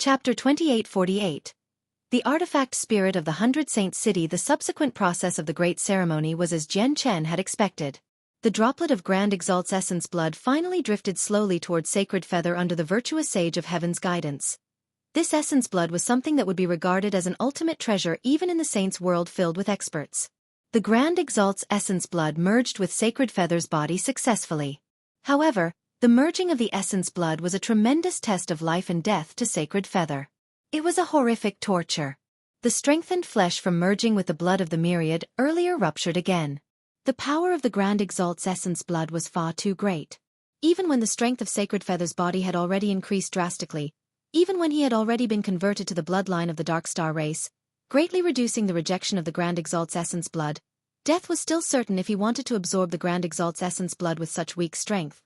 Chapter 2848. The artifact spirit of the 100 Saints City. The subsequent process of the great ceremony was as Jian Chen had expected. The droplet of Grand Exalt's essence blood finally drifted slowly toward Sacred Feather under the virtuous Sage of Heaven's guidance. This essence blood was something that would be regarded as an ultimate treasure even in the saints' world filled with experts. The Grand Exalt's essence blood merged with Sacred Feather's body successfully. However, the merging of the essence blood was a tremendous test of life and death to Sacred Feather. It was a horrific torture. The strengthened flesh from merging with the blood of the myriad earlier ruptured again. The power of the Grand Exalt's essence blood was far too great. Even when the strength of Sacred Feather's body had already increased drastically, even when he had already been converted to the bloodline of the Dark Star race, greatly reducing the rejection of the Grand Exalt's essence blood, death was still certain if he wanted to absorb the Grand Exalt's essence blood with such weak strength.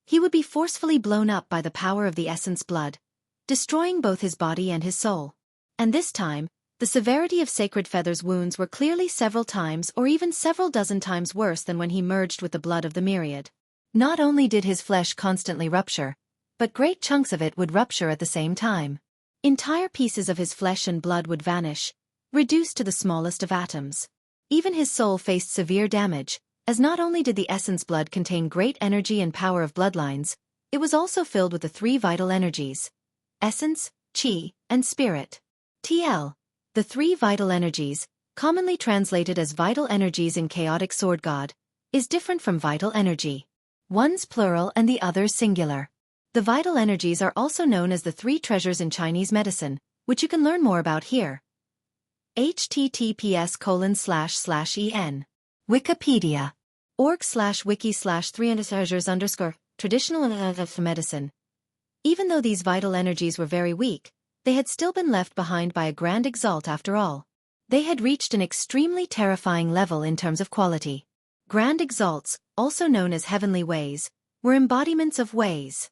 He would be forcefully blown up by the power of the essence blood, destroying both his body and his soul. And this time, the severity of Sacred Feather's wounds were clearly several times or even several dozen times worse than when he merged with the blood of the myriad. Not only did his flesh constantly rupture, but great chunks of it would rupture at the same time. Entire pieces of his flesh and blood would vanish, reduced to the smallest of atoms. Even his soul faced severe damage, as not only did the essence blood contain great energy and power of bloodlines, it was also filled with the three vital energies: essence, qi, and spirit. TL. The three vital energies, commonly translated as vital energies in Chaotic Sword God, is different from vital energy. One's plural and the other's singular. The vital energies are also known as the three treasures in Chinese medicine, which you can learn more about here. https://en. Wikipedia. org/wiki/300treasures_ traditional and medicine. Even though these vital energies were very weak, they had still been left behind by a Grand Exalt after all. They had reached an extremely terrifying level in terms of quality. Grand Exalts, also known as heavenly ways, were embodiments of ways.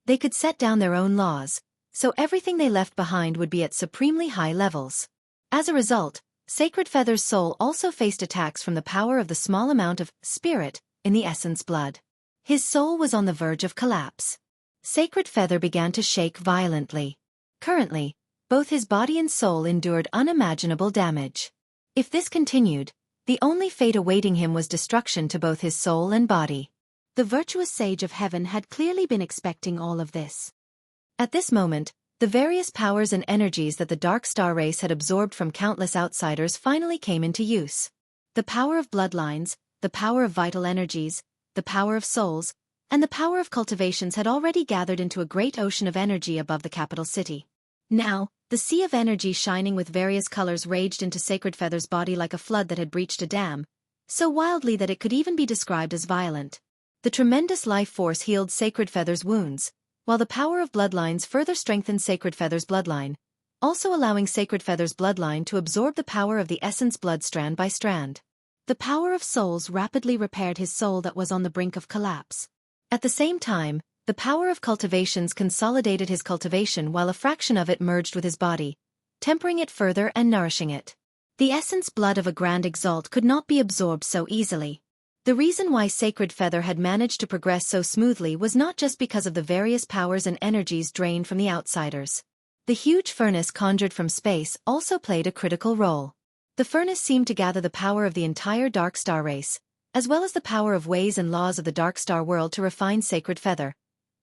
They could set down their own laws, so everything they left behind would be at supremely high levels. As a result, Sacred Feather's soul also faced attacks from the power of the small amount of spirit in the essence blood. His soul was on the verge of collapse. Sacred Feather began to shake violently. Currently, both his body and soul endured unimaginable damage. If this continued, the only fate awaiting him was destruction to both his soul and body. The virtuous Sage of Heaven had clearly been expecting all of this. At this moment, the various powers and energies that the Dark Star race had absorbed from countless outsiders finally came into use. The power of bloodlines, the power of vital energies, the power of souls, and the power of cultivations had already gathered into a great ocean of energy above the capital city. Now, the sea of energy shining with various colors raged into Sacred Feather's body like a flood that had breached a dam, so wildly that it could even be described as violent. The tremendous life force healed Sacred Feather's wounds, while the power of bloodlines further strengthened Sacred Feather's bloodline, also allowing Sacred Feather's bloodline to absorb the power of the essence blood strand by strand. The power of souls rapidly repaired his soul that was on the brink of collapse. At the same time, the power of cultivations consolidated his cultivation while a fraction of it merged with his body, tempering it further and nourishing it. The essence blood of a Grand Exalt could not be absorbed so easily. The reason why Sacred Feather had managed to progress so smoothly was not just because of the various powers and energies drained from the outsiders. The huge furnace conjured from space also played a critical role. The furnace seemed to gather the power of the entire Dark Star race, as well as the power of ways and laws of the Dark Star world to refine Sacred Feather,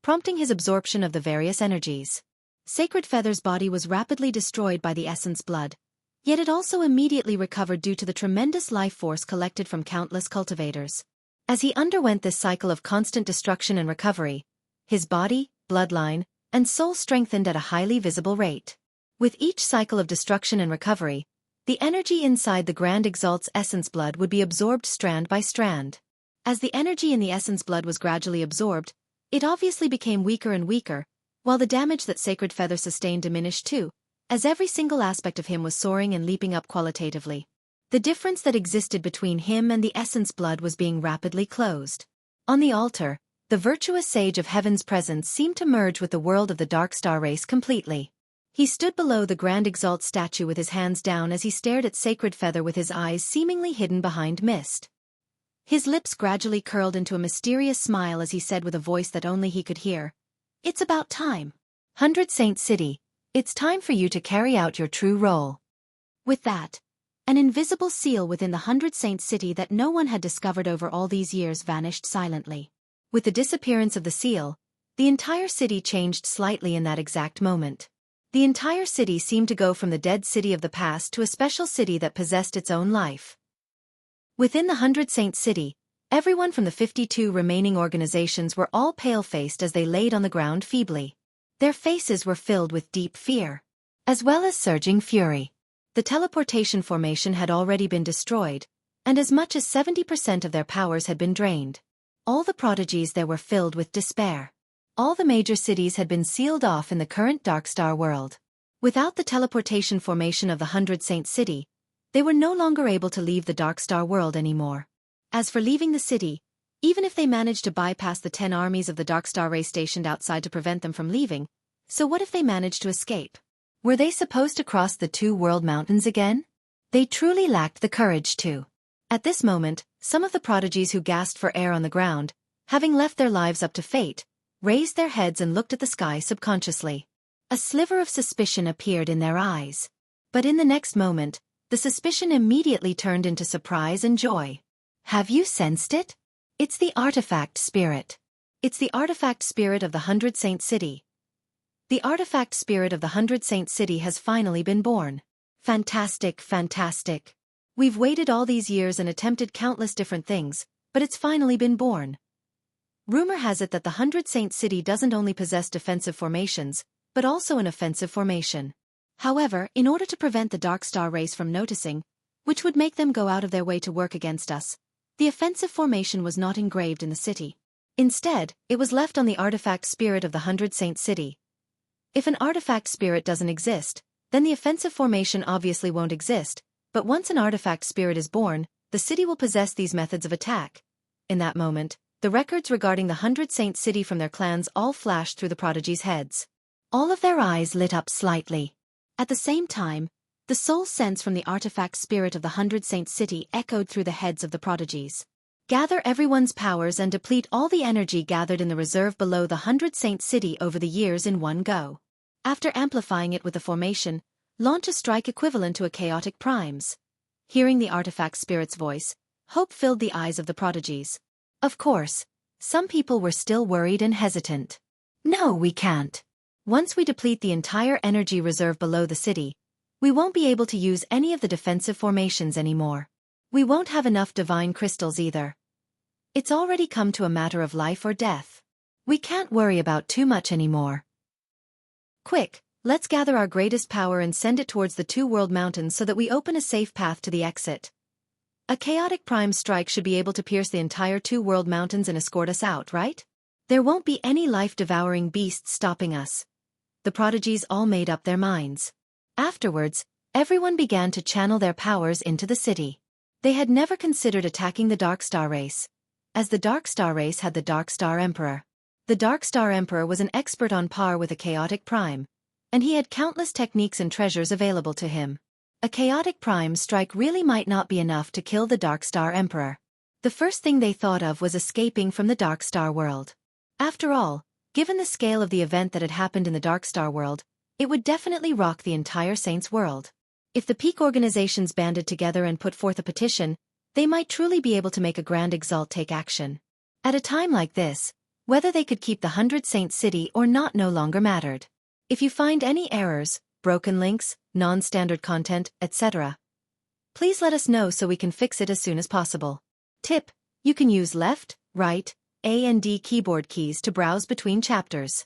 prompting his absorption of the various energies. Sacred Feather's body was rapidly destroyed by the essence blood, yet it also immediately recovered due to the tremendous life force collected from countless cultivators. As he underwent this cycle of constant destruction and recovery, his body, bloodline, and soul strengthened at a highly visible rate. With each cycle of destruction and recovery, the energy inside the Grand Exalt's essence blood would be absorbed strand by strand. As the energy in the essence blood was gradually absorbed, it obviously became weaker and weaker, while the damage that Sacred Feather sustained diminished too, as every single aspect of him was soaring and leaping up qualitatively. The difference that existed between him and the essence blood was being rapidly closed. On the altar, the virtuous Sage of Heaven's presence seemed to merge with the world of the Dark Star race completely. He stood below the Grand Exalt statue with his hands down as he stared at Sacred Feather with his eyes seemingly hidden behind mist. His lips gradually curled into a mysterious smile as he said with a voice that only he could hear, "It's about time." 100 Saint City, it's time for you to carry out your true role. With that, an invisible seal within the 100 Saint City that no one had discovered over all these years vanished silently. With the disappearance of the seal, the entire city changed slightly in that exact moment. The entire city seemed to go from the dead city of the past to a special city that possessed its own life. Within the 100 Saint City, everyone from the 52 remaining organizations were all pale-faced as they laid on the ground feebly. Their faces were filled with deep fear, as well as surging fury. The teleportation formation had already been destroyed, and as much as 70% of their powers had been drained. All the prodigies there were filled with despair. All the major cities had been sealed off in the current Darkstar world. Without the teleportation formation of the 100 Saint City, they were no longer able to leave the Darkstar world anymore. As for leaving the city, even if they managed to bypass the 10 armies of the Darkstar race stationed outside to prevent them from leaving, so what if they managed to escape? Were they supposed to cross the 2 world mountains again? They truly lacked the courage to. At this moment, some of the prodigies who gasped for air on the ground, having left their lives up to fate, raised their heads and looked at the sky subconsciously. A sliver of suspicion appeared in their eyes. But in the next moment, the suspicion immediately turned into surprise and joy. Have you sensed it? It's the artifact spirit. It's the artifact spirit of the 100 Saint City. The artifact spirit of the 100 Saint City has finally been born. Fantastic, fantastic. We've waited all these years and attempted countless different things, but it's finally been born. Rumor has it that the 100 Saint City doesn't only possess defensive formations, but also an offensive formation. However, in order to prevent the Darkstar race from noticing, which would make them go out of their way to work against us, the offensive formation was not engraved in the city. Instead, it was left on the artifact spirit of the 100 Saint City. If an artifact spirit doesn't exist, then the offensive formation obviously won't exist, but once an artifact spirit is born, the city will possess these methods of attack. In that moment, the records regarding the 100 Saint City from their clans all flashed through the prodigies' heads. All of their eyes lit up slightly. At the same time, the soul sense from the artifact spirit of the 100 Saint City echoed through the heads of the prodigies. Gather everyone's powers and deplete all the energy gathered in the reserve below the 100 Saint City over the years in one go. After amplifying it with the formation, launch a strike equivalent to a chaotic primes. Hearing the artifact spirit's voice, hope filled the eyes of the prodigies. Of course, some people were still worried and hesitant. No, we can't. Once we deplete the entire energy reserve below the city, we won't be able to use any of the defensive formations anymore. We won't have enough divine crystals either. It's already come to a matter of life or death. We can't worry about too much anymore. Quick, let's gather our greatest power and send it towards the 2 world mountains so that we open a safe path to the exit. A chaotic prime strike should be able to pierce the entire 2 world mountains and escort us out, right? There won't be any life-devouring beasts stopping us. The prodigies all made up their minds. Afterwards, everyone began to channel their powers into the city. They had never considered attacking the Darkstar race, as the Darkstar race had the Darkstar Emperor. The Darkstar Emperor was an expert on par with a chaotic prime, and he had countless techniques and treasures available to him. A chaotic prime strike really might not be enough to kill the Darkstar Emperor. The first thing they thought of was escaping from the Darkstar world. After all, given the scale of the event that had happened in the Darkstar world, it would definitely rock the entire Saints world. If the peak organizations banded together and put forth a petition, they might truly be able to make a grand exalt take action. At a time like this, whether they could keep the 100 Saint City or not no longer mattered. If you find any errors, broken links, non-standard content, etc., please let us know so we can fix it as soon as possible. Tip: you can use left, right, A and D keyboard keys to browse between chapters.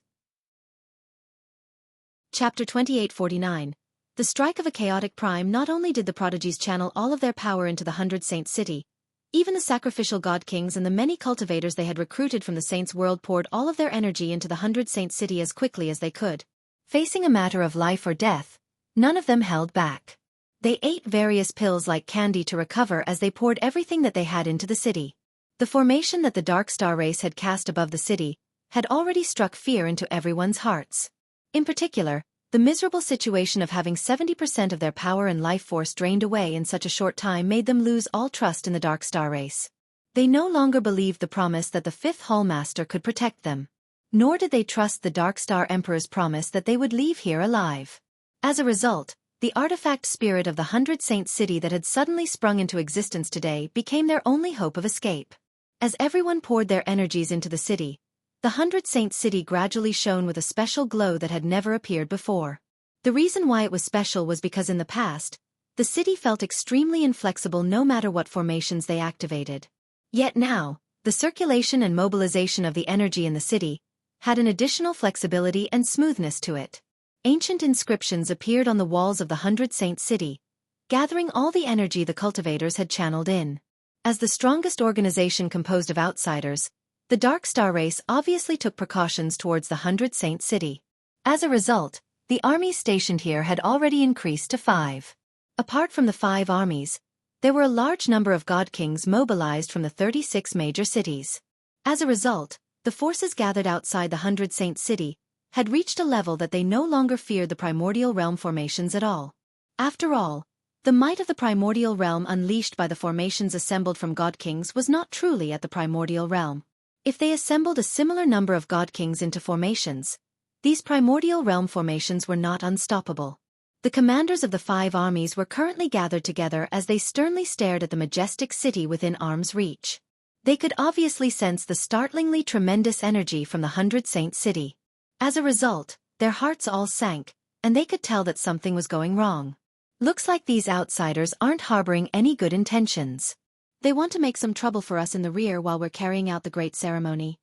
Chapter 2849. The strike of a chaotic prime. Not only did the prodigies channel all of their power into the 100 Saint City, even the sacrificial god kings and the many cultivators they had recruited from the Saints' world poured all of their energy into the 100 Saint City as quickly as they could. Facing a matter of life or death, none of them held back. They ate various pills like candy to recover as they poured everything that they had into the city. The formation that the Darkstar race had cast above the city had already struck fear into everyone's hearts. In particular, the miserable situation of having 70% of their power and life force drained away in such a short time made them lose all trust in the Darkstar race. They no longer believed the promise that the 5th Hallmaster could protect them. nor did they trust the Dark Star Emperor's promise that they would leave here alive. As a result, the artifact spirit of the 100 Saints city that had suddenly sprung into existence today became their only hope of escape. As everyone poured their energies into the city, the 100 Saints city gradually shone with a special glow that had never appeared before. The reason why it was special was because in the past, the city felt extremely inflexible no matter what formations they activated. Yet now, the circulation and mobilization of the energy in the city had an additional flexibility and smoothness to it. Ancient inscriptions appeared on the walls of the 100 Saints city, gathering all the energy the cultivators had channeled in. As the strongest organization composed of outsiders, the Dark Star race obviously took precautions towards the 100 Saints city. As a result, the armies stationed here had already increased to 5. Apart from the 5 armies, there were a large number of god kings mobilized from the 36 major cities. As a result, the forces gathered outside the 100 Saints city had reached a level that they no longer feared the primordial realm formations at all. After all, the might of the primordial realm unleashed by the formations assembled from god kings was not truly at the primordial realm. If they assembled a similar number of god kings into formations, these primordial realm formations were not unstoppable. The commanders of the 5 armies were currently gathered together as they sternly stared at the majestic city within arm's reach. They could obviously sense the startlingly tremendous energy from the 100 Saints city. As a result, their hearts all sank, and they could tell that something was going wrong. Looks like these outsiders aren't harboring any good intentions. They want to make some trouble for us in the rear while we're carrying out the great ceremony.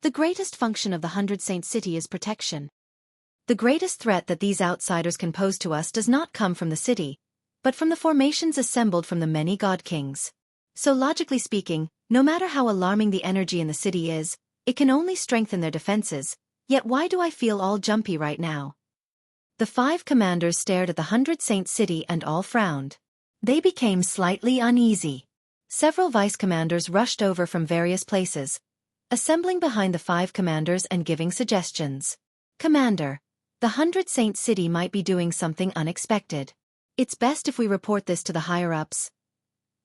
The greatest function of the 100 Saints city is protection. The greatest threat that these outsiders can pose to us does not come from the city, but from the formations assembled from the many god kings. So logically speaking, no matter how alarming the energy in the city is, it can only strengthen their defenses. Yet why do I feel all jumpy right now? The 5 commanders stared at the 100 Saints city and all frowned. They became slightly uneasy. Several vice commanders rushed over from various places, assembling behind the 5 commanders and giving suggestions. Commander, the 100 Saints city might be doing something unexpected. It's best if we report this to the higher-ups.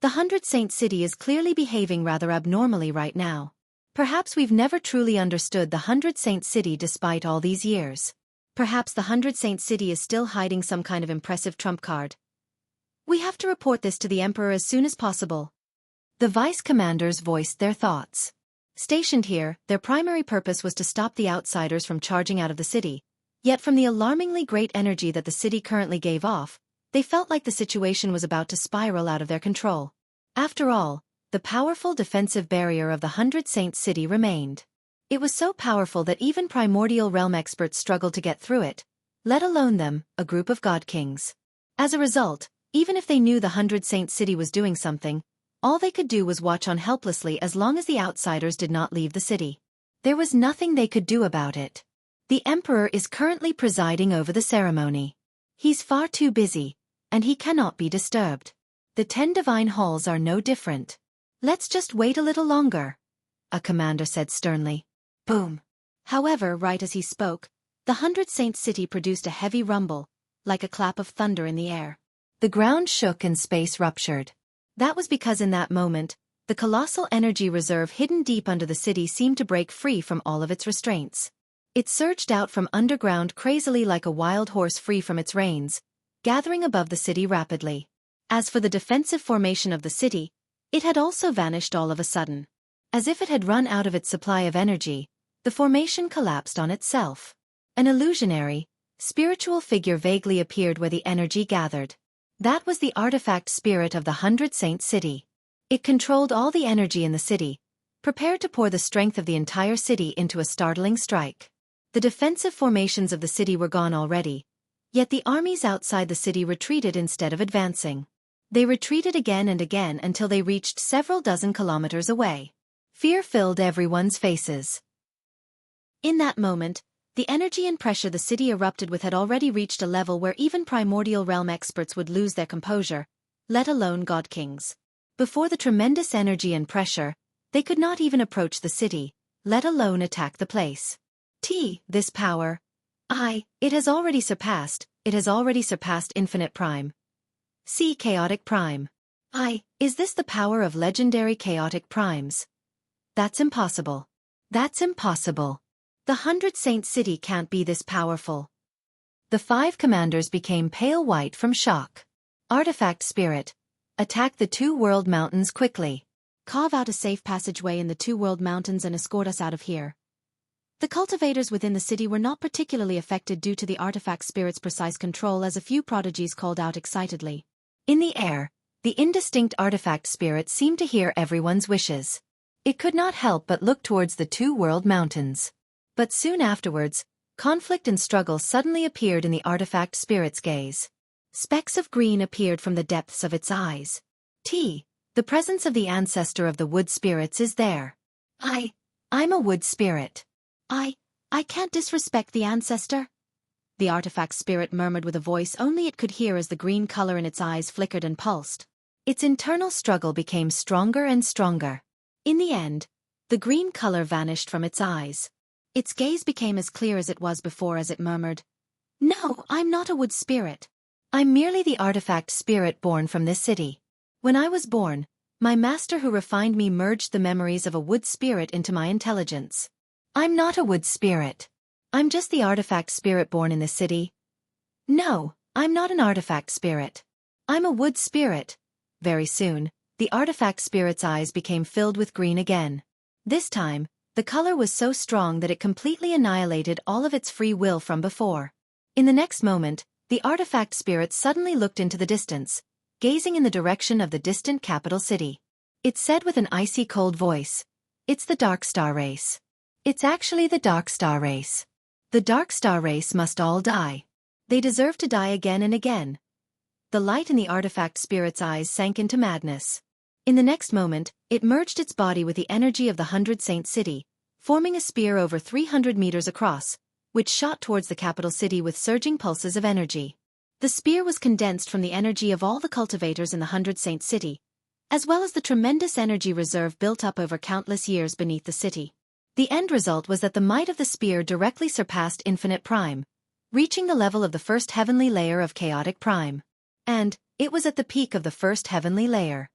The 100 Saints city is clearly behaving rather abnormally right now. Perhaps we've never truly understood the 100 Saints city despite all these years. Perhaps the 100 Saints city is still hiding some kind of impressive trump card. We have to report this to the Emperor as soon as possible. The vice commanders voiced their thoughts. Stationed here, their primary purpose was to stop the outsiders from charging out of the city. Yet from the alarmingly great energy that the city currently gave off, they felt like the situation was about to spiral out of their control. After all, the powerful defensive barrier of the 100 Saints city remained. It was so powerful that even primordial realm experts struggled to get through it, let alone them, a group of god kings. As a result, even if they knew the 100 Saints city was doing something, all they could do was watch on helplessly as long as the outsiders did not leave the city. There was nothing they could do about it. The Emperor is currently presiding over the ceremony. He's far too busy, and he cannot be disturbed. The 10 divine halls are no different. Let's just wait a little longer, a commander said sternly. Boom. However, right as he spoke, the 100 Saints city produced a heavy rumble, like a clap of thunder in the air. The ground shook and space ruptured. That was because in that moment, the colossal energy reserve hidden deep under the city seemed to break free from all of its restraints. It surged out from underground crazily like a wild horse free from its reins, gathering above the city rapidly. As for the defensive formation of the city, it had also vanished all of a sudden. As if it had run out of its supply of energy, the formation collapsed on itself. An illusionary, spiritual figure vaguely appeared where the energy gathered. That was the artifact spirit of the 100 Saints city. It controlled all the energy in the city, prepared to pour the strength of the entire city into a startling strike. The defensive formations of the city were gone already, yet the armies outside the city retreated instead of advancing. They retreated again and again until they reached several dozen kilometers away. Fear filled everyone's faces. In that moment, the energy and pressure the city erupted with had already reached a level where even primordial realm experts would lose their composure, let alone god kings. Before the tremendous energy and pressure, they could not even approach the city, let alone attack the place. This power. It has already surpassed infinite prime. See chaotic prime. Is this the power of legendary chaotic primes? That's impossible. That's impossible. The 100 Saint City can't be this powerful. The 5 commanders became pale white from shock. Artifact Spirit, attack the 2 World Mountains quickly. Carve out a safe passageway in the 2 World Mountains and escort us out of here. The cultivators within the city were not particularly affected due to the artifact spirit's precise control, as a few prodigies called out excitedly. In the air, the indistinct artifact spirit seemed to hear everyone's wishes. It could not help but look towards the 2 World Mountains. But soon afterwards, conflict and struggle suddenly appeared in the artifact spirit's gaze. Specks of green appeared from the depths of its eyes. The presence of the ancestor of the wood spirits is there. I'm a wood spirit. I can't disrespect the ancestor. The artifact spirit murmured with a voice only it could hear as the green color in its eyes flickered and pulsed. Its internal struggle became stronger and stronger. In the end, the green color vanished from its eyes. Its gaze became as clear as it was before as it murmured, "No, I'm not a wood spirit. I'm merely the artifact spirit born from this city. When I was born, my master who refined me merged the memories of a wood spirit into my intelligence. I'm not a wood spirit. I'm just the artifact spirit born in this city. No, I'm not an artifact spirit. I'm a wood spirit." Very soon, the artifact spirit's eyes became filled with green again. This time, the color was so strong that it completely annihilated all of its free will from before. In the next moment, the artifact spirit suddenly looked into the distance, gazing in the direction of the distant capital city. It said with an icy cold voice, "It's the Dark Star race. It's actually the Dark Star race. The Dark Star race must all die. They deserve to die again and again." The light in the artifact spirit's eyes sank into madness. In the next moment, it merged its body with the energy of the 100 Saint City, forming a spear over 300 meters across, which shot towards the capital city with surging pulses of energy. The spear was condensed from the energy of all the cultivators in the 100 Saint City, as well as the tremendous energy reserve built up over countless years beneath the city. The end result was that the might of the spear directly surpassed Infinite Prime, reaching the level of the first heavenly layer of Chaotic Prime. And it was at the peak of the first heavenly layer.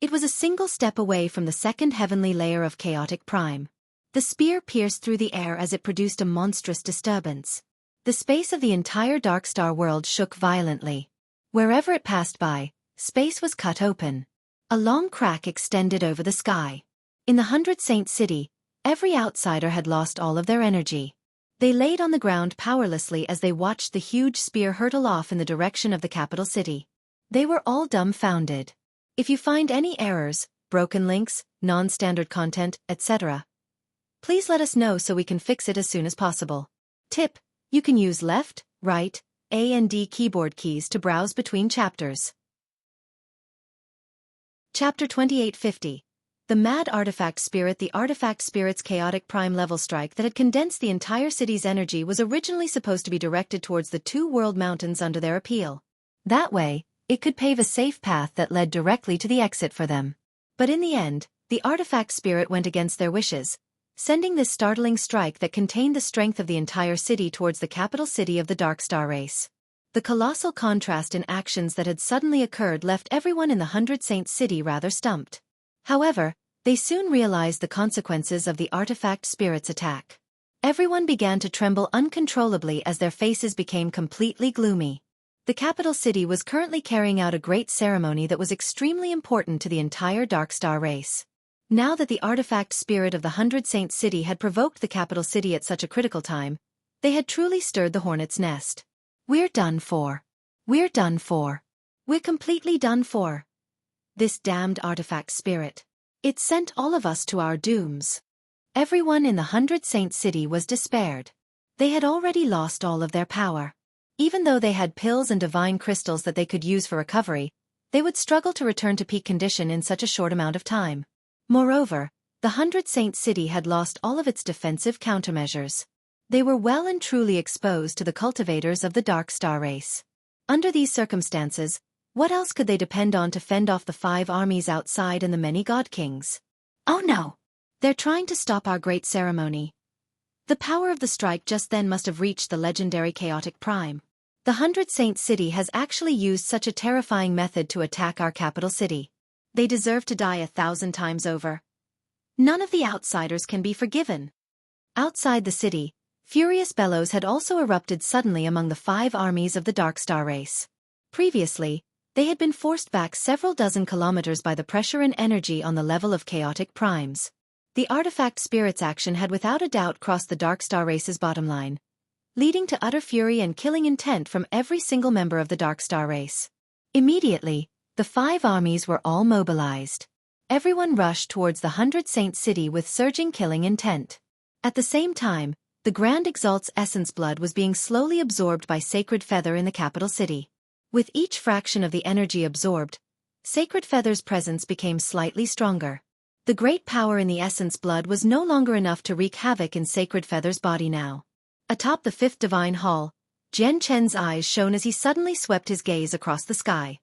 It was a single step away from the second heavenly layer of Chaotic Prime. The spear pierced through the air as it produced a monstrous disturbance. The space of the entire Dark Star world shook violently. Wherever it passed by, space was cut open. A long crack extended over the sky. In the 100 Saint City, every outsider had lost all of their energy. They laid on the ground powerlessly as they watched the huge spear hurtle off in the direction of the capital city. They were all dumbfounded. If you find any errors, broken links, non-standard content, etc., please let us know so we can fix it as soon as possible. Tip: you can use left, right, A and D keyboard keys to browse between chapters. Chapter 2850. The Mad Artifact Spirit. The Artifact Spirit's chaotic prime level strike that had condensed the entire city's energy was originally supposed to be directed towards the 2 World Mountains under their appeal. That way, it could pave a safe path that led directly to the exit for them. But in the end, the artifact spirit went against their wishes, sending this startling strike that contained the strength of the entire city towards the capital city of the Dark Star race. The colossal contrast in actions that had suddenly occurred left everyone in the 100 Saint City rather stumped. However, they soon realized the consequences of the artifact spirit's attack. Everyone began to tremble uncontrollably as their faces became completely gloomy. The capital city was currently carrying out a great ceremony that was extremely important to the entire Dark Star race. Now that the artifact spirit of the 100 Saint City had provoked the capital city at such a critical time, they had truly stirred the hornet's nest. "We're done for. We're done for. We're completely done for. This damned artifact spirit. It sent all of us to our dooms." Everyone in the 100 Saint City was despaired. They had already lost all of their power. Even though they had pills and divine crystals that they could use for recovery, they would struggle to return to peak condition in such a short amount of time. Moreover, the 100 Saint City had lost all of its defensive countermeasures. They were well and truly exposed to the cultivators of the Dark Star race. Under these circumstances, what else could they depend on to fend off the 5 armies outside and the many god kings? "Oh no! They're trying to stop our great ceremony." The power of the strike just then must have reached the legendary Chaotic Prime. The 100 Saint City has actually used such a terrifying method to attack our capital city. They deserve to die 1,000 times over. None of the outsiders can be forgiven. Outside the city, furious bellows had also erupted suddenly among the 5 armies of the Dark Star race. Previously, they had been forced back several dozen kilometers by the pressure and energy on the level of chaotic primes. The artifact spirit's action had without a doubt crossed the Dark Star race's bottom line, leading to utter fury and killing intent from every single member of the Dark Star race. Immediately, the 5 armies were all mobilized. Everyone rushed towards the 100 Saint City with surging killing intent. At the same time, the Grand Exalt's essence blood was being slowly absorbed by Sacred Feather in the capital city. With each fraction of the energy absorbed, Sacred Feather's presence became slightly stronger. The great power in the essence blood was no longer enough to wreak havoc in Sacred Feather's body now. Atop the 5th Divine Hall, Jian Chen's eyes shone as he suddenly swept his gaze across the sky.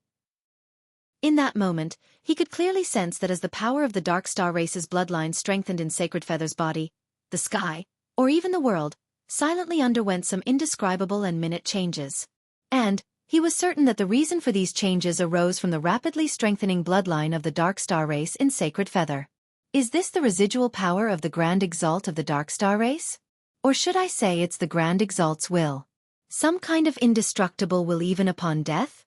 In that moment, he could clearly sense that as the power of the Dark Star race's bloodline strengthened in Sacred Feather's body, the sky, or even the world, silently underwent some indescribable and minute changes. And he was certain that the reason for these changes arose from the rapidly strengthening bloodline of the Dark Star race in Sacred Feather. Is this the residual power of the Grand Exalt of the Dark Star race? Or should I say it's the Grand Exalt's will? Some kind of indestructible will even upon death?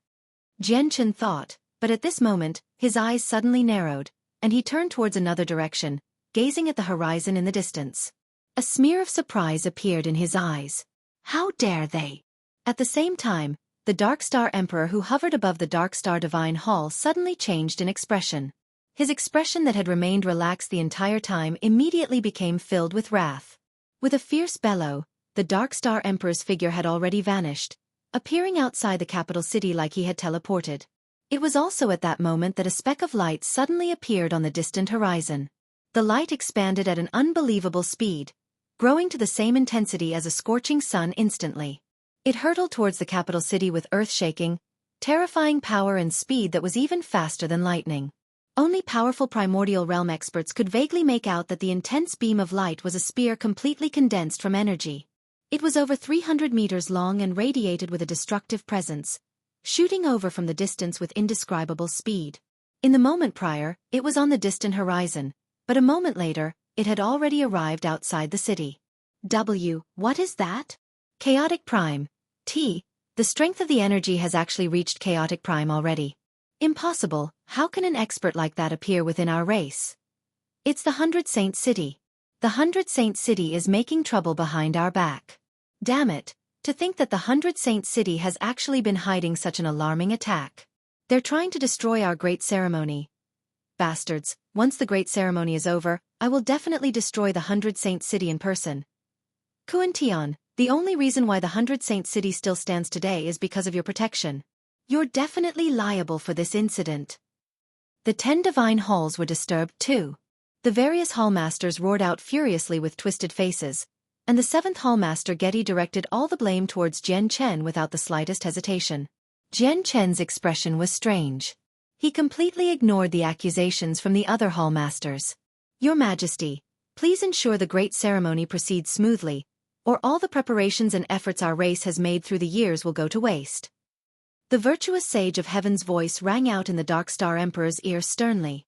Jian Chen thought, but at this moment, his eyes suddenly narrowed, and he turned towards another direction, gazing at the horizon in the distance. A smear of surprise appeared in his eyes. How dare they? At the same time, the Dark Star Emperor who hovered above the Dark Star Divine Hall suddenly changed in expression. His expression that had remained relaxed the entire time immediately became filled with wrath. With a fierce bellow, the Dark Star Emperor's figure had already vanished, appearing outside the capital city like he had teleported. It was also at that moment that a speck of light suddenly appeared on the distant horizon. The light expanded at an unbelievable speed, growing to the same intensity as a scorching sun instantly. It hurtled towards the capital city with earth-shaking, terrifying power and speed that was even faster than lightning. Only powerful primordial realm experts could vaguely make out that the intense beam of light was a spear completely condensed from energy. It was over 300 meters long and radiated with a destructive presence, shooting over from the distance with indescribable speed. In the moment prior, it was on the distant horizon, but a moment later, it had already arrived outside the city. What is that? Chaotic Prime. The strength of the energy has actually reached Chaotic Prime already. Impossible, how can an expert like that appear within our race? It's the 100 Saint City. The 100 Saint City is making trouble behind our back. Damn it, to think that the 100 Saint City has actually been hiding such an alarming attack. They're trying to destroy our great ceremony. Bastards, once the great ceremony is over, I will definitely destroy the 100 Saint City in person. Kuan Tian, the only reason why the 100 Saint City still stands today is because of your protection. You're definitely liable for this incident. The 10 divine halls were disturbed too. The various hallmasters roared out furiously with twisted faces, and the 7th hallmaster Getty directed all the blame towards Jian Chen without the slightest hesitation. Jian Chen's expression was strange. He completely ignored the accusations from the other hallmasters. Your Majesty, please ensure the great ceremony proceeds smoothly, or all the preparations and efforts our race has made through the years will go to waste. The virtuous sage of heaven's voice rang out in the Dark Star Emperor's ear sternly.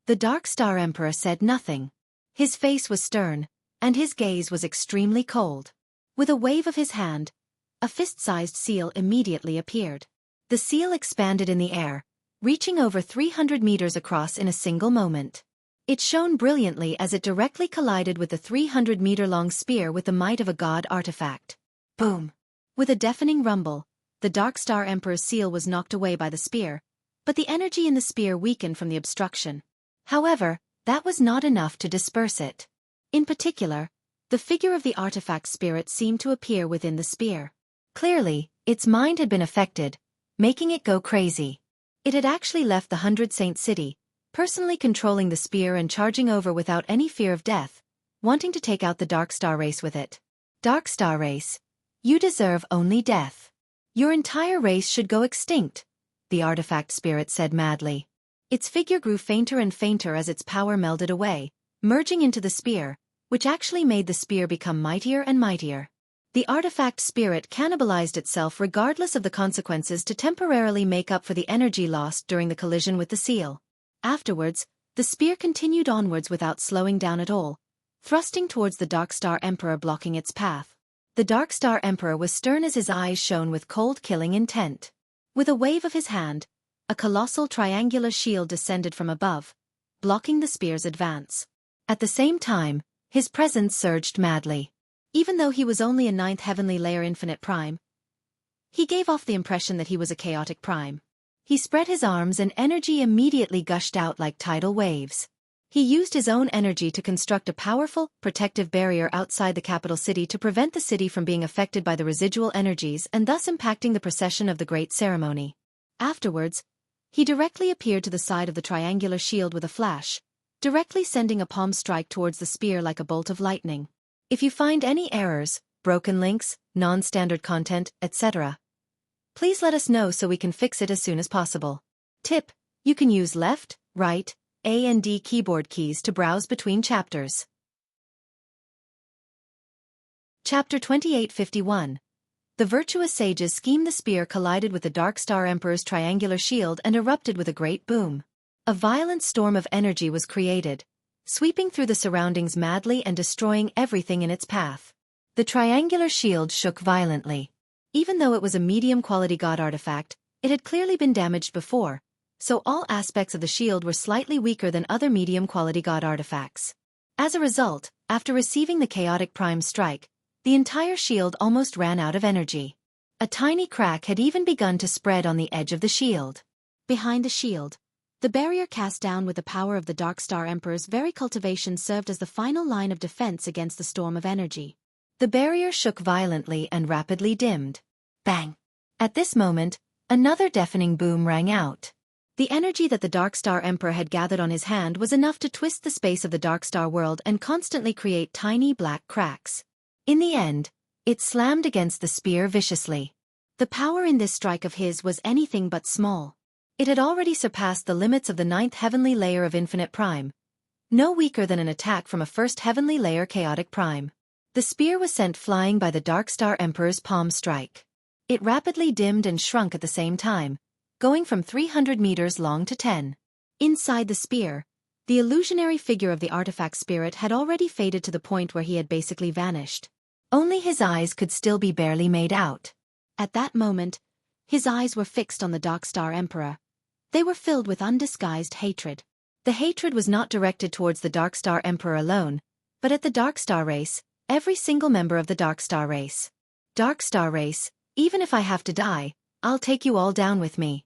The Dark Star Emperor said nothing. His face was stern, and his gaze was extremely cold. With a wave of his hand, a fist-sized seal immediately appeared. The seal expanded in the air, reaching over 300 meters across in a single moment. It shone brilliantly as it directly collided with the 300-meter-long spear with the might of a god artifact. Boom! With a deafening rumble, the Dark Star Emperor's seal was knocked away by the spear, but the energy in the spear weakened from the obstruction. However, that was not enough to disperse it. In particular, the figure of the artifact spirit seemed to appear within the spear. Clearly, its mind had been affected, making it go crazy. It had actually left the 100 Saint City, personally controlling the spear and charging over without any fear of death, wanting to take out the Dark Star race with it. Dark Star race, you deserve only death. Your entire race should go extinct, the artifact spirit said madly. Its figure grew fainter and fainter as its power melded away, merging into the spear, which actually made the spear become mightier and mightier. The artifact spirit cannibalized itself regardless of the consequences to temporarily make up for the energy lost during the collision with the seal. Afterwards, the spear continued onwards without slowing down at all, thrusting towards the Dark Star Emperor, blocking its path. The Dark Star Emperor was stern as his eyes shone with cold, killing intent. With a wave of his hand, a colossal triangular shield descended from above, blocking the spear's advance. At the same time, his presence surged madly. Even though he was only a 9th heavenly layer infinite prime, he gave off the impression that he was a chaotic prime. He spread his arms and energy immediately gushed out like tidal waves. He used his own energy to construct a powerful, protective barrier outside the capital city to prevent the city from being affected by the residual energies and thus impacting the procession of the great ceremony. Afterwards, he directly appeared to the side of the triangular shield with a flash, directly sending a palm strike towards the spear like a bolt of lightning. If you find any errors, broken links, non-standard content, etc., please let us know so we can fix it as soon as possible. Tip: you can use left, right, A and D keyboard keys to browse between chapters. Chapter 2851. The virtuous sage's scheme. The spear collided with the Dark Star Emperor's triangular shield and erupted with a great boom. A violent storm of energy was created, sweeping through the surroundings madly and destroying everything in its path. The triangular shield shook violently. Even though it was a medium-quality god artifact, it had clearly been damaged before, so all aspects of the shield were slightly weaker than other medium-quality god artifacts. As a result, after receiving the chaotic prime strike, the entire shield almost ran out of energy. A tiny crack had even begun to spread on the edge of the shield. Behind the shield, the barrier cast down with the power of the Dark Star Emperor's very cultivation served as the final line of defense against the storm of energy. The barrier shook violently and rapidly dimmed. Bang! At this moment, another deafening boom rang out. The energy that the Dark Star Emperor had gathered on his hand was enough to twist the space of the Dark Star world and constantly create tiny black cracks. In the end, it slammed against the spear viciously. The power in this strike of his was anything but small. It had already surpassed the limits of the 9th heavenly layer of infinite prime, no weaker than an attack from a 1st heavenly layer chaotic prime. The spear was sent flying by the Dark Star Emperor's palm strike. It rapidly dimmed and shrunk at the same time, going from 300 meters long to 10. Inside the spear, the illusionary figure of the artifact spirit had already faded to the point where he had basically vanished. Only his eyes could still be barely made out. At that moment, his eyes were fixed on the Dark Star Emperor. They were filled with undisguised hatred. The hatred was not directed towards the Dark Star Emperor alone, but at the Dark Star race, every single member of the Dark Star race. Dark Star race, even if I have to die, I'll take you all down with me.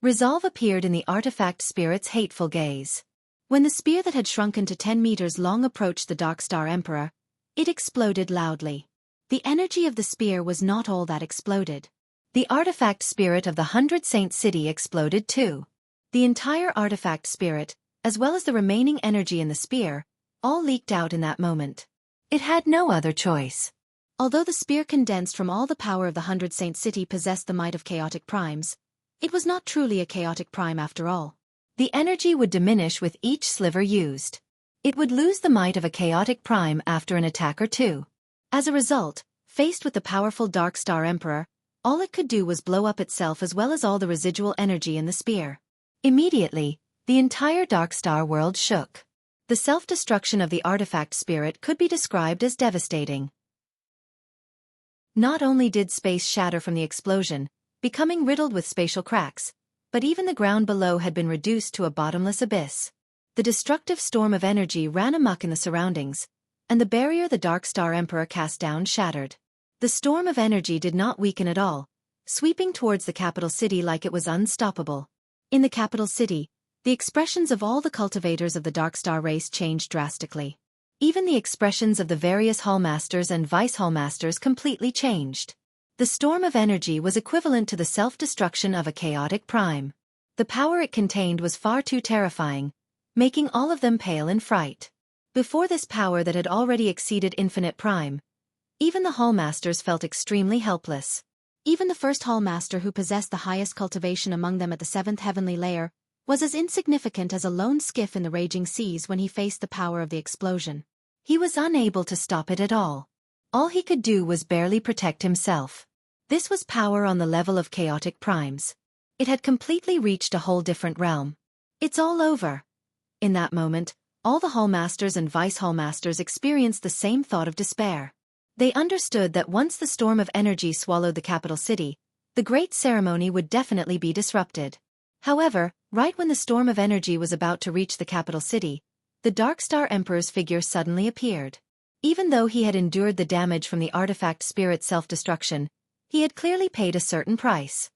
Resolve appeared in the artifact spirit's hateful gaze. When the spear that had shrunken to 10 meters long approached the Dark Star Emperor, it exploded loudly. The energy of the spear was not all that exploded. The artifact spirit of the 100 Saint City exploded too. The entire artifact spirit, as well as the remaining energy in the spear, all leaked out in that moment. It had no other choice. Although the spear condensed from all the power of the 100 Saint City possessed the might of chaotic primes, it was not truly a chaotic prime after all. The energy would diminish with each sliver used. It would lose the might of a chaotic prime after an attack or two. As a result, faced with the powerful Dark Star Emperor, all it could do was blow up itself as well as all the residual energy in the spear. Immediately, the entire Dark Star world shook. The self-destruction of the artifact spirit could be described as devastating. Not only did space shatter from the explosion, becoming riddled with spatial cracks, but even the ground below had been reduced to a bottomless abyss. The destructive storm of energy ran amok in the surroundings, and the barrier the Dark Star Emperor cast down shattered. The storm of energy did not weaken at all, sweeping towards the capital city like it was unstoppable. In the capital city, the expressions of all the cultivators of the Dark Star race changed drastically. Even the expressions of the various hallmasters and vice-hallmasters completely changed. The storm of energy was equivalent to the self-destruction of a chaotic prime. The power it contained was far too terrifying, making all of them pale in fright. Before this power that had already exceeded infinite prime, even the hallmasters felt extremely helpless. Even the first hallmaster, who possessed the highest cultivation among them at the 7th heavenly layer, was as insignificant as a lone skiff in the raging seas when he faced the power of the explosion. He was unable to stop it at all. All he could do was barely protect himself. This was power on the level of chaotic primes. It had completely reached a whole different realm. It's all over. In that moment, all the hallmasters and vice-hallmasters experienced the same thought of despair. They understood that once the storm of energy swallowed the capital city, the great ceremony would definitely be disrupted. However, right when the storm of energy was about to reach the capital city, the Dark Star Emperor's figure suddenly appeared. Even though he had endured the damage from the artifact spirit's self-destruction, he had clearly paid a certain price.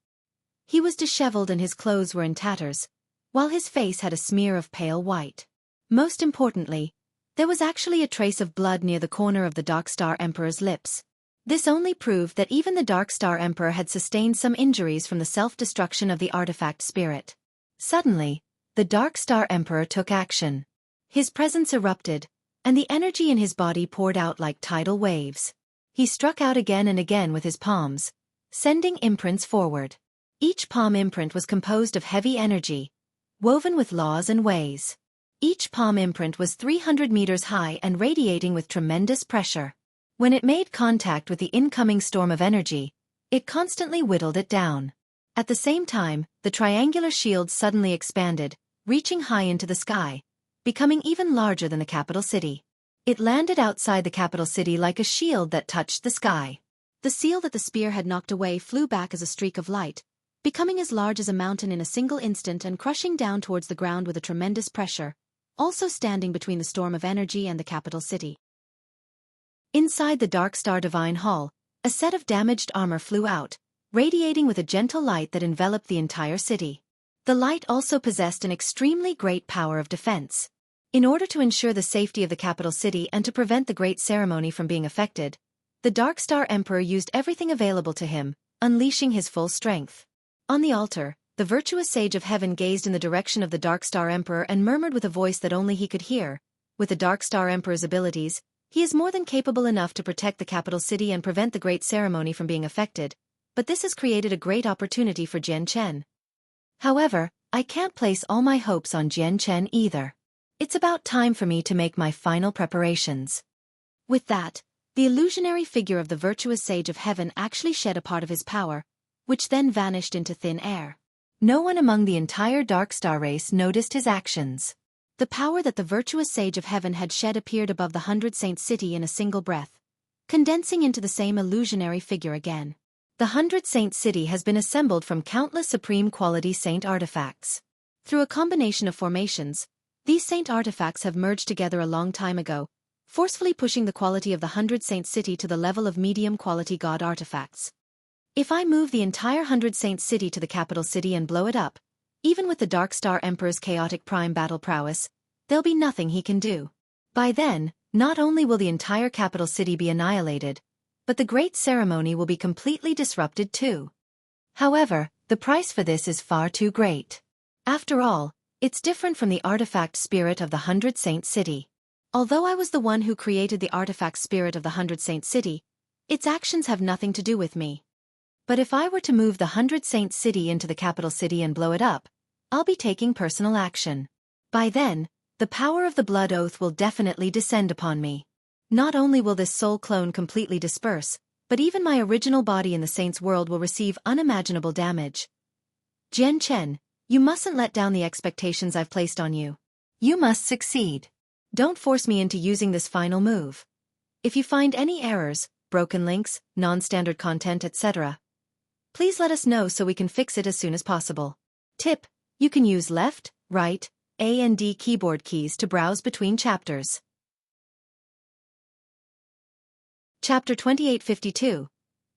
He was disheveled and his clothes were in tatters, while his face had a smear of pale white. Most importantly, there was actually a trace of blood near the corner of the Dark Star Emperor's lips. This only proved that even the Dark Star Emperor had sustained some injuries from the self-destruction of the artifact spirit. Suddenly, the Dark Star Emperor took action. His presence erupted, and the energy in his body poured out like tidal waves. He struck out again and again with his palms, sending imprints forward. Each palm imprint was composed of heavy energy, woven with laws and ways. Each palm imprint was 300 meters high and radiating with tremendous pressure. When it made contact with the incoming storm of energy, it constantly whittled it down. At the same time, the triangular shield suddenly expanded, reaching high into the sky, becoming even larger than the capital city. It landed outside the capital city like a shield that touched the sky. The seal that the spear had knocked away flew back as a streak of light, becoming as large as a mountain in a single instant and crushing down towards the ground with a tremendous pressure, also standing between the storm of energy and the capital city. Inside the Dark Star Divine Hall, a set of damaged armor flew out, radiating with a gentle light that enveloped the entire city. The light also possessed an extremely great power of defense. In order to ensure the safety of the capital city and to prevent the great ceremony from being affected, the Dark Star Emperor used everything available to him, unleashing his full strength. On the altar, the virtuous sage of heaven gazed in the direction of the Dark Star Emperor and murmured with a voice that only he could hear, "With the Dark Star Emperor's abilities, he is more than capable enough to protect the capital city and prevent the great ceremony from being affected, but this has created a great opportunity for Jian Chen. However, I can't place all my hopes on Jian Chen either. It's about time for me to make my final preparations." With that, the illusionary figure of the virtuous sage of heaven actually shed a part of his power, which then vanished into thin air. No one among the entire Dark Star race noticed his actions. The power that the virtuous sage of heaven had shed appeared above the 100 Saints city in a single breath, condensing into the same illusionary figure again. The 100 Saints city has been assembled from countless supreme quality saint artifacts. Through a combination of formations, these saint artifacts have merged together a long time ago, forcefully pushing the quality of the 100 Saints city to the level of medium quality god artifacts. If I move the entire 100 Saints city to the capital city and blow it up, even with the Dark Star Emperor's chaotic prime battle prowess, there'll be nothing he can do. By then, not only will the entire capital city be annihilated, but the great ceremony will be completely disrupted too. However, the price for this is far too great. After all, it's different from the artifact spirit of the 100 Saints city. Although I was the one who created the artifact spirit of the 100 Saints city, its actions have nothing to do with me. But if I were to move the 100 Saints city into the capital city and blow it up, I'll be taking personal action. By then, the power of the blood oath will definitely descend upon me. Not only will this soul clone completely disperse, but even my original body in the Saints world will receive unimaginable damage. Jian Chen, you mustn't let down the expectations I've placed on you. You must succeed. Don't force me into using this final move. If you find any errors, broken links, non-standard content, etc., please let us know so we can fix it as soon as possible. Tip: you can use left, right, A and D keyboard keys to browse between chapters. Chapter 2852.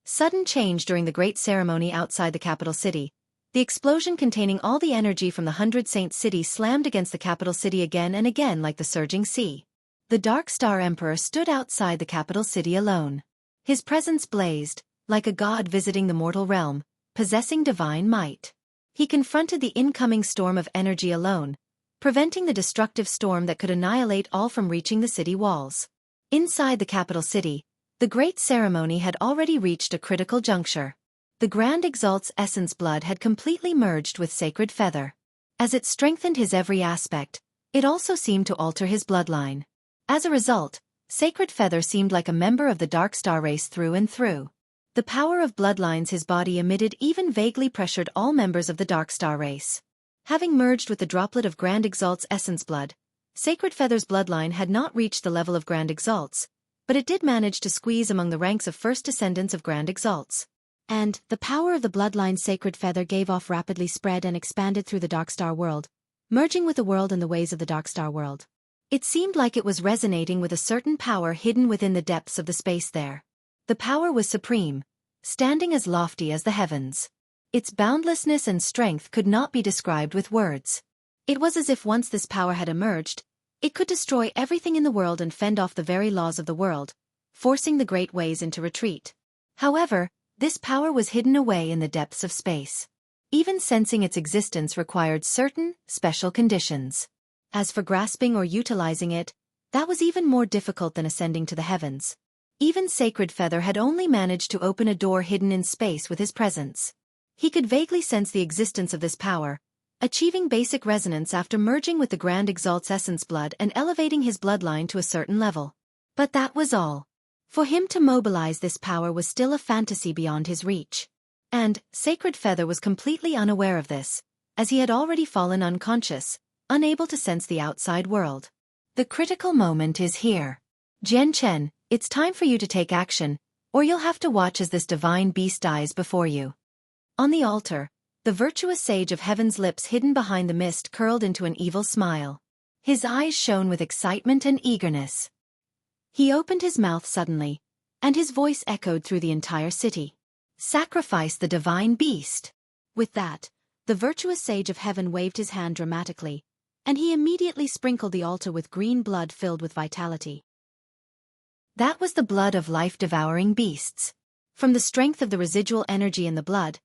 Sudden change during the great ceremony outside the capital city. The explosion containing all the energy from the 100 Saints city slammed against the capital city again and again like the surging sea. The Dark Star Emperor stood outside the capital city alone. His presence blazed, like a god visiting the mortal realm, possessing divine might. He confronted the incoming storm of energy alone, preventing the destructive storm that could annihilate all from reaching the city walls. Inside the capital city, the great ceremony had already reached a critical juncture. The Grand Exalt's essence blood had completely merged with Sacred Feather. As it strengthened his every aspect, it also seemed to alter his bloodline. As a result, Sacred Feather seemed like a member of the Dark Star race through and through. The power of bloodlines his body emitted even vaguely pressured all members of the Dark Star race. Having merged with the droplet of Grand Exalt's essence blood, Sacred Feather's bloodline had not reached the level of Grand Exalts, but it did manage to squeeze among the ranks of first descendants of Grand Exalts. And the power of the bloodline Sacred Feather gave off rapidly spread and expanded through the Darkstar world, merging with the world and the ways of the Darkstar world. It seemed like it was resonating with a certain power hidden within the depths of the space there. The power was supreme, standing as lofty as the heavens. Its boundlessness and strength could not be described with words. It was as if once this power had emerged, it could destroy everything in the world and fend off the very laws of the world, forcing the great ways into retreat. However, this power was hidden away in the depths of space. Even sensing its existence required certain, special conditions. As for grasping or utilizing it, that was even more difficult than ascending to the heavens. Even Sacred Feather had only managed to open a door hidden in space with his presence. He could vaguely sense the existence of this power, achieving basic resonance after merging with the Grand Exalt's essence blood and elevating his bloodline to a certain level. But that was all. For him to mobilize this power was still a fantasy beyond his reach. And Sacred Feather was completely unaware of this, as he had already fallen unconscious, unable to sense the outside world. The critical moment is here. Jian Chen, it's time for you to take action, or you'll have to watch as this divine beast dies before you. On the altar, the virtuous sage of heaven's lips hidden behind the mist curled into an evil smile. His eyes shone with excitement and eagerness. He opened his mouth suddenly, and his voice echoed through the entire city. Sacrifice the divine beast. With that, the virtuous sage of heaven waved his hand dramatically, and he immediately sprinkled the altar with green blood filled with vitality. That was the blood of life-devouring beasts. From the strength of the residual energy in the blood,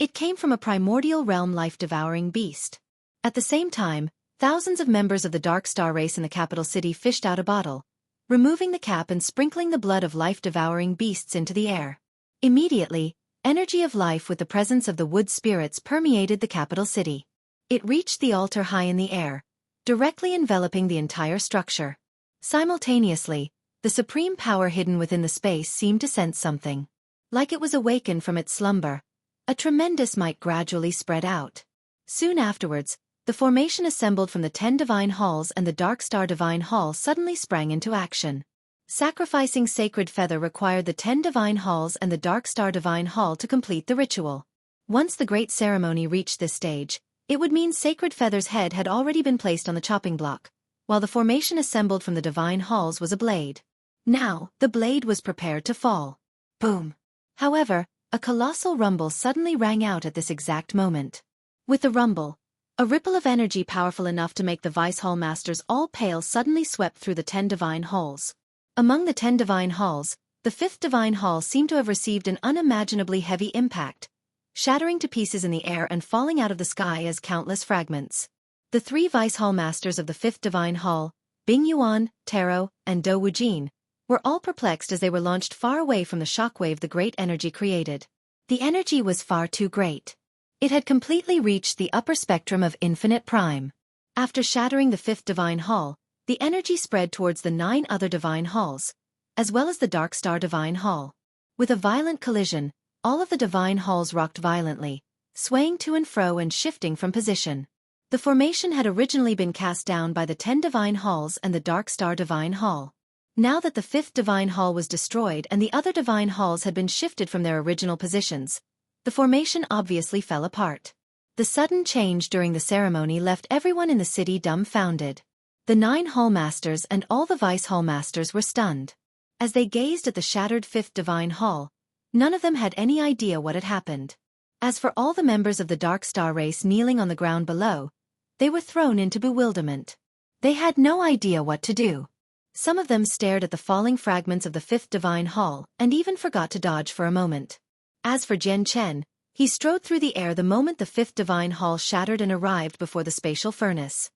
it came from a primordial realm life-devouring beast. At the same time, thousands of members of the Darkstar race in the capital city fished out a bottle, removing the cap and sprinkling the blood of life-devouring beasts into the air. Immediately, energy of life with the presence of the wood spirits permeated the capital city. It reached the altar high in the air, directly enveloping the entire structure. Simultaneously, the supreme power hidden within the space seemed to sense something. Like it was awakened from its slumber, a tremendous might gradually spread out. Soon afterwards, the formation assembled from the 10 Divine Halls and the Darkstar Divine Hall suddenly sprang into action. Sacrificing Sacred Feather required the 10 Divine Halls and the Darkstar Divine Hall to complete the ritual. Once the great ceremony reached this stage, it would mean Sacred Feather's head had already been placed on the chopping block, while the formation assembled from the Divine Halls was a blade. Now, the blade was prepared to fall. Boom! However, a colossal rumble suddenly rang out at this exact moment. With the rumble, a ripple of energy powerful enough to make the Vice Hall Masters all pale suddenly swept through the 10 Divine Halls. Among the 10 Divine Halls, the 5th Divine Hall seemed to have received an unimaginably heavy impact, shattering to pieces in the air and falling out of the sky as countless fragments. The 3 Vice Hall Masters of the 5th Divine Hall, Bing Yuan, Taro, and Do Wujin, were all perplexed as they were launched far away from the shockwave the great energy created. The energy was far too great. It had completely reached the upper spectrum of infinite prime. After shattering the 5th Divine Hall, the energy spread towards the 9 other Divine Halls, as well as the Darkstar Divine Hall. With a violent collision, all of the Divine Halls rocked violently, swaying to and fro and shifting from position. The formation had originally been cast down by the 10 Divine Halls and the Darkstar Divine Hall. Now that the 5th Divine Hall was destroyed and the other Divine Halls had been shifted from their original positions, the formation obviously fell apart. The sudden change during the ceremony left everyone in the city dumbfounded. The 9 Hall Masters and all the Vice Hall Masters were stunned. As they gazed at the shattered 5th Divine Hall, none of them had any idea what had happened. As for all the members of the Darkstar race kneeling on the ground below, they were thrown into bewilderment. They had no idea what to do. Some of them stared at the falling fragments of the 5th Divine Hall and even forgot to dodge for a moment. As for Jian Chen, he strode through the air the moment the 5th Divine Hall shattered and arrived before the spatial furnace.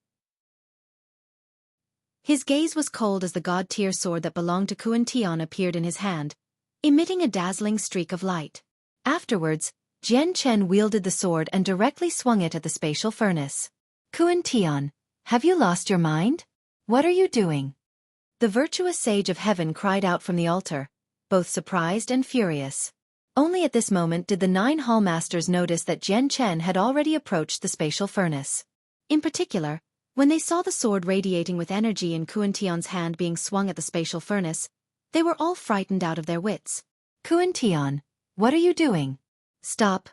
His gaze was cold as the god-tier sword that belonged to Kuan Tian appeared in his hand, emitting a dazzling streak of light. Afterwards, Jian Chen wielded the sword and directly swung it at the spatial furnace. Kuan Tian, have you lost your mind? What are you doing? The virtuous sage of heaven cried out from the altar, both surprised and furious. Only at this moment did the 9 Hall Masters notice that Jian Chen had already approached the spatial furnace. In particular, When they saw the sword radiating with energy in Xueqi's hand being swung at the spatial furnace, they were all frightened out of their wits. Xueqi, what are you doing? Stop.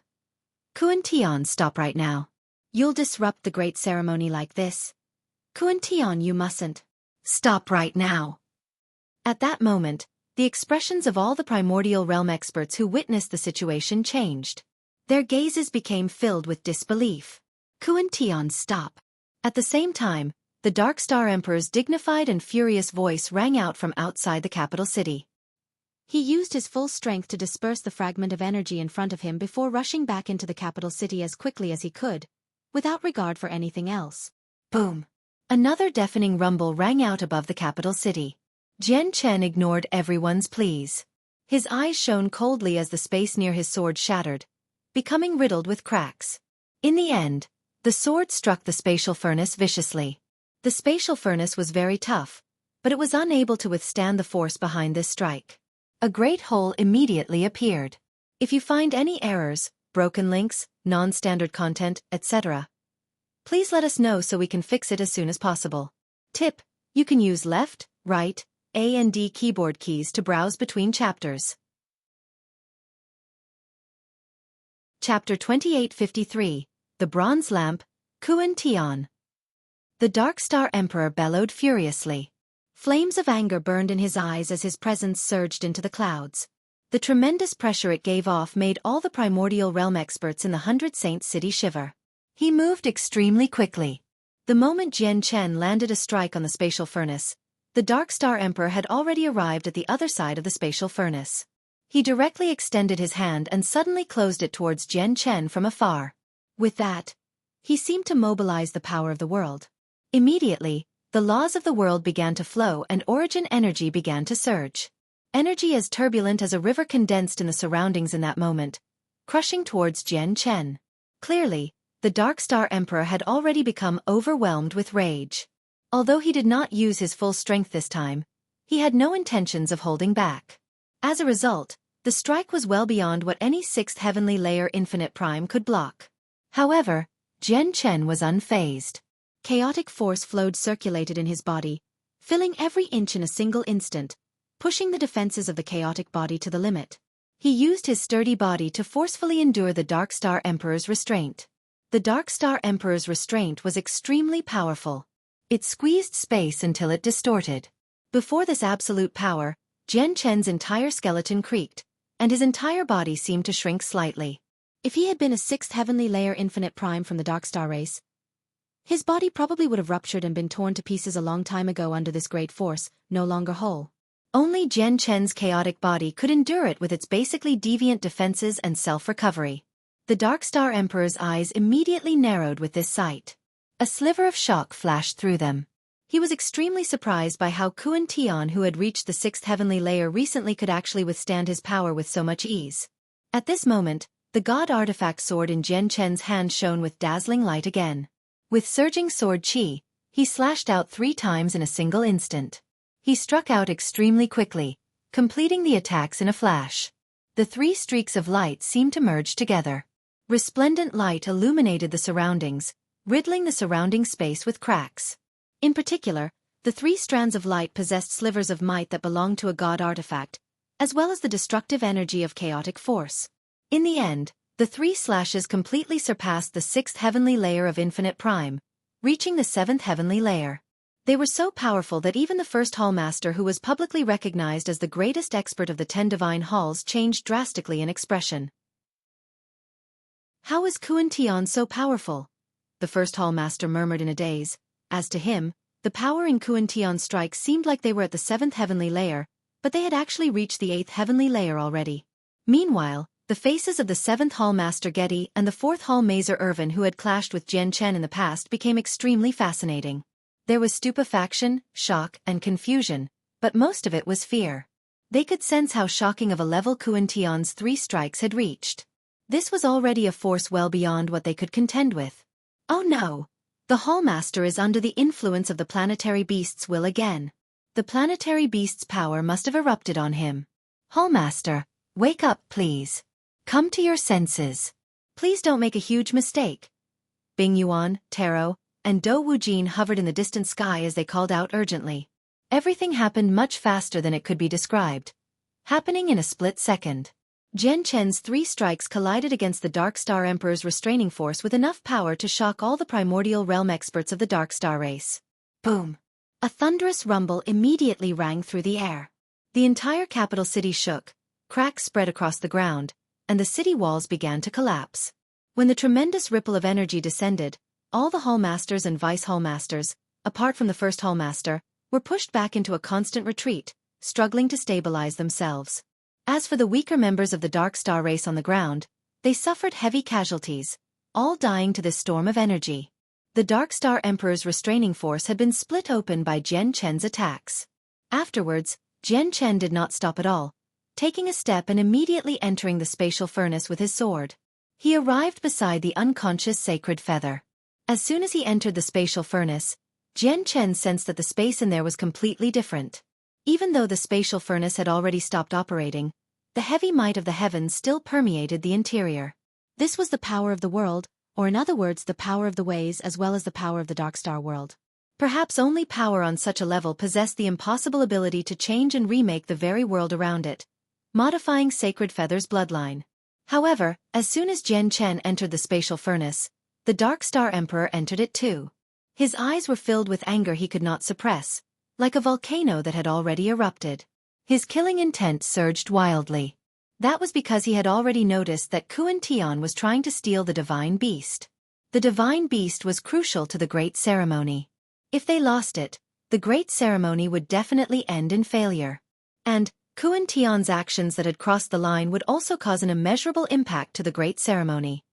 Xueqi, stop right now. You'll disrupt the great ceremony like this. Xueqi, you mustn't. Stop right now. At that moment, the expressions of all the primordial realm experts who witnessed the situation changed. Their gazes became filled with disbelief. Xueqi, stop. At the same time, the Dark Star Emperor's dignified and furious voice rang out from outside the capital city. He used his full strength to disperse the fragment of energy in front of him before rushing back into the capital city as quickly as he could, without regard for anything else. Boom! Another deafening rumble rang out above the capital city. Jian Chen ignored everyone's pleas. His eyes shone coldly as the space near his sword shattered, becoming riddled with cracks. In the end, the sword struck the spatial furnace viciously. The spatial furnace was very tough, but it was unable to withstand the force behind this strike. A great hole immediately appeared. If you find any errors, broken links, non-standard content, etc., please let us know so we can fix it as soon as possible. Tip: you can use left, right, A and D keyboard keys to browse between chapters. Chapter 2853, The Bronze Lamp, Xueqi. The Dark Star Emperor bellowed furiously. Flames of anger burned in his eyes as his presence surged into the clouds. The tremendous pressure it gave off made all the primordial realm experts in the 100 Saints city shiver. He moved extremely quickly. The moment Jian Chen landed a strike on the spatial furnace, the Dark Star Emperor had already arrived at the other side of the spatial furnace. He directly extended his hand and suddenly closed it towards Jian Chen from afar. With that, he seemed to mobilize the power of the world. Immediately, the laws of the world began to flow and origin energy began to surge. Energy as turbulent as a river condensed in the surroundings in that moment, crushing towards Jian Chen. Clearly, the Dark Star Emperor had already become overwhelmed with rage. Although he did not use his full strength this time, he had no intentions of holding back. As a result, the strike was well beyond what any 6th heavenly layer infinite prime could block. However, Jian Chen was unfazed. Chaotic force circulated in his body, filling every inch in a single instant, pushing the defenses of the chaotic body to the limit. He used his sturdy body to forcefully endure the Dark Star Emperor's restraint. The Dark Star Emperor's restraint was extremely powerful. It squeezed space until it distorted. Before this absolute power, Jian Chen's entire skeleton creaked, and his entire body seemed to shrink slightly. If he had been a 6th heavenly layer infinite prime from the Dark Star race, his body probably would have ruptured and been torn to pieces a long time ago under this great force, no longer whole. Only Jian Chen's chaotic body could endure it with its basically deviant defenses and self-recovery. The Dark Star Emperor's eyes immediately narrowed with this sight. A sliver of shock flashed through them. He was extremely surprised by how Xueqi, who had reached the 6th heavenly layer recently, could actually withstand his power with so much ease. At this moment, the god artifact sword in Jian Chen's hand shone with dazzling light again. With surging sword chi, he slashed out 3 times in a single instant. He struck out extremely quickly, completing the attacks in a flash. The 3 streaks of light seemed to merge together. Resplendent light illuminated the surroundings, riddling the surrounding space with cracks. In particular, the 3 strands of light possessed slivers of might that belonged to a god artifact, as well as the destructive energy of chaotic force. In the end, the 3 slashes completely surpassed the 6th heavenly layer of infinite prime, reaching the 7th heavenly layer. They were so powerful that even the first hallmaster, who was publicly recognized as the greatest expert of the 10 divine halls, changed drastically in expression. How is Xueqi so powerful? The first hallmaster murmured in a daze. As to him, the power in Xueqi's strike seemed like they were at the 7th heavenly layer, but they had actually reached the 8th heavenly layer already. Meanwhile, the faces of the 7th hallmaster Getty and the 4th hallmaster Irvin, who had clashed with Jian Chen in the past, became extremely fascinating. There was stupefaction, shock, and confusion, but most of it was fear. They could sense how shocking of a level Xueqi's 3 strikes had reached. This was already a force well beyond what they could contend with. Oh no! The hallmaster is under the influence of the planetary beast's will again. The planetary beast's power must have erupted on him. Hallmaster, wake up please. Come to your senses. Please don't make a huge mistake. Bing Yuan, Taro, and Dou Wujin hovered in the distant sky as they called out urgently. Everything happened much faster than it could be described, happening in a split second. Jian Chen's 3 strikes collided against the Dark Star Emperor's restraining force with enough power to shock all the primordial realm experts of the Dark Star race. Boom! A thunderous rumble immediately rang through the air. The entire capital city shook, cracks spread across the ground, and the city walls began to collapse. When the tremendous ripple of energy descended, all the hallmasters and vice-hallmasters, apart from the first hallmaster, were pushed back into a constant retreat, struggling to stabilize themselves. As for the weaker members of the Dark Star race on the ground, they suffered heavy casualties, all dying to this storm of energy. The Dark Star Emperor's restraining force had been split open by Jian Chen's attacks. Afterwards, Jian Chen did not stop at all, taking a step and immediately entering the spatial furnace with his sword. He arrived beside the unconscious sacred feather. As soon as he entered the spatial furnace, Jian Chen sensed that the space in there was completely different. Even though the spatial furnace had already stopped operating, the heavy might of the heavens still permeated the interior. This was the power of the world, or in other words the power of the ways as well as the power of the Dark Star world. Perhaps only power on such a level possessed the impossible ability to change and remake the very world around it, modifying Sacred Feather's bloodline. However, as soon as Jian Chen entered the spatial furnace, the Dark Star Emperor entered it too. His eyes were filled with anger he could not suppress, like a volcano that had already erupted. His killing intent surged wildly. That was because he had already noticed that Kuan Tian was trying to steal the Divine Beast. The Divine Beast was crucial to the Great Ceremony. If they lost it, the Great Ceremony would definitely end in failure. And Kuan Tian's actions that had crossed the line would also cause an immeasurable impact to the Great Ceremony.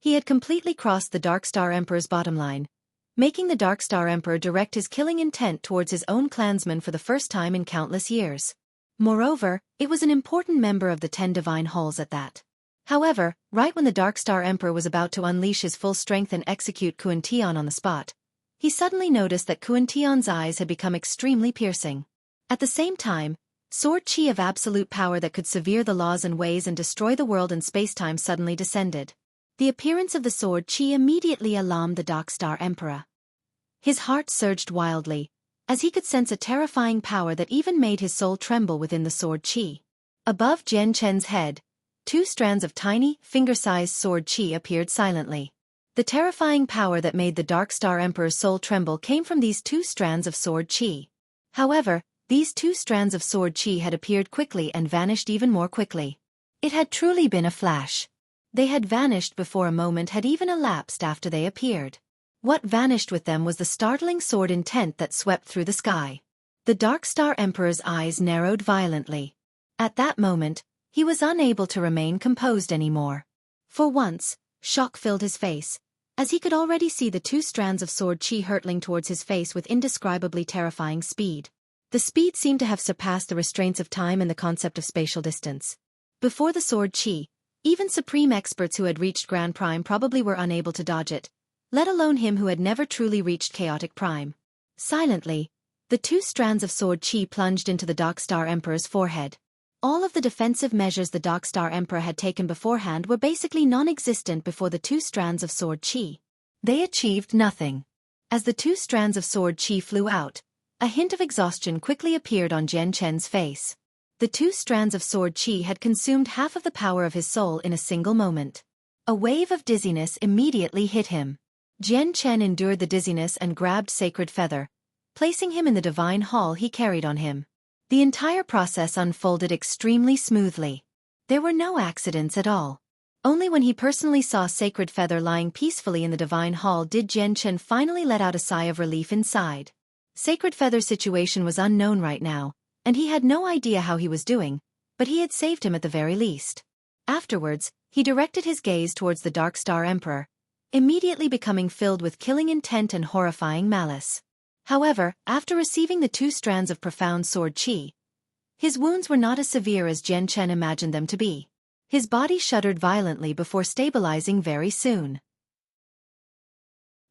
He had completely crossed the Dark Star Emperor's bottom line, making the Dark Star Emperor direct his killing intent towards his own clansmen for the first time in countless years. Moreover, it was an important member of the 10 Divine Halls at that. However, right when the Dark Star Emperor was about to unleash his full strength and execute Kuan Tian on the spot, he suddenly noticed that Kuan Tian's eyes had become extremely piercing. At the same time, sword qi of absolute power that could sever the laws and ways and destroy the world and spacetime suddenly descended. The appearance of the sword qi immediately alarmed the Dark Star Emperor. His heart surged wildly, as he could sense a terrifying power that even made his soul tremble within the sword qi. Above Jian Chen's head, 2 strands of tiny, finger-sized sword qi appeared silently. The terrifying power that made the Dark Star Emperor's soul tremble came from these 2 strands of sword qi. However, these 2 strands of sword qi had appeared quickly and vanished even more quickly. It had truly been a flash. They had vanished before a moment had even elapsed after they appeared. What vanished with them was the startling sword intent that swept through the sky. The Dark Star Emperor's eyes narrowed violently. At that moment, he was unable to remain composed anymore. For once, shock filled his face, as he could already see the 2 strands of sword qi hurtling towards his face with indescribably terrifying speed. The speed seemed to have surpassed the restraints of time and the concept of spatial distance. Before the sword qi, even supreme experts who had reached Grand Prime probably were unable to dodge it, let alone him who had never truly reached Chaotic Prime. Silently, the 2 strands of sword qi plunged into the Dark Star Emperor's forehead. All of the defensive measures the Dark Star Emperor had taken beforehand were basically non-existent before the 2 strands of sword qi. They achieved nothing. As the 2 strands of sword qi flew out, a hint of exhaustion quickly appeared on Jian Chen's face. The 2 strands of sword qi had consumed half of the power of his soul in a single moment. A wave of dizziness immediately hit him. Jian Chen endured the dizziness and grabbed Sacred Feather, placing him in the divine hall he carried on him. The entire process unfolded extremely smoothly. There were no accidents at all. Only when he personally saw Sacred Feather lying peacefully in the divine hall did Jian Chen finally let out a sigh of relief inside. Sacred Feather's situation was unknown right now, and he had no idea how he was doing, but he had saved him at the very least. Afterwards, he directed his gaze towards the Dark Star Emperor, immediately becoming filled with killing intent and horrifying malice. However, after receiving the 2 strands of profound sword qi, his wounds were not as severe as Jian Chen imagined them to be. His body shuddered violently before stabilizing very soon.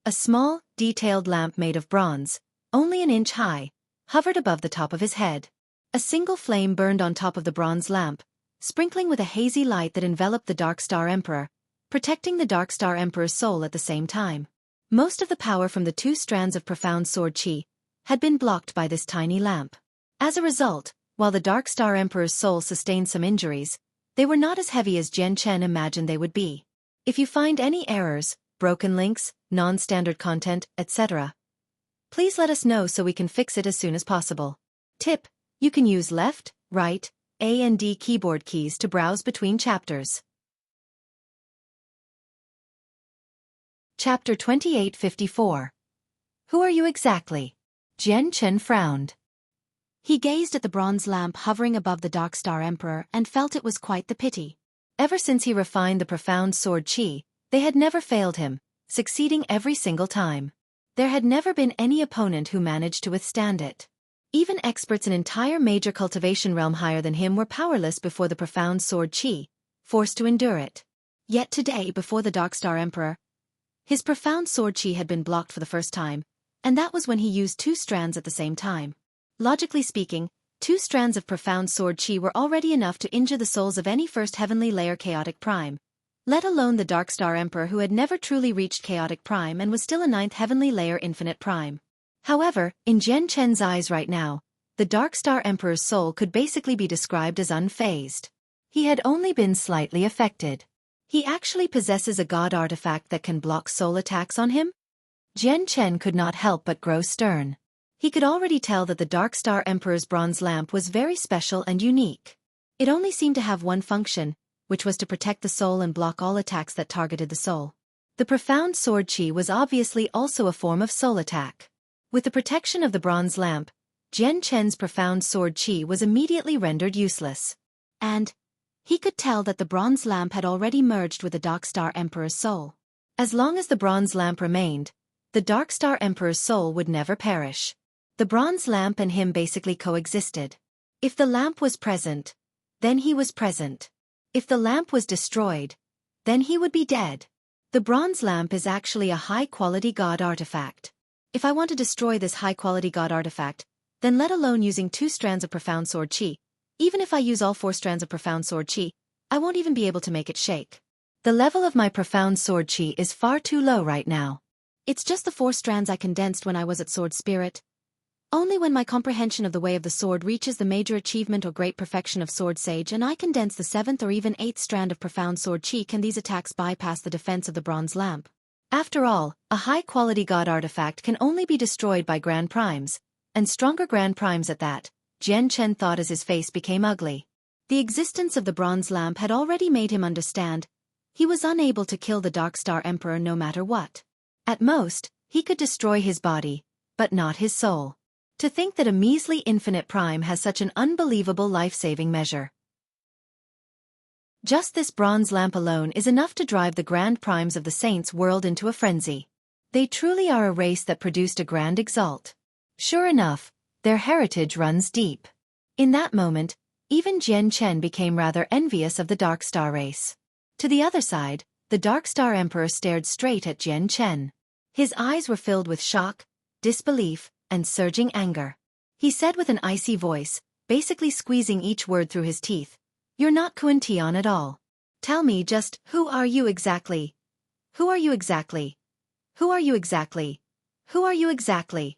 A small, detailed lamp made of bronze, only an inch high, hovered above the top of his head. A single flame burned on top of the bronze lamp, sprinkling with a hazy light that enveloped the Dark Star Emperor, protecting the Dark Star Emperor's soul at the same time. Most of the power from the 2 strands of profound sword qi had been blocked by this tiny lamp. As a result, while the Dark Star Emperor's soul sustained some injuries, they were not as heavy as Jian Chen imagined they would be. If you find any errors, broken links, non-standard content, etc., please let us know so we can fix it as soon as possible. Tip: you can use left, right, A and D keyboard keys to browse between chapters. Chapter 2854. Who are you exactly? Jian Chen frowned. He gazed at the bronze lamp hovering above the Dark Star Emperor and felt it was quite the pity. Ever since he refined the profound sword qi, they had never failed him, succeeding every single time. There had never been any opponent who managed to withstand it. Even experts in entire major cultivation realm higher than him were powerless before the profound sword qi, forced to endure it. Yet today, before the Dark Star Emperor, his profound sword qi had been blocked for the first time, and that was when he used 2 strands at the same time. Logically speaking, 2 strands of profound sword qi were already enough to injure the souls of any first heavenly layer chaotic prime, let alone the Dark Star Emperor who had never truly reached chaotic prime and was still a 9th heavenly layer infinite prime. However, in Jian Chen's eyes right now, the Dark Star Emperor's soul could basically be described as unfazed. He had only been slightly affected. He actually possesses a god artifact that can block soul attacks on him? Jian Chen could not help but grow stern. He could already tell that the Dark Star Emperor's bronze lamp was very special and unique. It only seemed to have one function, which was to protect the soul and block all attacks that targeted the soul. The profound sword qi was obviously also a form of soul attack. With the protection of the bronze lamp, Jian Chen's profound sword qi was immediately rendered useless. And he could tell that the bronze lamp had already merged with the Dark Star Emperor's soul. As long as the bronze lamp remained, the Dark Star Emperor's soul would never perish. The bronze lamp and him basically coexisted. If the lamp was present, then he was present. If the lamp was destroyed, then he would be dead. The bronze lamp is actually a high-quality god artifact. If I want to destroy this high-quality god artifact, then let alone using 2 strands of profound sword qi, even if I use all 4 strands of profound sword qi, I won't even be able to make it shake. The level of my profound sword qi is far too low right now. It's just the 4 strands I condensed when I was at Sword Spirit. Only when my comprehension of the way of the sword reaches the major achievement or great perfection of Sword Sage and I condense the 7th or even 8th strand of profound sword qi can these attacks bypass the defense of the bronze lamp. After all, a high-quality god artifact can only be destroyed by grand primes, and stronger grand primes at that, Jian Chen thought as his face became ugly. The existence of the bronze lamp had already made him understand he was unable to kill the Dark Star Emperor no matter what. At most, he could destroy his body, but not his soul. To think that a measly infinite prime has such an unbelievable life-saving measure. Just this bronze lamp alone is enough to drive the grand primes of the saints' world into a frenzy. They truly are a race that produced a grand exalt. Sure enough, their heritage runs deep. In that moment, even Jian Chen became rather envious of the Dark Star race. To the other side, the Dark Star Emperor stared straight at Jian Chen. His eyes were filled with shock, disbelief, and surging anger. He said with an icy voice, basically squeezing each word through his teeth, "You're not Kuan Tian at all. Tell me just, who are you exactly? Who are you exactly? Who are you exactly? Who are you exactly?"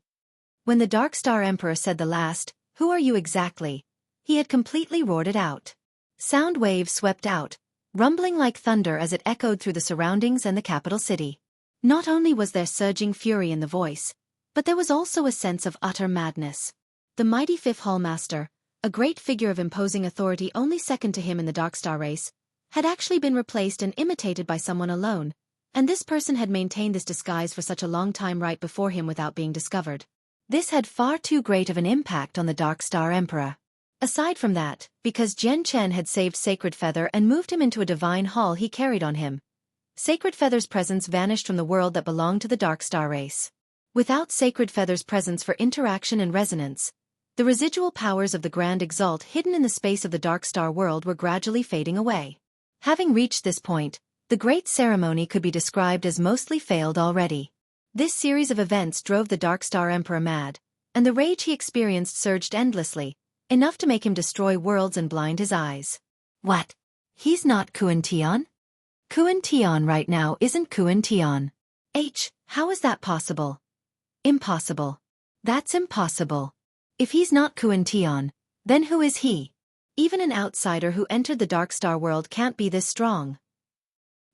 When the Dark Star Emperor said the last, "Who are you exactly?" he had completely roared it out. Sound waves swept out, rumbling like thunder as it echoed through the surroundings and the capital city. Not only was there surging fury in the voice, but there was also a sense of utter madness. The mighty 5th Hallmaster, a great figure of imposing authority only second to him in the Dark Star race, had actually been replaced and imitated by someone alone, and this person had maintained this disguise for such a long time right before him without being discovered. This had far too great of an impact on the Dark Star Emperor. Aside from that, because Jian Chen had saved Sacred Feather and moved him into a divine hall he carried on him, Sacred Feather's presence vanished from the world that belonged to the Dark Star race. Without Sacred Feather's presence for interaction and resonance, the residual powers of the Grand Exalt hidden in the space of the Dark Star world were gradually fading away. Having reached this point, the great ceremony could be described as mostly failed already. This series of events drove the Dark Star Emperor mad, and the rage he experienced surged endlessly, enough to make him destroy worlds and blind his eyes. What? He's not Kuan Tian? Kuan Tian right now isn't Kuan Tian. How is that possible? Impossible. That's impossible. If he's not Kuan-Tian, then who is he? Even an outsider who entered the Darkstar world can't be this strong.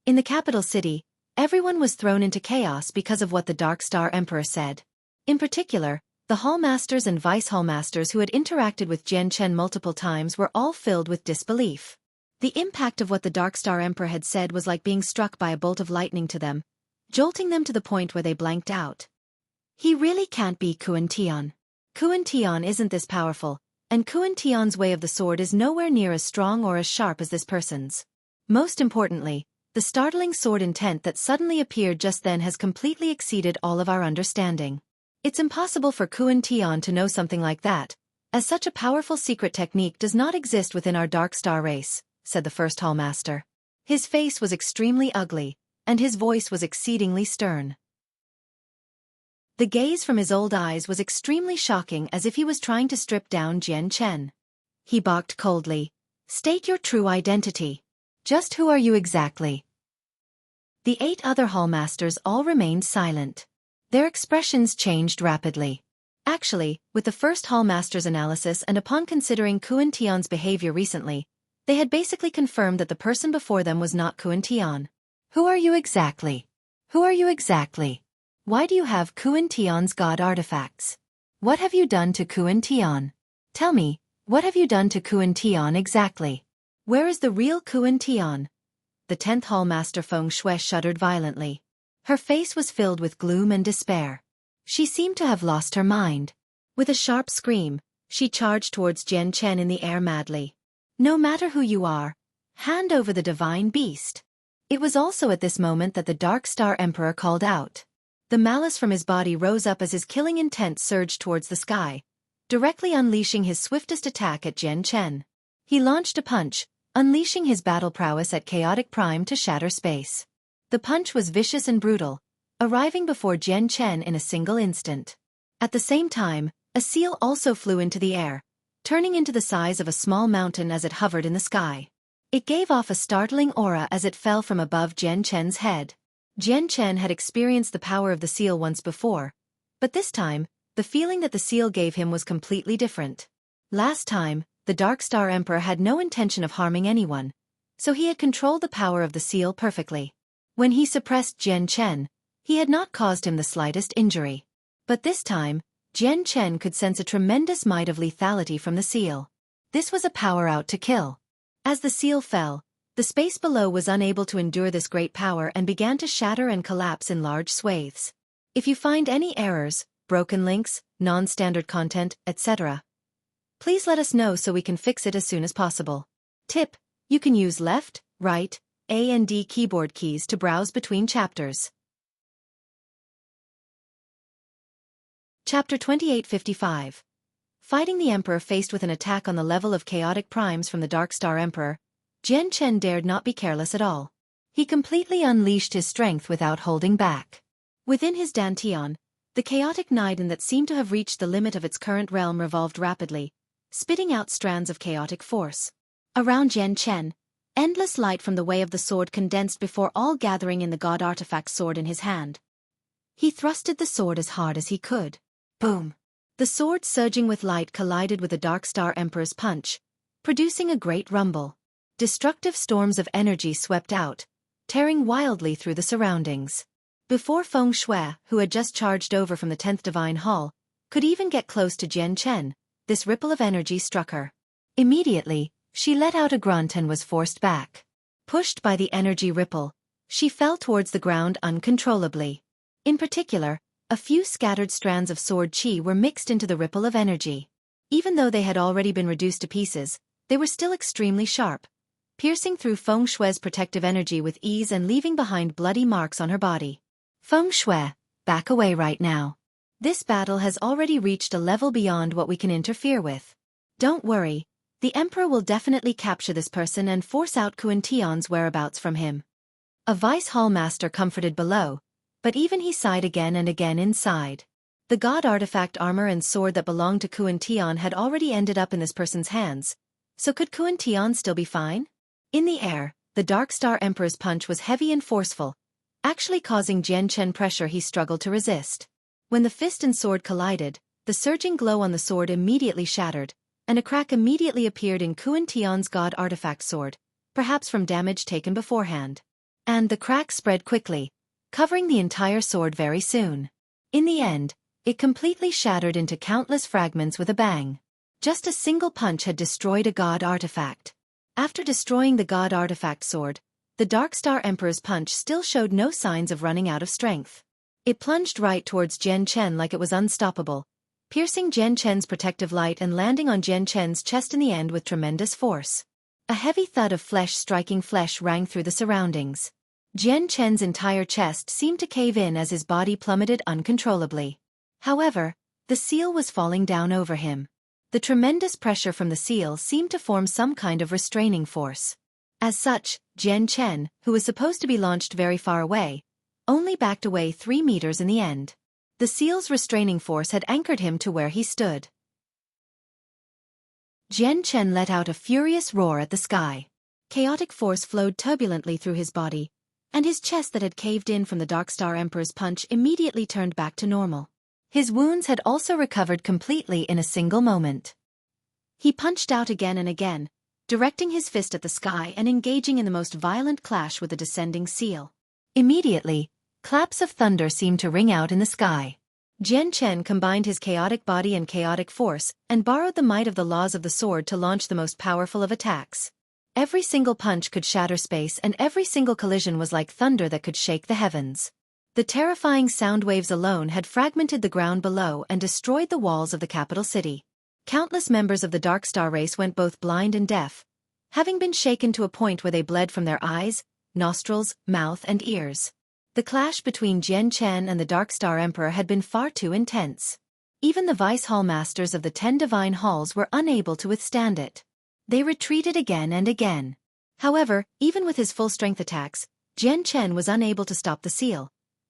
In the capital city, everyone was thrown into chaos because of what the Darkstar Emperor said. In particular, the Hallmasters and Vice Hallmasters who had interacted with Jian Chen multiple times were all filled with disbelief. The impact of what the Darkstar Emperor had said was like being struck by a bolt of lightning to them, jolting them to the point where they blanked out. He really can't be Kuan-Tian. Kuan-Tian isn't this powerful, and Kuan-Tian's way of the sword is nowhere near as strong or as sharp as this person's. Most importantly, the startling sword intent that suddenly appeared just then has completely exceeded all of our understanding. It's impossible for Kuan-Tian to know something like that, as such a powerful secret technique does not exist within our Darkstar race, said the first Hallmaster. His face was extremely ugly, and his voice was exceedingly stern. The gaze from his old eyes was extremely shocking, as if he was trying to strip down Jian Chen. He barked coldly. State your true identity. Just who are you exactly? The 8 other Hallmasters all remained silent. Their expressions changed rapidly. Actually, with the first Hallmaster's analysis and upon considering Kuan-Tian's behavior recently, they had basically confirmed that the person before them was not Kuan-Tian. Who are you exactly? Who are you exactly? Why do you have Kuan-Tian's god artifacts? What have you done to Kuan-Tian? Tell me, what have you done to Kuan-Tian exactly? Where is the real Kuan-Tian? The 10th Hallmaster Feng Shui shuddered violently. Her face was filled with gloom and despair. She seemed to have lost her mind. With a sharp scream, she charged towards Jian Chen in the air madly. No matter who you are, hand over the divine beast. It was also at this moment that the Darkstar Emperor called out. The malice from his body rose up as his killing intent surged towards the sky, directly unleashing his swiftest attack at Jian Chen. He launched a punch, unleashing his battle prowess at chaotic prime to shatter space. The punch was vicious and brutal, arriving before Jian Chen in a single instant. At the same time, a seal also flew into the air, turning into the size of a small mountain as it hovered in the sky. It gave off a startling aura as it fell from above Jian Chen's head. Jian Chen had experienced the power of the seal once before, but this time, the feeling that the seal gave him was completely different. Last time, the Darkstar Emperor had no intention of harming anyone, so he had controlled the power of the seal perfectly. When he suppressed Jian Chen, he had not caused him the slightest injury. But this time, Jian Chen could sense a tremendous might of lethality from the seal. This was a power out to kill. As the seal fell, the space below was unable to endure this great power and began to shatter and collapse in large swathes. If you find any errors, broken links, non-standard content, etc., please let us know so we can fix it as soon as possible. Tip: you can use left, right, A and D keyboard keys to browse between chapters. Chapter 2855. Fighting the Emperor. Faced with an attack on the level of chaotic primes from the Darkstar Emperor, Jian Chen dared not be careless at all. He completely unleashed his strength without holding back. Within his dantian, the chaotic nidin that seemed to have reached the limit of its current realm revolved rapidly, spitting out strands of chaotic force. Around Jian Chen, endless light from the way of the sword condensed before all, gathering in the god artifact sword in his hand. He thrusted the sword as hard as he could. Boom! The sword, surging with light, collided with the Darkstar Emperor's punch, producing a great rumble. Destructive storms of energy swept out, tearing wildly through the surroundings. Before Feng Shui, who had just charged over from the 10th Divine Hall, could even get close to Jian Chen, this ripple of energy struck her. Immediately, she let out a grunt and was forced back. Pushed by the energy ripple, she fell towards the ground uncontrollably. In particular, a few scattered strands of sword chi were mixed into the ripple of energy. Even though they had already been reduced to pieces, they were still extremely sharp, piercing through Feng Shui's protective energy with ease and leaving behind bloody marks on her body. Feng Shui, back away right now. This battle has already reached a level beyond what we can interfere with. Don't worry, the Emperor will definitely capture this person and force out Kuan-Tian's whereabouts from him. A Vice Hallmaster comforted below, but even he sighed again and again inside. The god artifact armor and sword that belonged to Kuan-Tian had already ended up in this person's hands, so could Kuan-Tian still be fine? In the air, the Darkstar Emperor's punch was heavy and forceful, actually causing Jian Chen pressure he struggled to resist. When the fist and sword collided, the surging glow on the sword immediately shattered, and a crack immediately appeared in Kuan Tian's god artifact sword, perhaps from damage taken beforehand. And the crack spread quickly, covering the entire sword very soon. In the end, it completely shattered into countless fragments with a bang. Just a single punch had destroyed a god artifact. After destroying the god artifact sword, the Dark Star Emperor's punch still showed no signs of running out of strength. It plunged right towards Jian Chen like it was unstoppable, piercing Jian Chen's protective light and landing on Jian Chen's chest in the end with tremendous force. A heavy thud of flesh striking flesh rang through the surroundings. Jian Chen's entire chest seemed to cave in as his body plummeted uncontrollably. However, the seal was falling down over him. The tremendous pressure from the seal seemed to form some kind of restraining force. As such, Jian Chen, who was supposed to be launched very far away, only backed away 3 meters in the end. The seal's restraining force had anchored him to where he stood. Jian Chen let out a furious roar at the sky. Chaotic force flowed turbulently through his body, and his chest that had caved in from the Dark Star Emperor's punch immediately turned back to normal. His wounds had also recovered completely in a single moment. He punched out again and again, directing his fist at the sky and engaging in the most violent clash with the descending seal. Immediately, claps of thunder seemed to ring out in the sky. Jian Chen combined his chaotic body and chaotic force, and borrowed the might of the laws of the sword to launch the most powerful of attacks. Every single punch could shatter space, and every single collision was like thunder that could shake the heavens. The terrifying sound waves alone had fragmented the ground below and destroyed the walls of the capital city. Countless members of the Dark Star race went both blind and deaf, having been shaken to a point where they bled from their eyes, nostrils, mouth and ears. The clash between Jian Chen and the Dark Star Emperor had been far too intense. Even the Vice Hall Masters of the 10 Divine Halls were unable to withstand it. They retreated again and again. However, even with his full-strength attacks, Jian Chen was unable to stop the seal,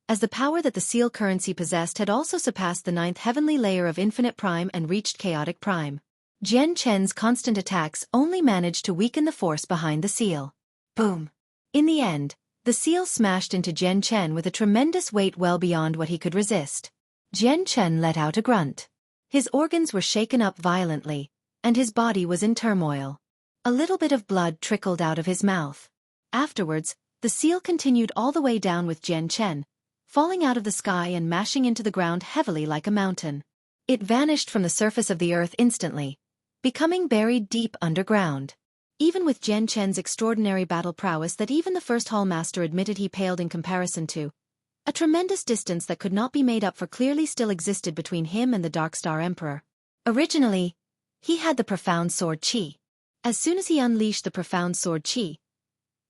as the power that the seal currency possessed had also surpassed the 9th heavenly layer of Infinite Prime and reached Chaotic Prime. Jian Chen's constant attacks only managed to weaken the force behind the seal. Boom! In the end, the seal smashed into Jian Chen with a tremendous weight well beyond what he could resist. Jian Chen let out a grunt. His organs were shaken up violently, and his body was in turmoil. A little bit of blood trickled out of his mouth. Afterwards, the seal continued all the way down with Jian Chen, falling out of the sky and mashing into the ground heavily like a mountain. It vanished from the surface of the earth instantly, becoming buried deep underground. Even with Jian Chen's extraordinary battle prowess that even the First Hall Master admitted he paled in comparison to, a tremendous distance that could not be made up for clearly still existed between him and the Dark Star Emperor. Originally, he had the Profound Sword Qi. As soon as he unleashed the Profound Sword Qi,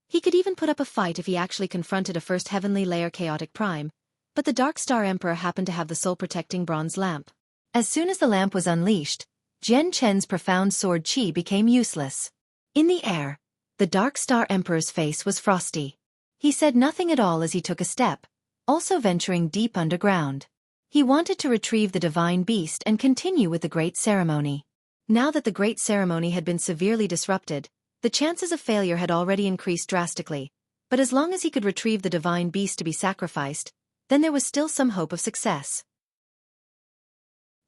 he could even put up a fight if he actually confronted a first heavenly layer Chaotic Prime, but the Dark Star Emperor happened to have the soul-protecting bronze lamp. As soon as the lamp was unleashed, Jian Chen's Profound Sword Qi became useless. In the air, the Dark Star Emperor's face was frosty. He said nothing at all as he took a step, also venturing deep underground. He wanted to retrieve the divine beast and continue with the great ceremony. Now that the great ceremony had been severely disrupted, the chances of failure had already increased drastically, but as long as he could retrieve the divine beast to be sacrificed, then there was still some hope of success.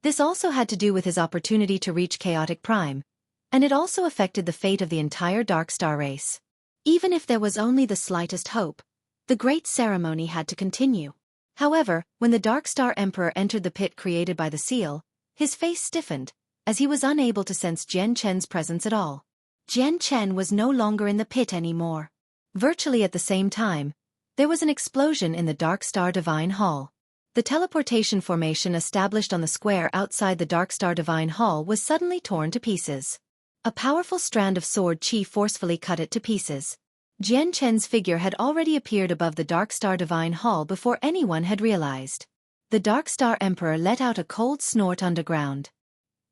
This also had to do with his opportunity to reach Chaotic Prime, and it also affected the fate of the entire Dark Star race. Even if there was only the slightest hope, the great ceremony had to continue. However, when the Dark Star Emperor entered the pit created by the seal, his face stiffened, as he was unable to sense Jian Chen's presence at all. Jian Chen was no longer in the pit anymore. Virtually at the same time, there was an explosion in the Dark Star Divine Hall. The teleportation formation established on the square outside the Dark Star Divine Hall was suddenly torn to pieces. A powerful strand of sword qi forcefully cut it to pieces. Jian Chen's figure had already appeared above the Dark Star Divine Hall before anyone had realized. The Dark Star Emperor let out a cold snort underground.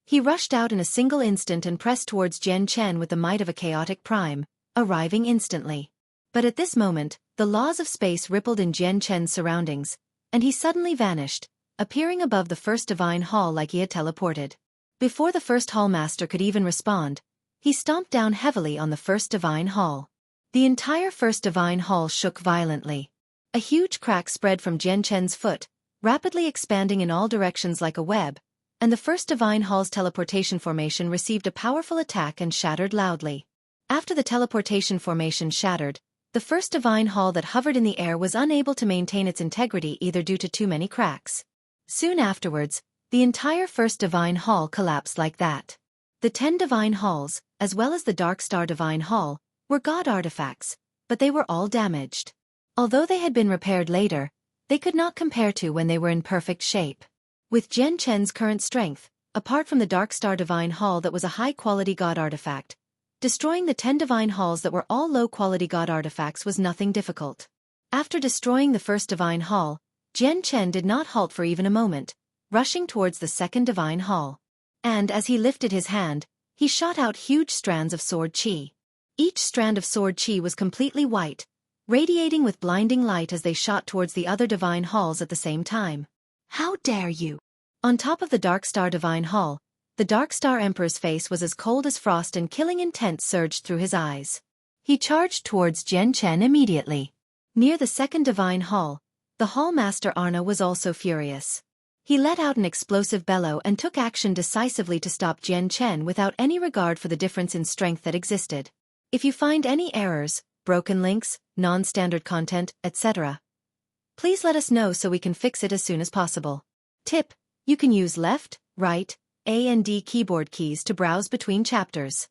He rushed out in a single instant and pressed towards Jian Chen with the might of a Chaotic Prime, arriving instantly. But at this moment, the laws of space rippled in Jian Chen's surroundings, and he suddenly vanished, appearing above the First Divine Hall like he had teleported. Before the First Hall Master could even respond, he stomped down heavily on the First Divine Hall. The entire First Divine Hall shook violently. A huge crack spread from Jian Chen's foot, rapidly expanding in all directions like a web, and the first divine hall's teleportation formation received a powerful attack and shattered loudly. After the teleportation formation shattered, the first divine hall that hovered in the air was unable to maintain its integrity either due to too many cracks. Soon afterwards, the entire first divine hall collapsed like that. The 10 divine halls, as well as the Dark Star divine hall, were god artifacts, but they were all damaged. Although they had been repaired later, they could not compare to when they were in perfect shape. With Jian Chen's current strength, apart from the Dark Star divine hall that was a high-quality god artifact, destroying the 10 divine halls that were all low-quality god artifacts was nothing difficult. After destroying the first divine hall, Jian Chen did not halt for even a moment, rushing towards the second divine hall. And as he lifted his hand, he shot out huge strands of sword qi. Each strand of sword qi was completely white, radiating with blinding light as they shot towards the other divine halls at the same time. How dare you! On top of the Dark Star divine hall, the Dark Star Emperor's face was as cold as frost and killing intent surged through his eyes. He charged towards Jian Chen immediately. Near the second divine hall, the Hall Master Arna was also furious. He let out an explosive bellow and took action decisively to stop Jian Chen without any regard for the difference in strength that existed. If you find any errors, broken links, non-standard content, etc., please let us know so we can fix it as soon as possible. Tip: you can use left, right, A and D keyboard keys to browse between chapters.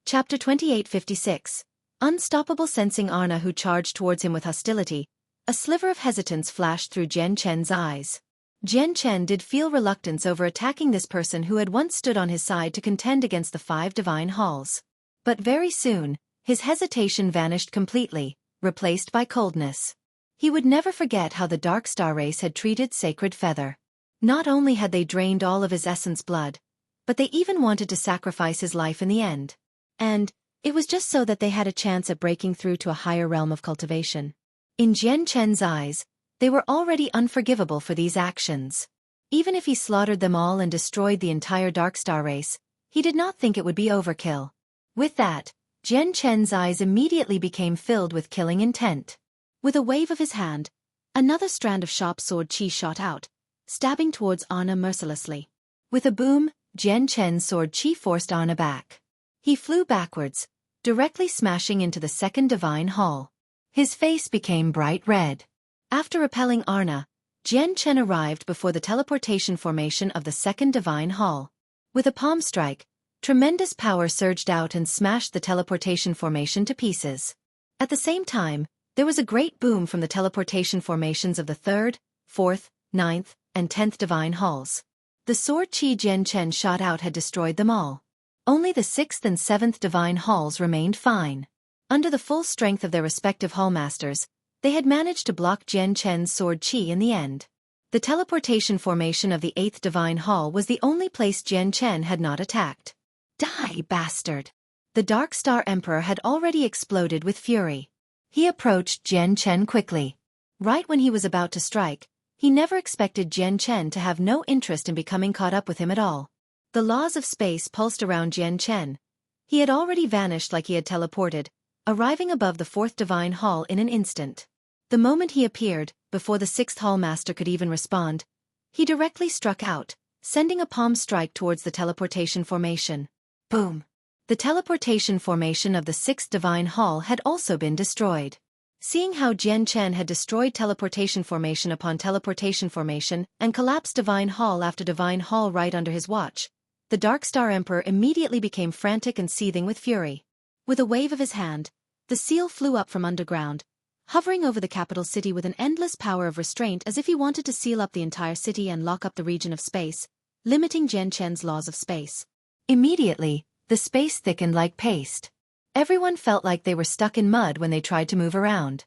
Chapter 2856. Unstoppable. Sensing Arna who charged towards him with hostility, a sliver of hesitance flashed through Jian Chen's eyes. Jian Chen did feel reluctance over attacking this person who had once stood on his side to contend against the 5 divine halls. But very soon, his hesitation vanished completely, replaced by coldness. He would never forget how the Dark Star race had treated Sacred Feather. Not only had they drained all of his essence blood, but they even wanted to sacrifice his life in the end. And it was just so that they had a chance at breaking through to a higher realm of cultivation. In Jian Chen's eyes, they were already unforgivable for these actions. Even if he slaughtered them all and destroyed the entire Dark Star race, he did not think it would be overkill. With that, Jian Chen's eyes immediately became filled with killing intent. With a wave of his hand, another strand of sharp sword qi shot out, stabbing towards Arna mercilessly. With a boom, Jian Chen's sword qi forced Arna back. He flew backwards, directly smashing into the second divine hall. His face became bright red. After repelling Arna, Jian Chen arrived before the teleportation formation of the second divine hall. With a palm strike, tremendous power surged out and smashed the teleportation formation to pieces. At the same time, there was a great boom from the teleportation formations of the 3rd, 4th, 9th, and 10th divine halls. The sword qi Jian Chen shot out had destroyed them all. Only the 6th and 7th divine halls remained fine. Under the full strength of their respective hallmasters, they had managed to block Jian Chen's sword qi in the end. The teleportation formation of the 8th divine hall was the only place Jian Chen had not attacked. Die, bastard! The Dark Star Emperor had already exploded with fury. He approached Jian Chen quickly. Right when he was about to strike, he never expected Jian Chen to have no interest in becoming caught up with him at all. The laws of space pulsed around Jian Chen. He had already vanished like he had teleported, arriving above the 4th divine hall in an instant. The moment he appeared, before the 6th hall master could even respond, he directly struck out, sending a palm strike towards the teleportation formation. Boom! The teleportation formation of the 6th divine hall had also been destroyed. Seeing how Jian Chen had destroyed teleportation formation upon teleportation formation and collapsed divine hall after divine hall right under his watch, the Dark Star Emperor immediately became frantic and seething with fury. With a wave of his hand, the seal flew up from underground, hovering over the capital city with an endless power of restraint as if he wanted to seal up the entire city and lock up the region of space, limiting Jian Chen's laws of space. Immediately, the space thickened like paste. Everyone felt like they were stuck in mud when they tried to move around.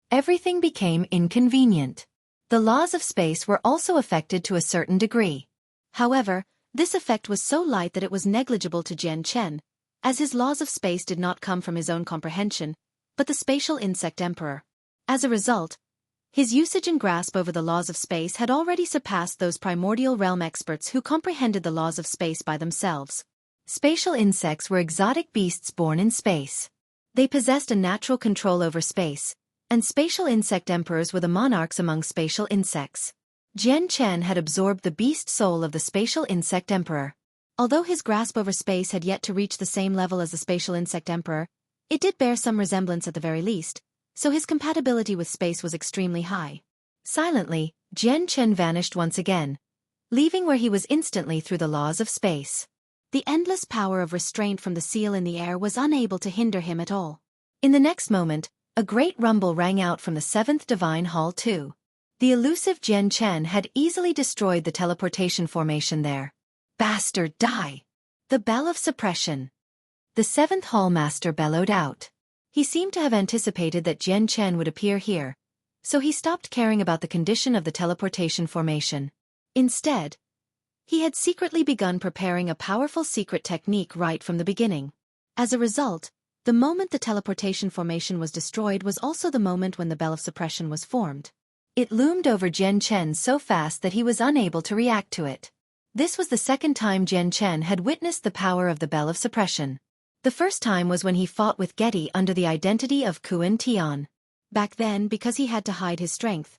Everything became inconvenient. The laws of space were also affected to a certain degree. However, this effect was so light that it was negligible to Jian Chen, as his laws of space did not come from his own comprehension, but the spatial insect emperor. As a result, his usage and grasp over the laws of space had already surpassed those primordial realm experts who comprehended the laws of space by themselves. Spatial insects were exotic beasts born in space. They possessed a natural control over space, and spatial insect emperors were the monarchs among spatial insects. Jian Chen had absorbed the beast soul of the spatial insect emperor. Although his grasp over space had yet to reach the same level as the spatial insect emperor, it did bear some resemblance at the very least, so his compatibility with space was extremely high. Silently, Jian Chen vanished once again, leaving where he was instantly through the laws of space. The endless power of restraint from the seal in the air was unable to hinder him at all. In the next moment, a great rumble rang out from the 7th Divine Hall too. The elusive Jian Chen had easily destroyed the teleportation formation there. Bastard, die! The bell of suppression. The 7th Hall Master bellowed out. He seemed to have anticipated that Jian Chen would appear here, so he stopped caring about the condition of the teleportation formation. Instead, he had secretly begun preparing a powerful secret technique right from the beginning. As a result, the moment the teleportation formation was destroyed was also the moment when the bell of suppression was formed. It loomed over Jian Chen so fast that he was unable to react to it. This was the second time Jian Chen had witnessed the power of the bell of suppression. The first time was when he fought with Getty under the identity of Kuan Tian. Back then, because he had to hide his strength,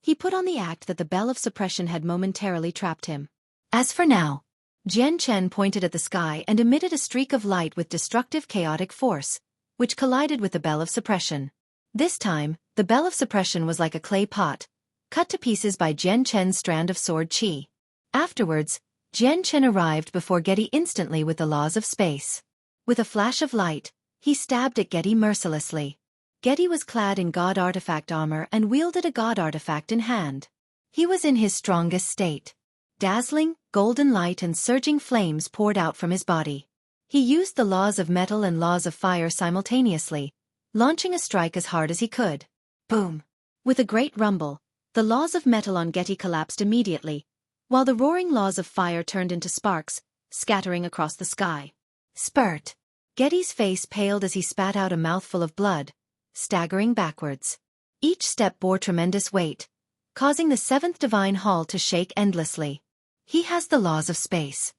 he put on the act that the bell of suppression had momentarily trapped him. As for now, Jian Chen pointed at the sky and emitted a streak of light with destructive chaotic force, which collided with the bell of suppression. This time, the bell of suppression was like a clay pot, cut to pieces by Jian Chen's strand of sword qi. Afterwards, Jian Chen arrived before Getty instantly with the laws of space. With a flash of light, he stabbed at Getty mercilessly. Getty was clad in god artifact armor and wielded a god artifact in hand. He was in his strongest state. Dazzling, golden light and surging flames poured out from his body. He used the laws of metal and laws of fire simultaneously, launching a strike as hard as he could. Boom! With a great rumble, the laws of metal on Getty collapsed immediately, while the roaring laws of fire turned into sparks, scattering across the sky. Spurt! Getty's face paled as he spat out a mouthful of blood, staggering backwards. Each step bore tremendous weight, causing the 7th Divine Hall to shake endlessly. He has the laws of space.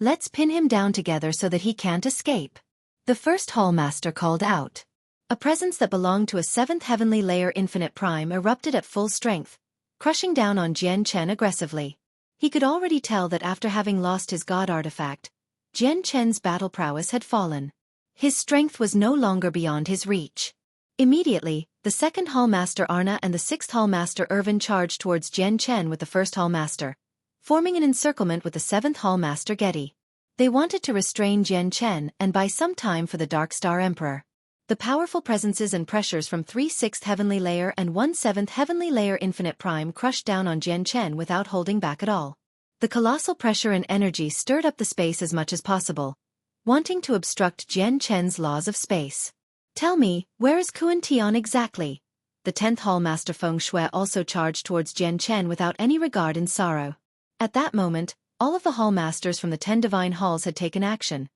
Let's pin him down together so that he can't escape. The first Hall Master called out. A presence that belonged to a 7th Heavenly Layer Infinite Prime erupted at full strength, crushing down on Jian Chen aggressively. He could already tell that after having lost his god artifact, Jian Chen's battle prowess had fallen. His strength was no longer beyond his reach. Immediately, the 2nd Hall Master Arna and the 6th Hall Master Irvin charged towards Jian Chen with the 1st Hall Master, forming an encirclement with the 7th Hall Master Getty. They wanted to restrain Jian Chen and buy some time for the Dark Star Emperor. The powerful presences and pressures from 3 6th Heavenly Layer and 1 7th Heavenly Layer Infinite Prime crushed down on Jian Chen without holding back at all. The colossal pressure and energy stirred up the space as much as possible, wanting to obstruct Jian Chen's laws of space. Tell me, where is Kuan Tian exactly? The 10th Hall Master Feng Shui also charged towards Jian Chen without any regard in sorrow. At that moment, all of the Hall Masters from the 10 Divine Halls had taken action,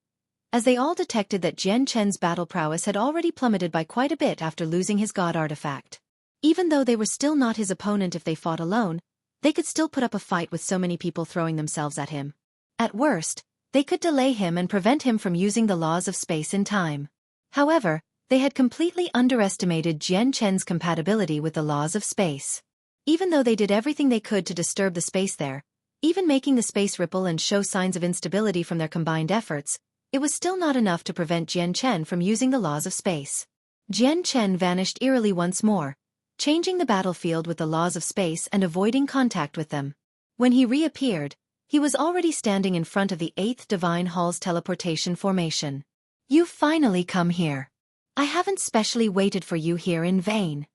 as they all detected that Jian Chen's battle prowess had already plummeted by quite a bit after losing his god artifact. Even though they were still not his opponent if they fought alone, they could still put up a fight with so many people throwing themselves at him. At worst, they could delay him and prevent him from using the laws of space in time. However, they had completely underestimated Jian Chen's compatibility with the laws of space. Even though they did everything they could to disturb the space there, even making the space ripple and show signs of instability from their combined efforts, it was still not enough to prevent Jian Chen from using the laws of space. Jian Chen vanished eerily once more, changing the battlefield with the laws of space and avoiding contact with them. When he reappeared, he was already standing in front of the 8th Divine Hall's teleportation formation. You've finally come here. I haven't specially waited for you here in vain.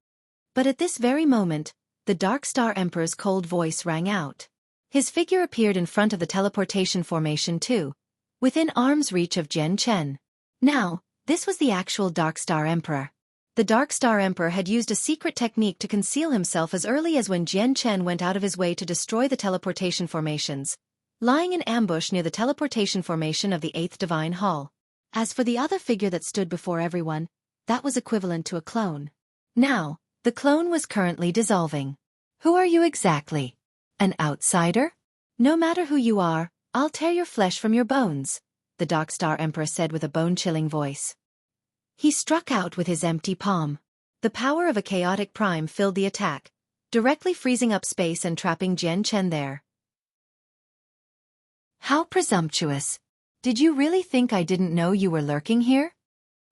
But at this very moment, the Dark Star Emperor's cold voice rang out. His figure appeared in front of the teleportation formation too, within arm's reach of Jian Chen. Now, this was the actual Dark Star Emperor. The Dark Star Emperor had used a secret technique to conceal himself as early as when Jian Chen went out of his way to destroy the teleportation formations, lying in ambush near the teleportation formation of the 8th Divine Hall. As for the other figure that stood before everyone, that was equivalent to a clone. Now, the clone was currently dissolving. Who are you exactly? An outsider? No matter who you are, I'll tear your flesh from your bones, the Dark Star Emperor said with a bone-chilling voice. He struck out with his empty palm. The power of a chaotic prime filled the attack, directly freezing up space and trapping Jian Chen there. How presumptuous! Did you really think I didn't know you were lurking here?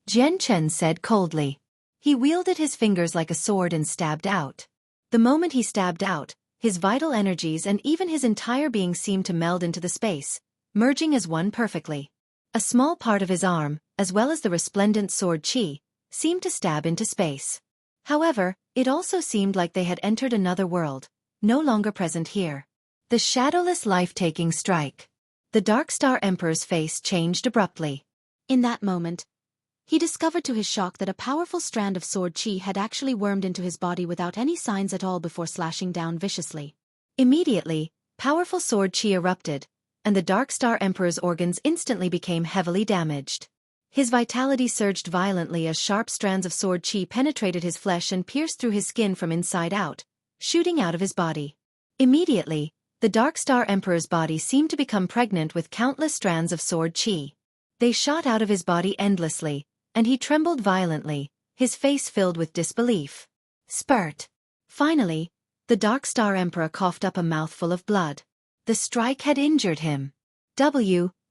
Jian Chen said coldly. He wielded his fingers like a sword and stabbed out. The moment he stabbed out, his vital energies and even his entire being seemed to meld into the space, merging as one perfectly. A small part of his arm, as well as the resplendent sword Qi, seemed to stab into space. However, it also seemed like they had entered another world, no longer present here. The shadowless life-taking strike. The Dark Star Emperor's face changed abruptly. In that moment, he discovered to his shock that a powerful strand of sword Qi had actually wormed into his body without any signs at all before slashing down viciously. Immediately, powerful sword Qi erupted, and the Dark Star Emperor's organs instantly became heavily damaged. His vitality surged violently as sharp strands of sword Qi penetrated his flesh and pierced through his skin from inside out, shooting out of his body. Immediately, the Dark Star Emperor's body seemed to become pregnant with countless strands of sword Qi. They shot out of his body endlessly, and he trembled violently, his face filled with disbelief. Spurt. Finally, the Dark Star Emperor coughed up a mouthful of blood. The strike had injured him.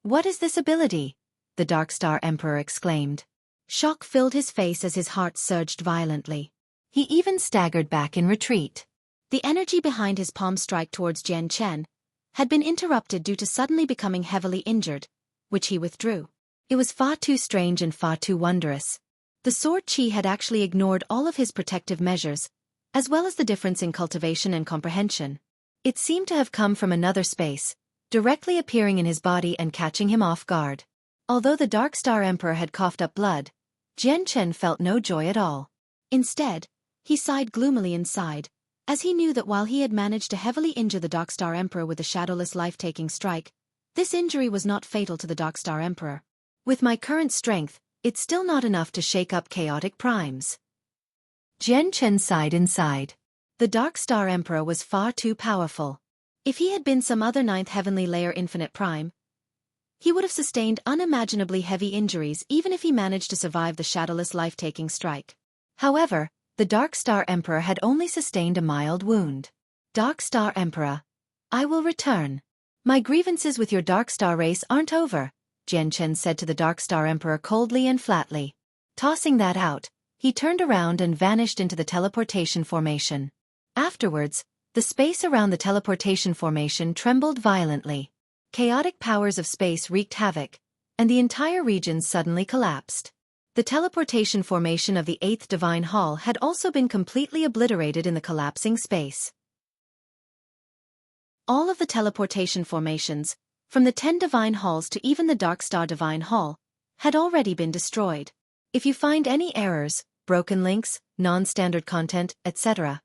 What is this ability? The Dark Star Emperor exclaimed. Shock filled his face as his heart surged violently. He even staggered back in retreat. The energy behind his palm strike towards Jian Chen had been interrupted due to suddenly becoming heavily injured, which he withdrew. It was far too strange and far too wondrous. The sword Qi had actually ignored all of his protective measures, as well as the difference in cultivation and comprehension. It seemed to have come from another space, directly appearing in his body and catching him off guard. Although the Dark Star Emperor had coughed up blood, Jian Chen felt no joy at all. Instead, he sighed gloomily inside, as he knew that while he had managed to heavily injure the Dark Star Emperor with the shadowless life-taking strike, this injury was not fatal to the Dark Star Emperor. With my current strength, it's still not enough to shake up chaotic primes. Jian Chen sighed inside. The Dark Star Emperor was far too powerful. If he had been some other ninth heavenly layer infinite prime, he would have sustained unimaginably heavy injuries even if he managed to survive the shadowless life-taking strike. However, the Dark Star Emperor had only sustained a mild wound. Dark Star Emperor, I will return. My grievances with your Dark Star race aren't over, Jian Chen said to the Dark Star Emperor coldly and flatly. Tossing that out, he turned around and vanished into the teleportation formation. Afterwards, the space around the teleportation formation trembled violently. Chaotic powers of space wreaked havoc, and the entire region suddenly collapsed. The teleportation formation of the 8th Divine Hall had also been completely obliterated in the collapsing space. All of the teleportation formations, from the 10 Divine Halls to even the Dark Star Divine Hall, had already been destroyed. If you find any errors, broken links, non-standard content, etc.,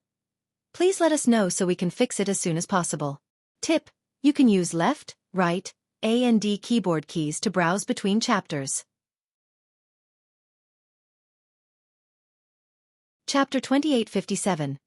please let us know so we can fix it as soon as possible. Tip: you can use left, right, A and D keyboard keys to browse between chapters. Chapter 2857.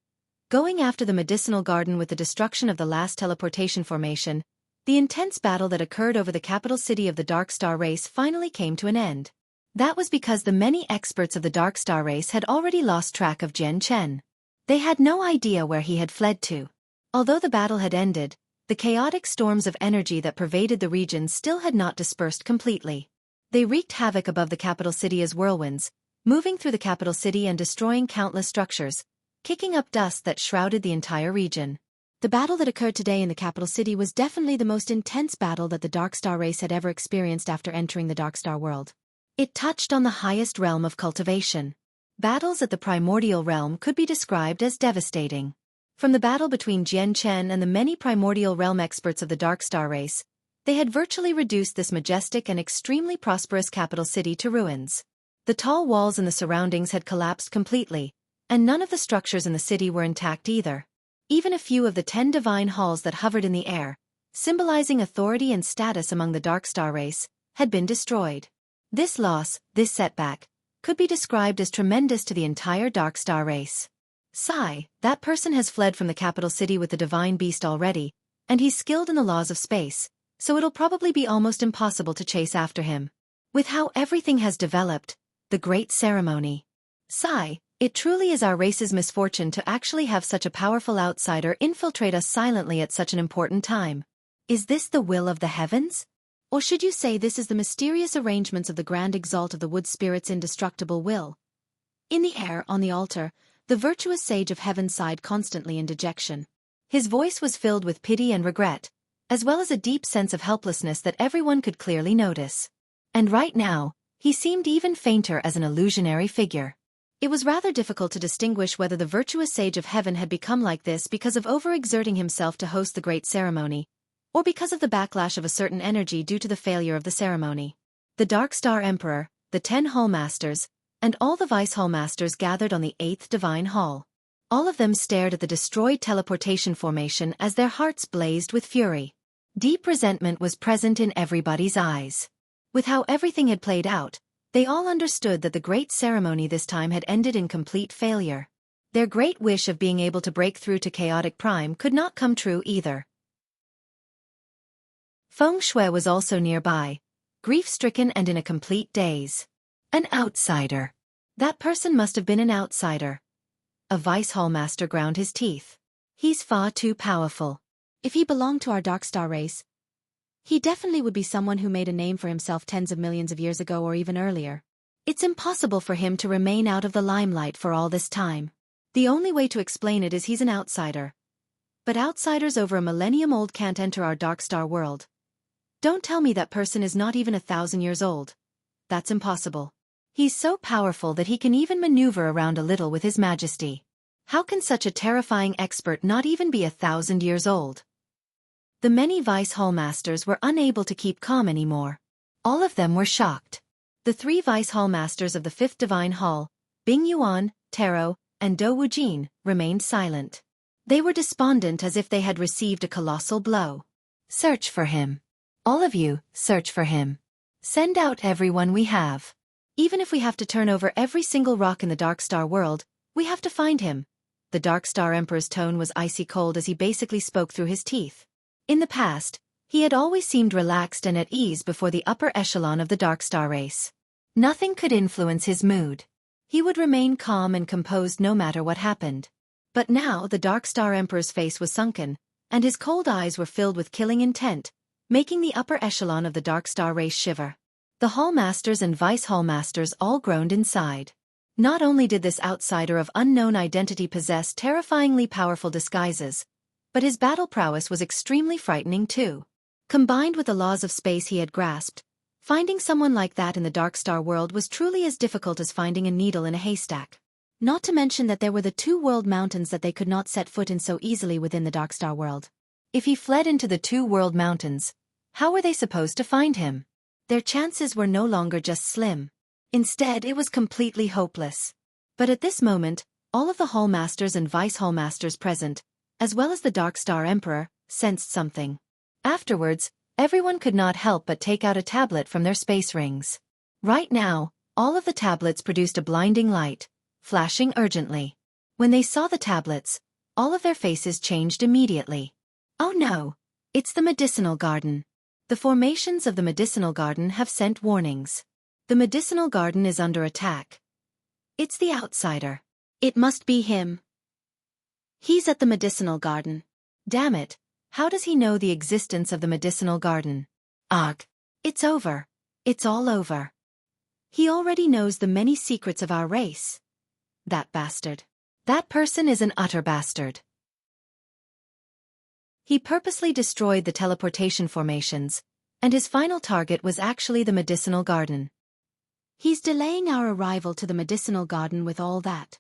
Going after the medicinal garden. With the destruction of the last teleportation formation, the intense battle that occurred over the capital city of the Dark Star race finally came to an end. That was because the many experts of the Dark Star race had already lost track of Jian Chen. They had no idea where he had fled to. Although the battle had ended, the chaotic storms of energy that pervaded the region still had not dispersed completely. They wreaked havoc above the capital city as whirlwinds, moving through the capital city and destroying countless structures, kicking up dust that shrouded the entire region. The battle that occurred today in the capital city was definitely the most intense battle that the Dark Star race had ever experienced after entering the Dark Star world. It touched on the highest realm of cultivation. Battles at the primordial realm could be described as devastating. From the battle between Jian Chen and the many primordial realm experts of the Dark Star race, they had virtually reduced this majestic and extremely prosperous capital city to ruins. The tall walls in the surroundings had collapsed completely, and none of the structures in the city were intact either. Even a few of the 10 divine halls that hovered in the air, symbolizing authority and status among the Dark Star race, had been destroyed. This loss, this setback, could be described as tremendous to the entire Dark Star race. Sigh, that person has fled from the capital city with the divine beast already, and he's skilled in the laws of space, so it'll probably be almost impossible to chase after him. With how everything has developed, the great ceremony. Sigh, it truly is our race's misfortune to actually have such a powerful outsider infiltrate us silently at such an important time. Is this the will of the heavens? Or should you say this is the mysterious arrangements of the grand exalt of the wood spirit's indestructible will? In the air, on the altar, the virtuous sage of heaven sighed constantly in dejection. His voice was filled with pity and regret, as well as a deep sense of helplessness that everyone could clearly notice. And right now, he seemed even fainter as an illusionary figure. It was rather difficult to distinguish whether the virtuous sage of heaven had become like this because of overexerting himself to host the great ceremony, or because of the backlash of a certain energy due to the failure of the ceremony. The Dark Star Emperor, the 10 Hall Masters, and all the Vice Hall Masters gathered on the 8th Divine Hall. All of them stared at the destroyed teleportation formation as their hearts blazed with fury. Deep resentment was present in everybody's eyes. With how everything had played out, they all understood that the great ceremony this time had ended in complete failure. Their great wish of being able to break through to Chaotic Prime could not come true either. Feng Shui was also nearby, grief-stricken and in a complete daze. An outsider. That person must have been an outsider. A Vice Hall Master ground his teeth. He's far too powerful. If he belonged to our Dark Star race, he definitely would be someone who made a name for himself tens of millions of years ago or even earlier. It's impossible for him to remain out of the limelight for all this time. The only way to explain it is he's an outsider. But outsiders over a millennium old can't enter our Dark Star world. Don't tell me that person is not even 1,000 years old. That's impossible. He's so powerful that he can even maneuver around a little with his majesty. How can such a terrifying expert not even be 1,000 years old? The many Vice Hall Masters were unable to keep calm anymore. All of them were shocked. The 3 Vice Hall Masters of the 5th Divine Hall, Bing Yuan, Taro, and Do Wujin, remained silent. They were despondent as if they had received a colossal blow. Search for him. All of you, search for him. Send out everyone we have. Even if we have to turn over every single rock in the Dark Star world, we have to find him. The Dark Star Emperor's tone was icy cold as he basically spoke through his teeth. In the past, he had always seemed relaxed and at ease before the upper echelon of the Dark Star race. Nothing could influence his mood. He would remain calm and composed no matter what happened. But now the Dark Star Emperor's face was sunken, and his cold eyes were filled with killing intent, making the upper echelon of the Dark Star race shiver. The Hall Masters and Vice Hall Masters all groaned inside. Not only did this outsider of unknown identity possess terrifyingly powerful disguises, but his battle prowess was extremely frightening too. Combined with the laws of space he had grasped, finding someone like that in the Dark Star world was truly as difficult as finding a needle in a haystack. Not to mention that there were the 2 world mountains that they could not set foot in so easily within the Dark Star world. If he fled into the 2 world mountains, how were they supposed to find him? Their chances were no longer just slim. Instead, it was completely hopeless. But at this moment, all of the Hall Masters and Vice Hall Masters present, as well as the Dark Star Emperor, sensed something. Afterwards, everyone could not help but take out a tablet from their space rings. Right now, all of the tablets produced a blinding light, flashing urgently. When they saw the tablets, all of their faces changed immediately. Oh no! It's the medicinal garden. The formations of the medicinal garden have sent warnings. The medicinal garden is under attack. It's the outsider. It must be him. He's at the medicinal garden. Damn it, how does he know the existence of the medicinal garden? Ugh. It's over. It's all over. He already knows the many secrets of our race. That bastard. That person is an utter bastard. He purposely destroyed the teleportation formations, and his final target was actually the medicinal garden. He's delaying our arrival to the medicinal garden with all that.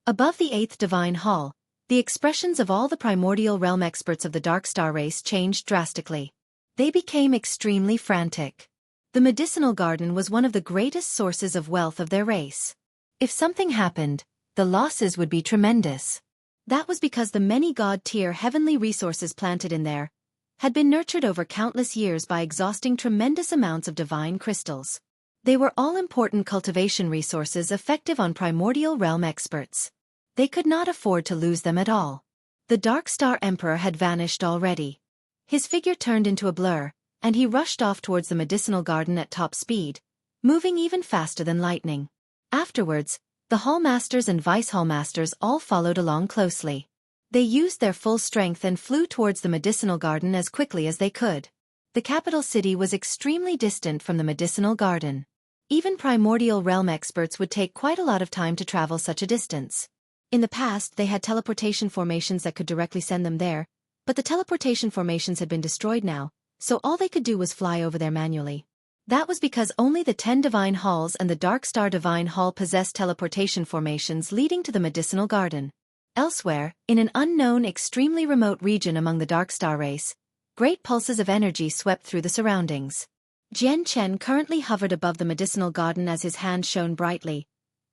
Above the 8th Divine Hall, the expressions of all the primordial realm experts of the Dark Star race changed drastically. They became extremely frantic. The medicinal garden was one of the greatest sources of wealth of their race. If something happened, the losses would be tremendous. That was because the many god-tier heavenly resources planted in there had been nurtured over countless years by exhausting tremendous amounts of divine crystals. They were all-important cultivation resources effective on primordial realm experts. They could not afford to lose them at all. The Dark Star Emperor had vanished already. His figure turned into a blur, and he rushed off towards the medicinal garden at top speed, moving even faster than lightning. Afterwards, the hallmasters and vice-hallmasters all followed along closely. They used their full strength and flew towards the medicinal garden as quickly as they could. The capital city was extremely distant from the medicinal garden. Even primordial realm experts would take quite a lot of time to travel such a distance. In the past, they had teleportation formations that could directly send them there, but the teleportation formations had been destroyed now, so all they could do was fly over there manually. That was because only the 10 Divine Halls and the Dark Star Divine Hall possessed teleportation formations leading to the medicinal garden. Elsewhere, in an unknown, extremely remote region among the Dark Star race, great pulses of energy swept through the surroundings. Jian Chen currently hovered above the medicinal garden as his hand shone brightly,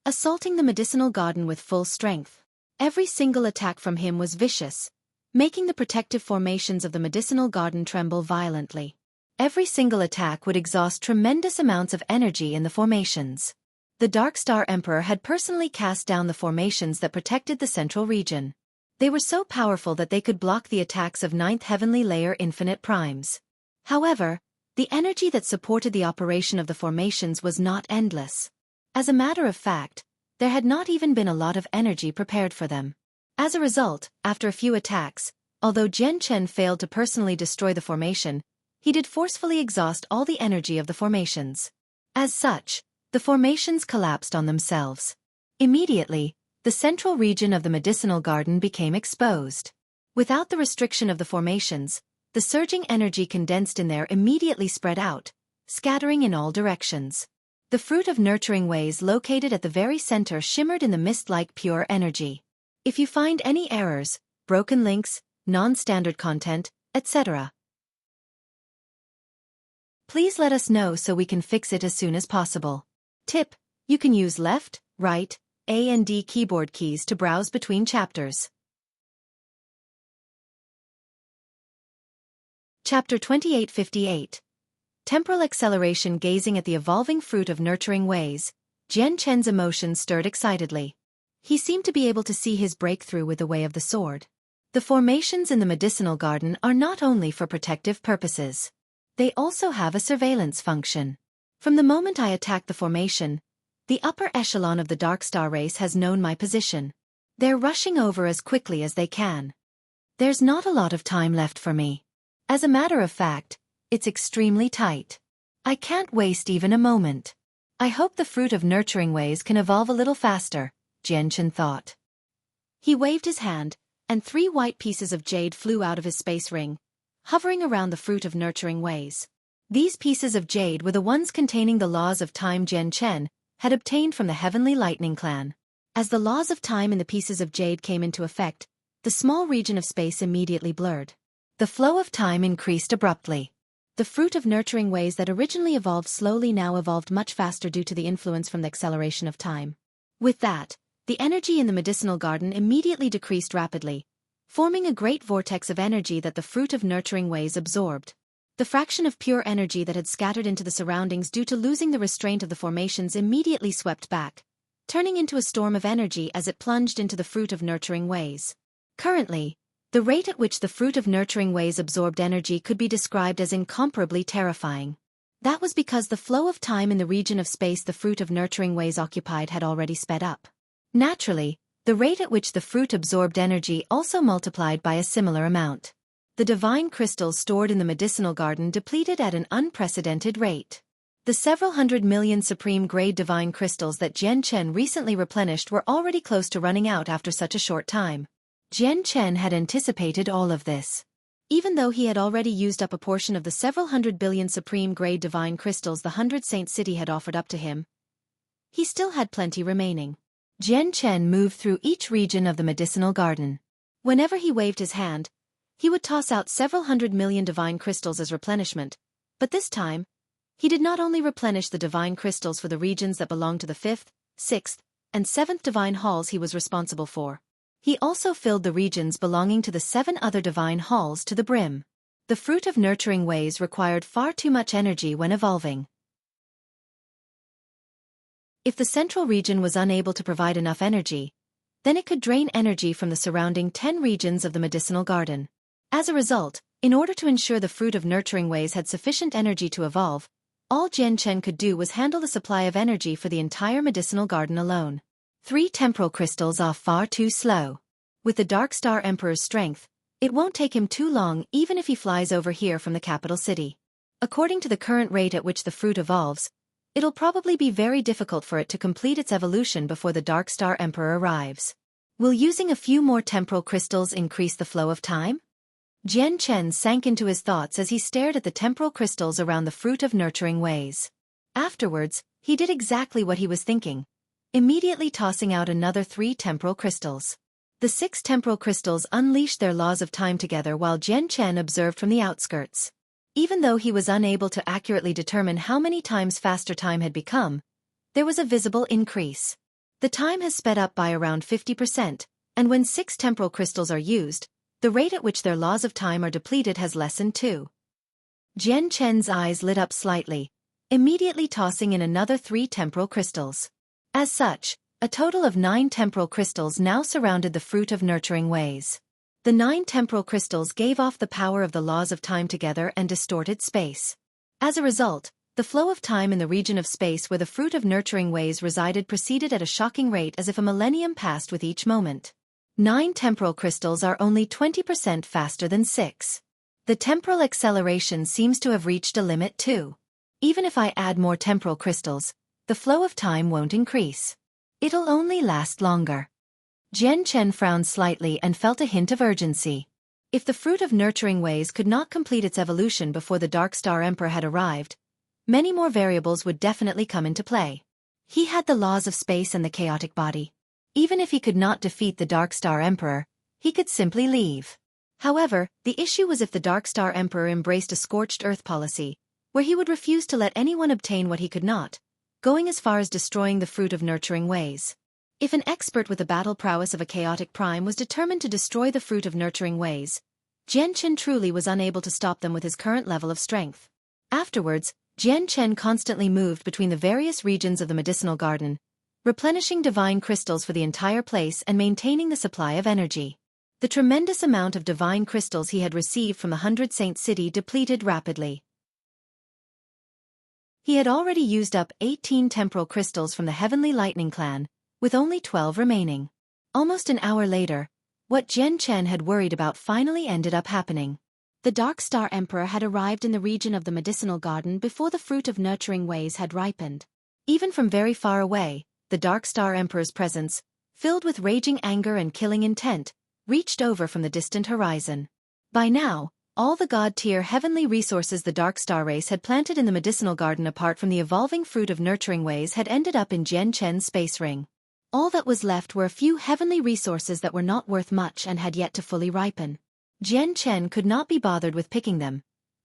assaulting the medicinal garden with full strength. Every single attack from him was vicious, making the protective formations of the medicinal garden tremble violently. Every single attack would exhaust tremendous amounts of energy in the formations. The Dark Star Emperor had personally cast down the formations that protected the central region. They were so powerful that they could block the attacks of 9th Heavenly Layer Infinite Primes. However, the energy that supported the operation of the formations was not endless. As a matter of fact, there had not even been a lot of energy prepared for them. As a result, after a few attacks, although Jian Chen failed to personally destroy the formation, he did forcefully exhaust all the energy of the formations. As such, the formations collapsed on themselves. Immediately, the central region of the medicinal garden became exposed. Without the restriction of the formations, the surging energy condensed in there immediately spread out, scattering in all directions. The fruit of nurturing ways located at the very center shimmered in the mist-like pure energy. If you find any errors, broken links, non-standard content, etc., please let us know so we can fix it as soon as possible. Tip: you can use left, right, A and D keyboard keys to browse between chapters. Chapter 2858. Temporal Acceleration. Gazing at the evolving fruit of nurturing ways, Jian Chen's emotions stirred excitedly. He seemed to be able to see his breakthrough with the way of the sword. The formations in the medicinal garden are not only for protective purposes. They also have a surveillance function. From the moment I attacked the formation, the upper echelon of the Dark Star race has known my position. They're rushing over as quickly as they can. There's not a lot of time left for me. As a matter of fact, it's extremely tight. I can't waste even a moment. I hope the fruit of nurturing ways can evolve a little faster, Jian Chen thought. He waved his hand, and 3 white pieces of jade flew out of his space ring, hovering around the fruit of nurturing ways. These pieces of jade were the ones containing the laws of time Jian Chen had obtained from the Heavenly Lightning Clan. As the laws of time in the pieces of jade came into effect, the small region of space immediately blurred. The flow of time increased abruptly. The fruit of nurturing ways that originally evolved slowly now evolved much faster due to the influence from the acceleration of time. With that, the energy in the medicinal garden immediately decreased rapidly, forming a great vortex of energy that the fruit of nurturing ways absorbed. The fraction of pure energy that had scattered into the surroundings due to losing the restraint of the formations immediately swept back, turning into a storm of energy as it plunged into the fruit of nurturing ways. Currently, the rate at which the fruit of nurturing ways absorbed energy could be described as incomparably terrifying. That was because the flow of time in the region of space the fruit of nurturing ways occupied had already sped up. Naturally, the rate at which the fruit absorbed energy also multiplied by a similar amount. The divine crystals stored in the medicinal garden depleted at an unprecedented rate. The several 100 million supreme-grade divine crystals that Jian Chen recently replenished were already close to running out after such a short time. Jian Chen had anticipated all of this. Even though he had already used up a portion of the several 100 billion supreme-grade divine crystals the 100 Saint City had offered up to him, he still had plenty remaining. Jian Chen moved through each region of the medicinal garden. Whenever he waved his hand, he would toss out several 100 million divine crystals as replenishment, but this time, he did not only replenish the divine crystals for the regions that belonged to the 5th, 6th, and 7th divine halls he was responsible for. He also filled the regions belonging to the 7 other divine halls to the brim. The fruit of nurturing ways required far too much energy when evolving. If the central region was unable to provide enough energy, then it could drain energy from the surrounding 10 regions of the medicinal garden. As a result, In order to ensure the fruit of nurturing ways had sufficient energy to evolve, all Jian Chen could do was handle the supply of energy for the entire medicinal garden alone. 3 temporal crystals are far too slow. With the Dark Star Emperor's strength, it won't take him too long even if he flies over here from the capital city. According to the current rate at which the fruit evolves, it'll probably be very difficult for it to complete its evolution before the Dark Star Emperor arrives. Will using a few more temporal crystals increase the flow of time? Jian Chen sank into his thoughts as he stared at the temporal crystals around the fruit of nurturing ways. Afterwards, he did exactly what he was thinking, immediately tossing out another 3 temporal crystals. The 6 temporal crystals unleashed their laws of time together while Jian Chen observed from the outskirts. Even though he was unable to accurately determine how many times faster time had become, there was a visible increase. The time has sped up by around 50%, and when 6 temporal crystals are used, the rate at which their laws of time are depleted has lessened too. Jian Chen's eyes lit up slightly, immediately tossing in another 3 temporal crystals. As such, a total of 9 temporal crystals now surrounded the fruit of nurturing ways. The 9 temporal crystals gave off the power of the laws of time together and distorted space. As a result, the flow of time in the region of space where the fruit of nurturing ways resided proceeded at a shocking rate as if a millennium passed with each moment. 9 temporal crystals are only 20% faster than 6. The temporal acceleration seems to have reached a limit too. Even if I add more temporal crystals, the flow of time won't increase. It'll only last longer. Jian Chen frowned slightly and felt a hint of urgency. If the fruit of nurturing ways could not complete its evolution before the Dark Star Emperor had arrived, many more variables would definitely come into play. He had the laws of space and the chaotic body. Even if he could not defeat the Dark Star Emperor, he could simply leave. However, the issue was if the Dark Star Emperor embraced a scorched earth policy, where he would refuse to let anyone obtain what he could not, going as far as destroying the fruit of nurturing ways. If an expert with the battle prowess of a chaotic prime was determined to destroy the fruit of nurturing ways, Jian Chen truly was unable to stop them with his current level of strength. Afterwards, Jian Chen constantly moved between the various regions of the medicinal garden, replenishing divine crystals for the entire place and maintaining the supply of energy. The tremendous amount of divine crystals he had received from the 100 Saint City depleted rapidly. He had already used up 18 temporal crystals from the Heavenly Lightning Clan, with only 12 remaining. Almost an hour later, what Jian Chen had worried about finally ended up happening. The Dark Star Emperor had arrived in the region of the medicinal garden before the fruit of nurturing ways had ripened. Even from very far away, the Dark Star Emperor's presence, filled with raging anger and killing intent, reached over from the distant horizon. By now, all the god-tier heavenly resources the Dark Star race had planted in the medicinal garden apart from the evolving fruit of nurturing ways had ended up in Jian Chen's space ring. All that was left were a few heavenly resources that were not worth much and had yet to fully ripen. Jian Chen could not be bothered with picking them,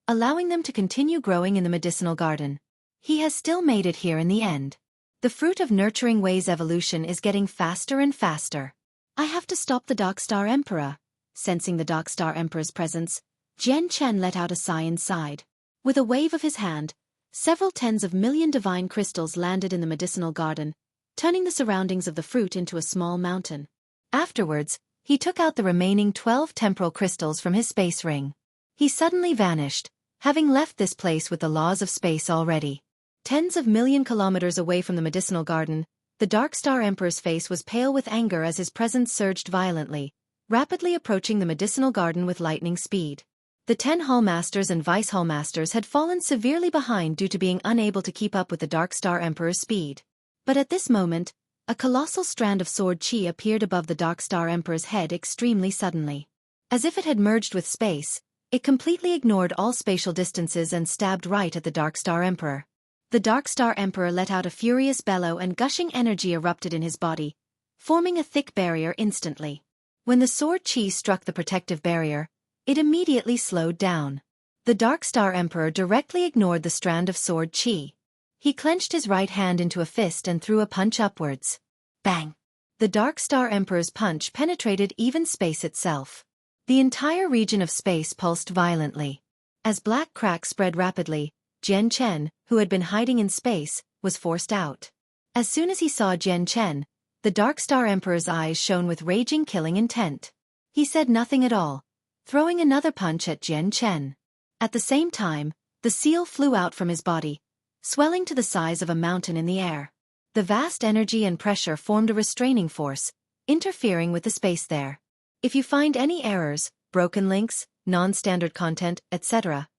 allowing them to continue growing in the medicinal garden. He has still made it here in the end. The fruit of nurturing ways evolution is getting faster and faster. I have to stop the Dark Star Emperor. Sensing the Dark Star Emperor's presence, Jian Chen let out a sigh inside. With a wave of his hand, several tens of million divine crystals landed in the medicinal garden, turning the surroundings of the fruit into a small mountain. Afterwards, he took out the remaining 12 temporal crystals from his space ring. He suddenly vanished, having left this place with the laws of space already. Tens of million kilometers away from the medicinal garden, the Dark Star Emperor's face was pale with anger as his presence surged violently, rapidly approaching the medicinal garden with lightning speed. The 10 Hallmasters and Vice Hallmasters had fallen severely behind due to being unable to keep up with the Dark Star Emperor's speed. But at this moment, a colossal strand of sword chi appeared above the Dark Star Emperor's head extremely suddenly. As if it had merged with space, it completely ignored all spatial distances and stabbed right at the Dark Star Emperor. The Dark Star Emperor let out a furious bellow and gushing energy erupted in his body, forming a thick barrier instantly. When the sword chi struck the protective barrier, it immediately slowed down. The Dark Star Emperor directly ignored the strand of sword chi. He clenched his right hand into a fist and threw a punch upwards. Bang! The Dark Star Emperor's punch penetrated even space itself. The entire region of space pulsed violently. As black cracks spread rapidly, Jian Chen, who had been hiding in space, was forced out. As soon as he saw Jian Chen, the Dark Star Emperor's eyes shone with raging killing intent. He said nothing at all, throwing another punch at Jian Chen. At the same time, the seal flew out from his body, swelling to the size of a mountain in the air. The vast energy and pressure formed a restraining force, interfering with the space there. If you find any errors, broken links, non-standard content, etc.,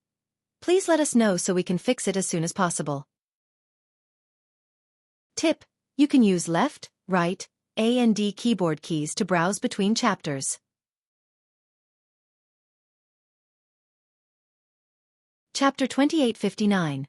please let us know so we can fix it as soon as possible. Tip: you can use left, right, A and D keyboard keys to browse between chapters. Chapter 2859.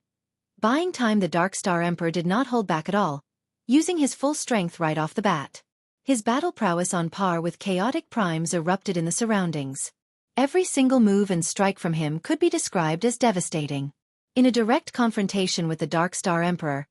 Buying time. The Dark Star Emperor did not hold back at all, using his full strength right off the bat. His battle prowess on par with chaotic primes erupted in the surroundings. Every single move and strike from him could be described as devastating. In a direct confrontation with the Dark Star Emperor,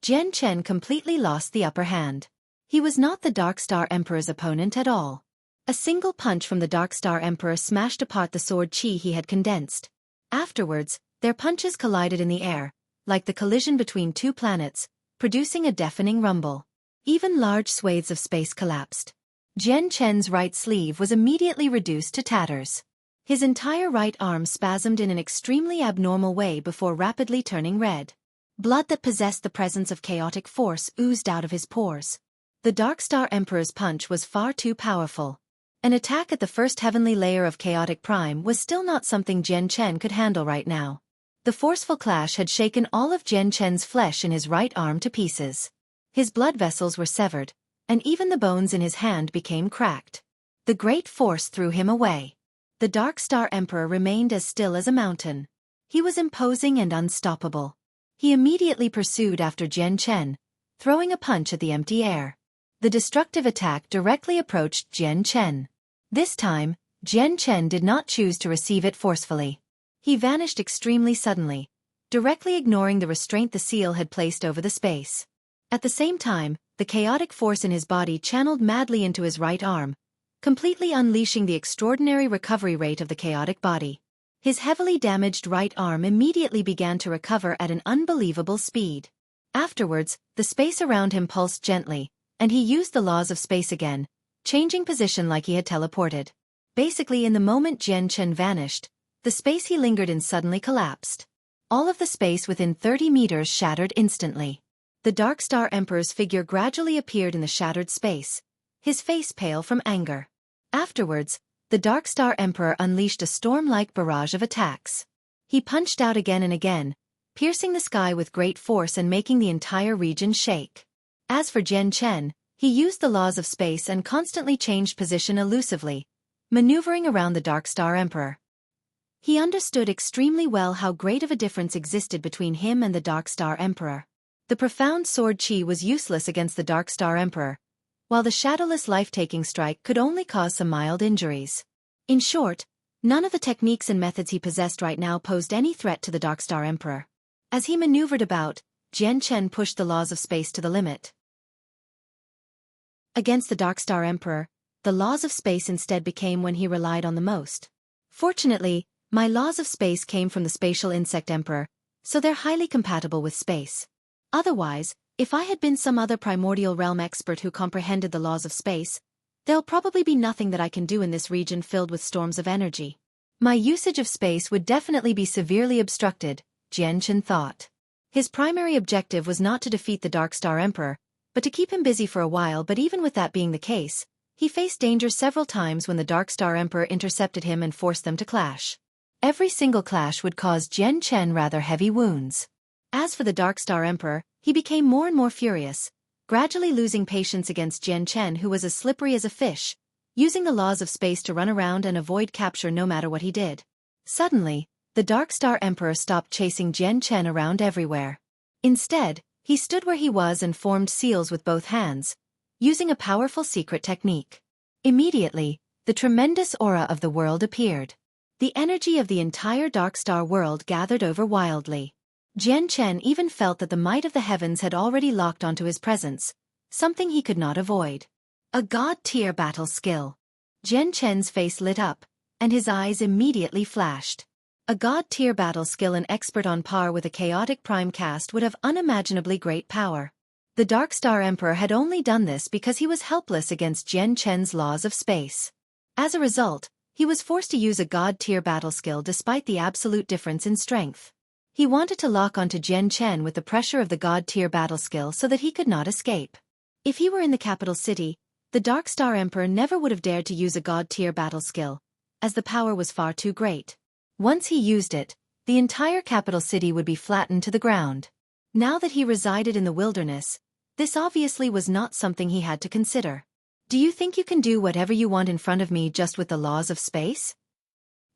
Jian Chen completely lost the upper hand. He was not the Dark Star Emperor's opponent at all. A single punch from the Dark Star Emperor smashed apart the sword chi he had condensed. Afterwards, their punches collided in the air, like the collision between two planets, producing a deafening rumble. Even large swathes of space collapsed. Jian Chen's right sleeve was immediately reduced to tatters. His entire right arm spasmed in an extremely abnormal way before rapidly turning red. Blood that possessed the presence of chaotic force oozed out of his pores. The Dark Star Emperor's punch was far too powerful. An attack at the first heavenly layer of chaotic prime was still not something Jian Chen could handle right now. The forceful clash had shaken all of Jian Chen's flesh in his right arm to pieces. His blood vessels were severed, and even the bones in his hand became cracked. The great force threw him away. The Dark Star Emperor remained as still as a mountain. He was imposing and unstoppable. He immediately pursued after Jian Chen, throwing a punch at the empty air. The destructive attack directly approached Jian Chen. This time, Jian Chen did not choose to receive it forcefully. He vanished extremely suddenly, directly ignoring the restraint the seal had placed over the space. At the same time, the chaotic force in his body channeled madly into his right arm, completely unleashing the extraordinary recovery rate of the chaotic body. His heavily damaged right arm immediately began to recover at an unbelievable speed. Afterwards, the space around him pulsed gently, and he used the laws of space again, changing position like he had teleported. Basically, in the moment Jian Chen vanished, the space he lingered in suddenly collapsed. All of the space within 30 meters shattered instantly. The Dark Star Emperor's figure gradually appeared in the shattered space, his face pale from anger. Afterwards, the Dark Star Emperor unleashed a storm-like barrage of attacks. He punched out again and again, piercing the sky with great force and making the entire region shake. As for Jian Chen, he used the laws of space and constantly changed position elusively, maneuvering around the Dark Star Emperor. He understood extremely well how great of a difference existed between him and the Dark Star Emperor. The profound sword chi was useless against the Dark Star Emperor, while the shadowless life-taking strike could only cause some mild injuries. In short, none of the techniques and methods he possessed right now posed any threat to the Dark Star Emperor. As he maneuvered about, Jian Chen pushed the laws of space to the limit. Against the Dark Star Emperor, the laws of space instead became when he relied on the most. Fortunately, my laws of space came from the Spatial Insect Emperor, so they're highly compatible with space. Otherwise, if I had been some other primordial realm expert who comprehended the laws of space, there'll probably be nothing that I can do in this region filled with storms of energy. My usage of space would definitely be severely obstructed, Jian Chen thought. His primary objective was not to defeat the Dark Star Emperor, but to keep him busy for a while. But even with that being the case, he faced danger several times when the Dark Star Emperor intercepted him and forced them to clash. Every single clash would cause Jian Chen rather heavy wounds. As for the Dark Star Emperor, he became more and more furious, gradually losing patience against Jian Chen, who was as slippery as a fish, using the laws of space to run around and avoid capture no matter what he did. Suddenly, the Dark Star Emperor stopped chasing Jian Chen around everywhere. Instead, he stood where he was and formed seals with both hands, using a powerful secret technique. Immediately, the tremendous aura of the world appeared. The energy of the entire Dark Star world gathered over wildly. Jian Chen even felt that the might of the heavens had already locked onto his presence, something he could not avoid. A god-tier battle skill. Jian Chen's face lit up, and his eyes immediately flashed. A god-tier battle skill, an expert on par with a chaotic prime cast, would have unimaginably great power. The Dark Star Emperor had only done this because he was helpless against Jian Chen's laws of space. As a result, He was forced to use a god-tier battle skill despite the absolute difference in strength. He wanted to lock onto Jian Chen with the pressure of the god-tier battle skill so that he could not escape. If he were in the capital city, the Dark Star Emperor never would have dared to use a god-tier battle skill, as the power was far too great. Once he used it, the entire capital city would be flattened to the ground. Now that he resided in the wilderness, this obviously was not something he had to consider. Do you think you can do whatever you want in front of me just with the laws of space?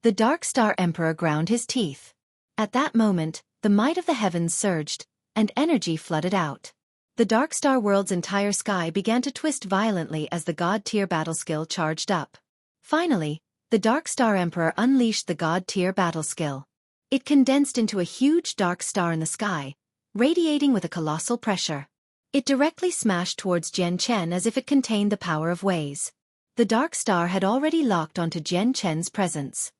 The Dark Star Emperor ground his teeth. At that moment, the might of the heavens surged, and energy flooded out. The Dark Star world's entire sky began to twist violently as the god-tier battle skill charged up. Finally, the Dark Star Emperor unleashed the god-tier battle skill. It condensed into a huge dark star in the sky, radiating with a colossal pressure. It directly smashed towards Jian Chen as if it contained the power of waves. The dark star had already locked onto Jian Chen's presence.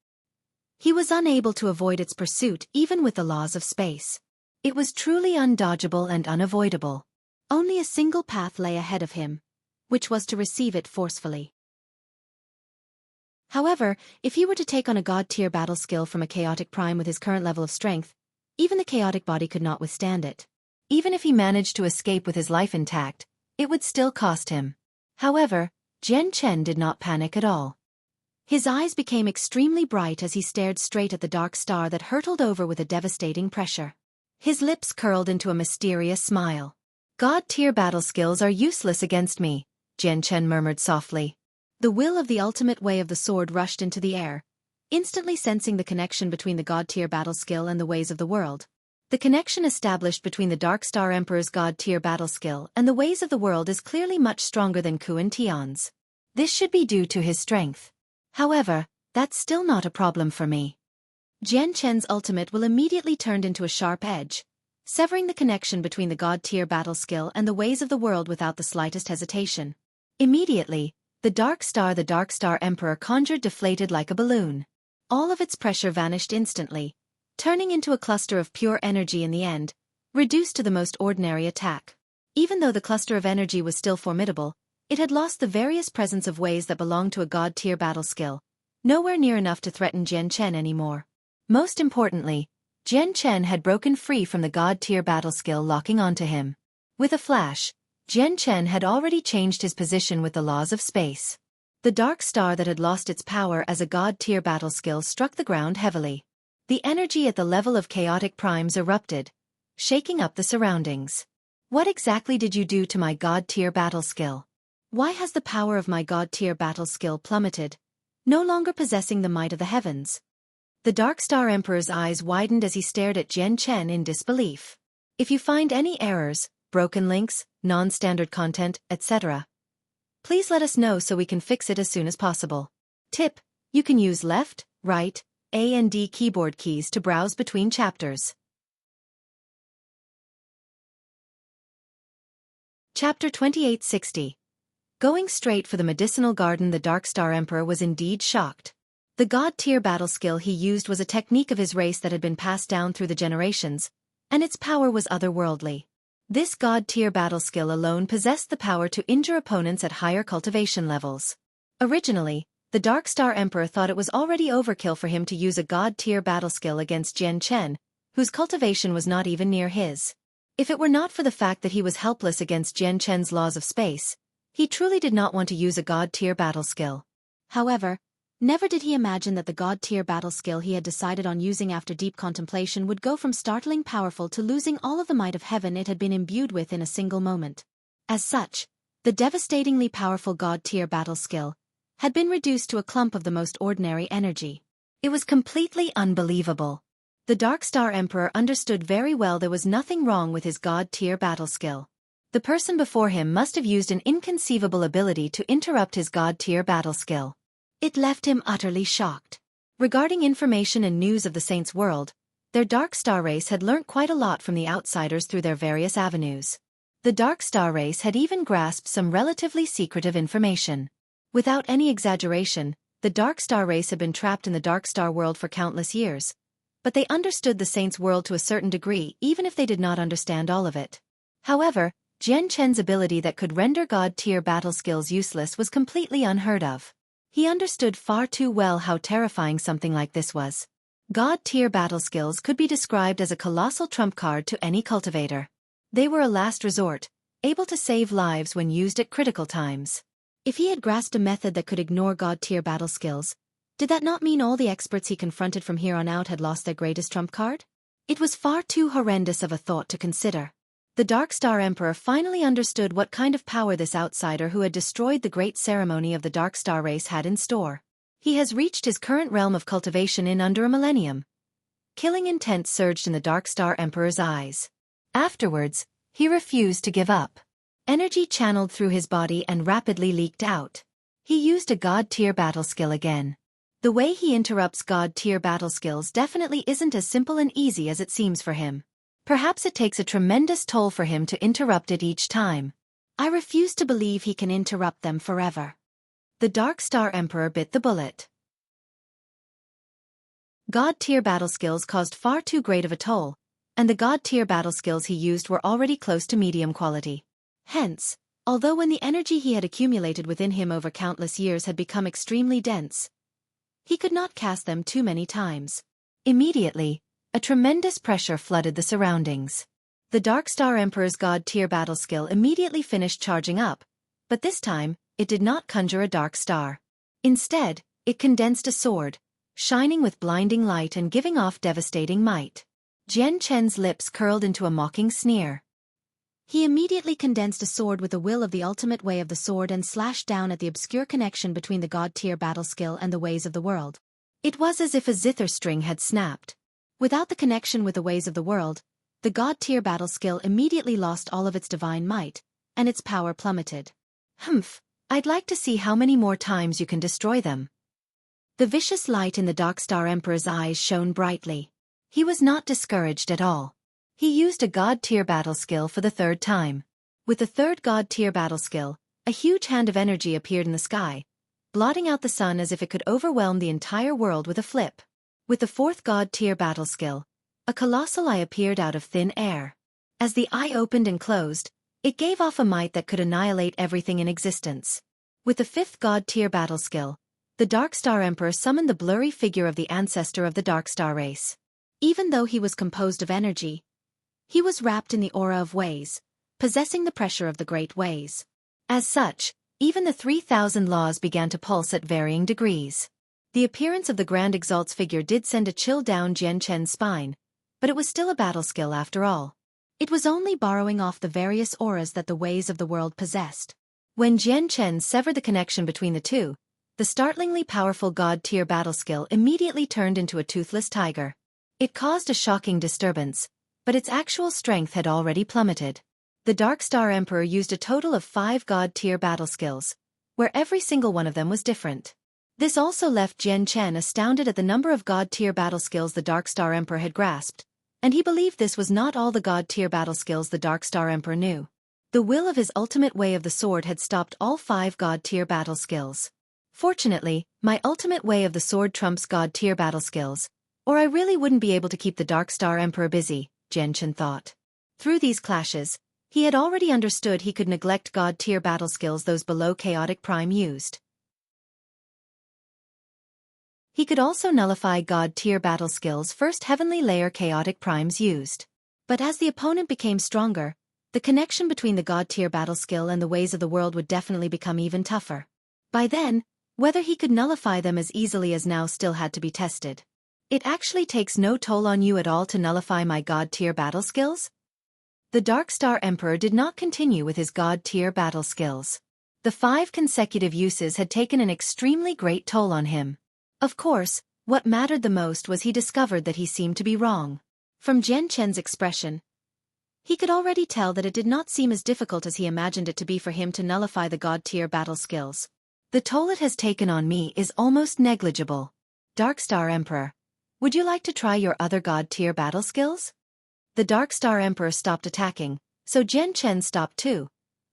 He was unable to avoid its pursuit even with the laws of space. It was truly undodgeable and unavoidable. Only a single path lay ahead of him, which was to receive it forcefully. However, if he were to take on a god-tier battle skill from a chaotic prime with his current level of strength, even the chaotic body could not withstand it. Even if he managed to escape with his life intact, it would still cost him. However, Jian Chen did not panic at all. His eyes became extremely bright as he stared straight at the dark star that hurtled over with a devastating pressure. His lips curled into a mysterious smile. God-tier battle skills are useless against me, Jian Chen murmured softly. The will of the ultimate way of the sword rushed into the air, instantly sensing the connection between the god-tier battle skill and the ways of the world. The connection established between the Dark Star Emperor's god-tier battle skill and the ways of the world is clearly much stronger than Kuan Tian's. This should be due to his strength. However, that's still not a problem for me. Jian Chen's ultimate will immediately turned into a sharp edge, severing the connection between the god-tier battle skill and the ways of the world without the slightest hesitation. Immediately, the Dark Star Emperor conjured deflated like a balloon. All of its pressure vanished instantly, turning into a cluster of pure energy in the end, reduced to the most ordinary attack. Even though the cluster of energy was still formidable, it had lost the various presence of ways that belonged to a god-tier battle skill, nowhere near enough to threaten Jian Chen anymore. Most importantly, Jian Chen had broken free from the god-tier battle skill locking onto him. With a flash, Jian Chen had already changed his position with the laws of space. The dark star that had lost its power as a god-tier battle skill struck the ground heavily. The energy at the level of chaotic primes erupted, shaking up the surroundings. What exactly did you do to my god-tier battle skill? Why has the power of my god-tier battle skill plummeted, no longer possessing the might of the heavens? The Dark Star Emperor's eyes widened as he stared at Jian Chen in disbelief. If you find any errors, broken links, non-standard content, etc., please let us know so we can fix it as soon as possible. Tip: you can use left, right, A and D keyboard keys to browse between chapters. Chapter 2860. Going straight for the medicinal garden. The Dark Star Emperor was indeed shocked. The god-tier battle skill he used was a technique of his race that had been passed down through the generations, and its power was otherworldly. This god-tier battle skill alone possessed the power to injure opponents at higher cultivation levels. Originally, the Dark Star Emperor thought it was already overkill for him to use a god-tier battle skill against Jian Chen, whose cultivation was not even near his. If it were not for the fact that he was helpless against Jian Chen's laws of space, he truly did not want to use a god-tier battle skill. However, never did he imagine that the god-tier battle skill he had decided on using after deep contemplation would go from startling powerful to losing all of the might of heaven it had been imbued with in a single moment. As such, the devastatingly powerful god-tier battle skill had been reduced to a clump of the most ordinary energy. It was completely unbelievable. The Dark Star Emperor understood very well there was nothing wrong with his god-tier battle skill. The person before him must have used an inconceivable ability to interrupt his god-tier battle skill. It left him utterly shocked. Regarding information and news of the Saints' world, their Dark Star race had learnt quite a lot from the outsiders through their various avenues. The Dark Star race had even grasped some relatively secretive information. Without any exaggeration, the Dark Star race had been trapped in the Dark Star world for countless years, but they understood the Saints' world to a certain degree even if they did not understand all of it. However, Jian Chen's ability that could render god-tier battle skills useless was completely unheard of. He understood far too well how terrifying something like this was. God-tier battle skills could be described as a colossal trump card to any cultivator. They were a last resort, able to save lives when used at critical times. If he had grasped a method that could ignore God-tier battle skills, did that not mean all the experts he confronted from here on out had lost their greatest trump card? It was far too horrendous of a thought to consider. The Dark Star Emperor finally understood what kind of power this outsider who had destroyed the great ceremony of the Dark Star race had in store. He has reached his current realm of cultivation in under a millennium. Killing intent surged in the Dark Star Emperor's eyes. Afterwards, he refused to give up. Energy channeled through his body and rapidly leaked out. He used a God-tier battle skill again. The way he interrupts God-tier battle skills definitely isn't as simple and easy as it seems for him. Perhaps it takes a tremendous toll for him to interrupt it each time. I refuse to believe he can interrupt them forever. The Dark Star Emperor bit the bullet. God-tier battle skills caused far too great of a toll, and the God-tier battle skills he used were already close to medium quality. Hence, although when the energy he had accumulated within him over countless years had become extremely dense, he could not cast them too many times. Immediately, a tremendous pressure flooded the surroundings. The Dark Star Emperor's God-tier battle skill immediately finished charging up, but this time, it did not conjure a dark star. Instead, it condensed a sword, shining with blinding light and giving off devastating might. Jian Chen's lips curled into a mocking sneer. He immediately condensed a sword with the will of the ultimate way of the sword and slashed down at the obscure connection between the God-tier battle skill and the ways of the world. It was as if a zither string had snapped. Without the connection with the ways of the world, the God-tier battle skill immediately lost all of its divine might, and its power plummeted. Humph, I'd like to see how many more times you can destroy them. The vicious light in the Dark Star Emperor's eyes shone brightly. He was not discouraged at all. He used a God-tier battle skill for the third time. With the third God-tier battle skill, a huge hand of energy appeared in the sky, blotting out the sun as if it could overwhelm the entire world with a flip. With the fourth God-tier battle skill, a colossal eye appeared out of thin air. As the eye opened and closed, it gave off a might that could annihilate everything in existence. With the fifth God-tier battle skill, the Dark Star Emperor summoned the blurry figure of the ancestor of the Dark Star race. Even though he was composed of energy, he was wrapped in the aura of ways, possessing the pressure of the great ways. As such, even the 3,000 laws began to pulse at varying degrees. The appearance of the Grand Exalt's figure did send a chill down Jian Chen's spine, but it was still a battle skill after all. It was only borrowing off the various auras that the ways of the world possessed. When Jian Chen severed the connection between the two, the startlingly powerful God-tier battle skill immediately turned into a toothless tiger. It caused a shocking disturbance, but its actual strength had already plummeted. The Dark Star Emperor used a total of 5 God-tier battle skills, where every single one of them was different. This also left Jian Chen astounded at the number of God-tier battle skills the Dark Star Emperor had grasped, and he believed this was not all the God-tier battle skills the Dark Star Emperor knew. The will of his ultimate way of the sword had stopped all 5 God-tier battle skills. Fortunately, my ultimate way of the sword trumps God-tier battle skills, or I really wouldn't be able to keep the Dark Star Emperor busy, Jian Chen thought. Through these clashes, he had already understood he could neglect God-tier battle skills those below Chaotic Prime used. He could also nullify God-tier battle skills first Heavenly Layer Chaotic Primes used. But as the opponent became stronger, the connection between the God-tier battle skill and the ways of the world would definitely become even tougher. By then, whether he could nullify them as easily as now still had to be tested. It actually takes no toll on you at all to nullify my God-tier battle skills? The Dark Star Emperor did not continue with his God-tier battle skills. The 5 consecutive uses had taken an extremely great toll on him. Of course, what mattered the most was he discovered that he seemed to be wrong. From Jian Chen's expression, he could already tell that it did not seem as difficult as he imagined it to be for him to nullify the God-tier battle skills. The toll it has taken on me is almost negligible. Dark Star Emperor, would you like to try your other God-tier battle skills? The Dark Star Emperor stopped attacking, so Jian Chen stopped too,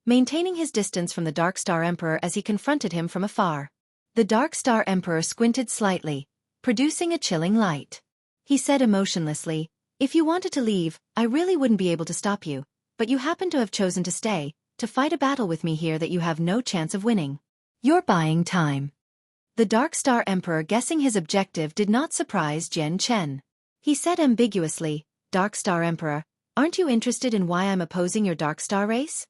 maintaining his distance from the Dark Star Emperor as he confronted him from afar. The Dark Star Emperor squinted slightly, producing a chilling light. He said emotionlessly, "If you wanted to leave, I really wouldn't be able to stop you, but you happen to have chosen to stay, to fight a battle with me here that you have no chance of winning. You're buying time." The Dark Star Emperor, guessing his objective, did not surprise Jian Chen. He said ambiguously, "Dark Star Emperor, aren't you interested in why I'm opposing your Dark Star race?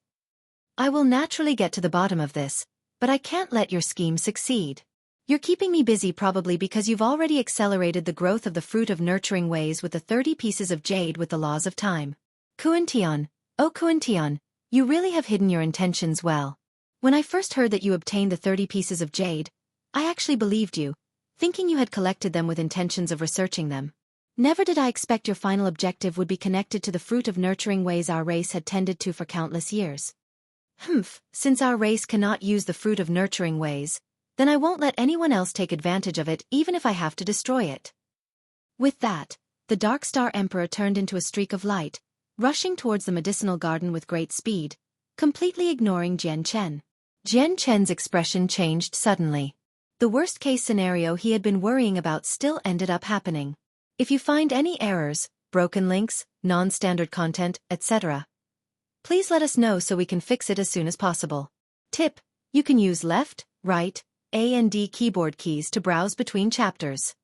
I will naturally get to the bottom of this, but I can't let your scheme succeed. You're keeping me busy probably because you've already accelerated the growth of the fruit of nurturing ways with the 30 pieces of jade with the laws of time. Kuan-Tian, oh Kuan-Tian, you really have hidden your intentions well. When I first heard that you obtained the 30 pieces of jade, I actually believed you, thinking you had collected them with intentions of researching them. Never did I expect your final objective would be connected to the fruit of nurturing ways our race had tended to for countless years. Since our race cannot use the fruit of nurturing ways, then I won't let anyone else take advantage of it even if I have to destroy it." With that, the Dark Star Emperor turned into a streak of light, rushing towards the medicinal garden with great speed, completely ignoring Jian Chen. Jian Chen's expression changed suddenly. The worst-case scenario he had been worrying about still ended up happening. If you find any errors, broken links, non-standard content, etc., please let us know so we can fix it as soon as possible. Tip: you can use left, right, A and D keyboard keys to browse between chapters.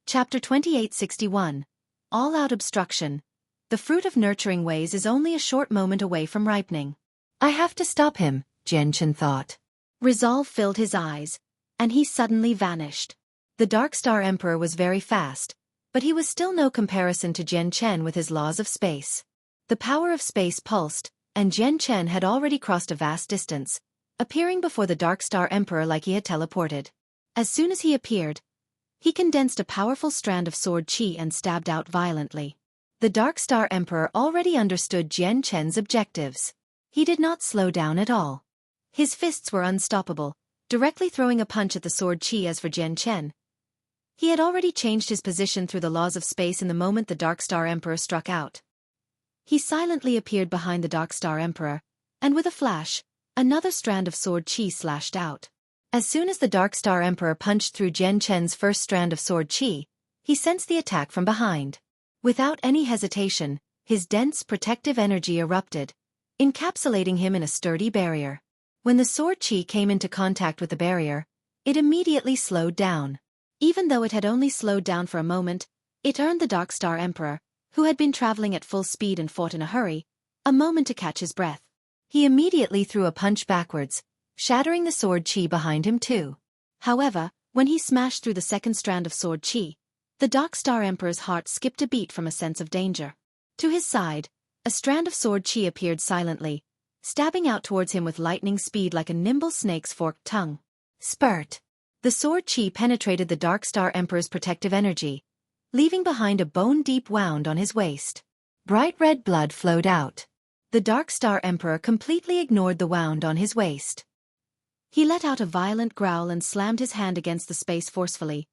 Chapter 2861. All-out obstruction. The fruit of nurturing ways is only a short moment away from ripening. I have to stop him, Jian Chen thought. Resolve filled his eyes, and he suddenly vanished. The Dark Star Emperor was very fast, but he was still no comparison to Jian Chen with his laws of space. The power of space pulsed, and Jian Chen had already crossed a vast distance, appearing before the Dark Star Emperor like he had teleported. As soon as he appeared, he condensed a powerful strand of sword qi and stabbed out violently. The Dark Star Emperor already understood Jian Chen's objectives. He did not slow down at all. His fists were unstoppable, directly throwing a punch at the sword qi. As for Jian Chen, he had already changed his position through the laws of space in the moment the Dark Star Emperor struck out. He silently appeared behind the Dark Star Emperor, and with a flash, another strand of sword qi slashed out. As soon as the Dark Star Emperor punched through Jian Chen's first strand of sword qi, he sensed the attack from behind. Without any hesitation, his dense protective energy erupted, encapsulating him in a sturdy barrier. When the sword qi came into contact with the barrier, it immediately slowed down. Even though it had only slowed down for a moment, it earned the Dark Star Emperor, who had been traveling at full speed and fought in a hurry, a moment to catch his breath. He immediately threw a punch backwards, shattering the sword qi behind him too. However, when he smashed through the second strand of sword qi, the Dark Star Emperor's heart skipped a beat from a sense of danger. To his side, a strand of sword qi appeared silently, stabbing out towards him with lightning speed like a nimble snake's forked tongue. Spurt! The sword qi penetrated the Dark Star Emperor's protective energy, leaving behind a bone-deep wound on his waist. Bright red blood flowed out. The Dark Star Emperor completely ignored the wound on his waist. He let out a violent growl and slammed his hand against the space forcefully,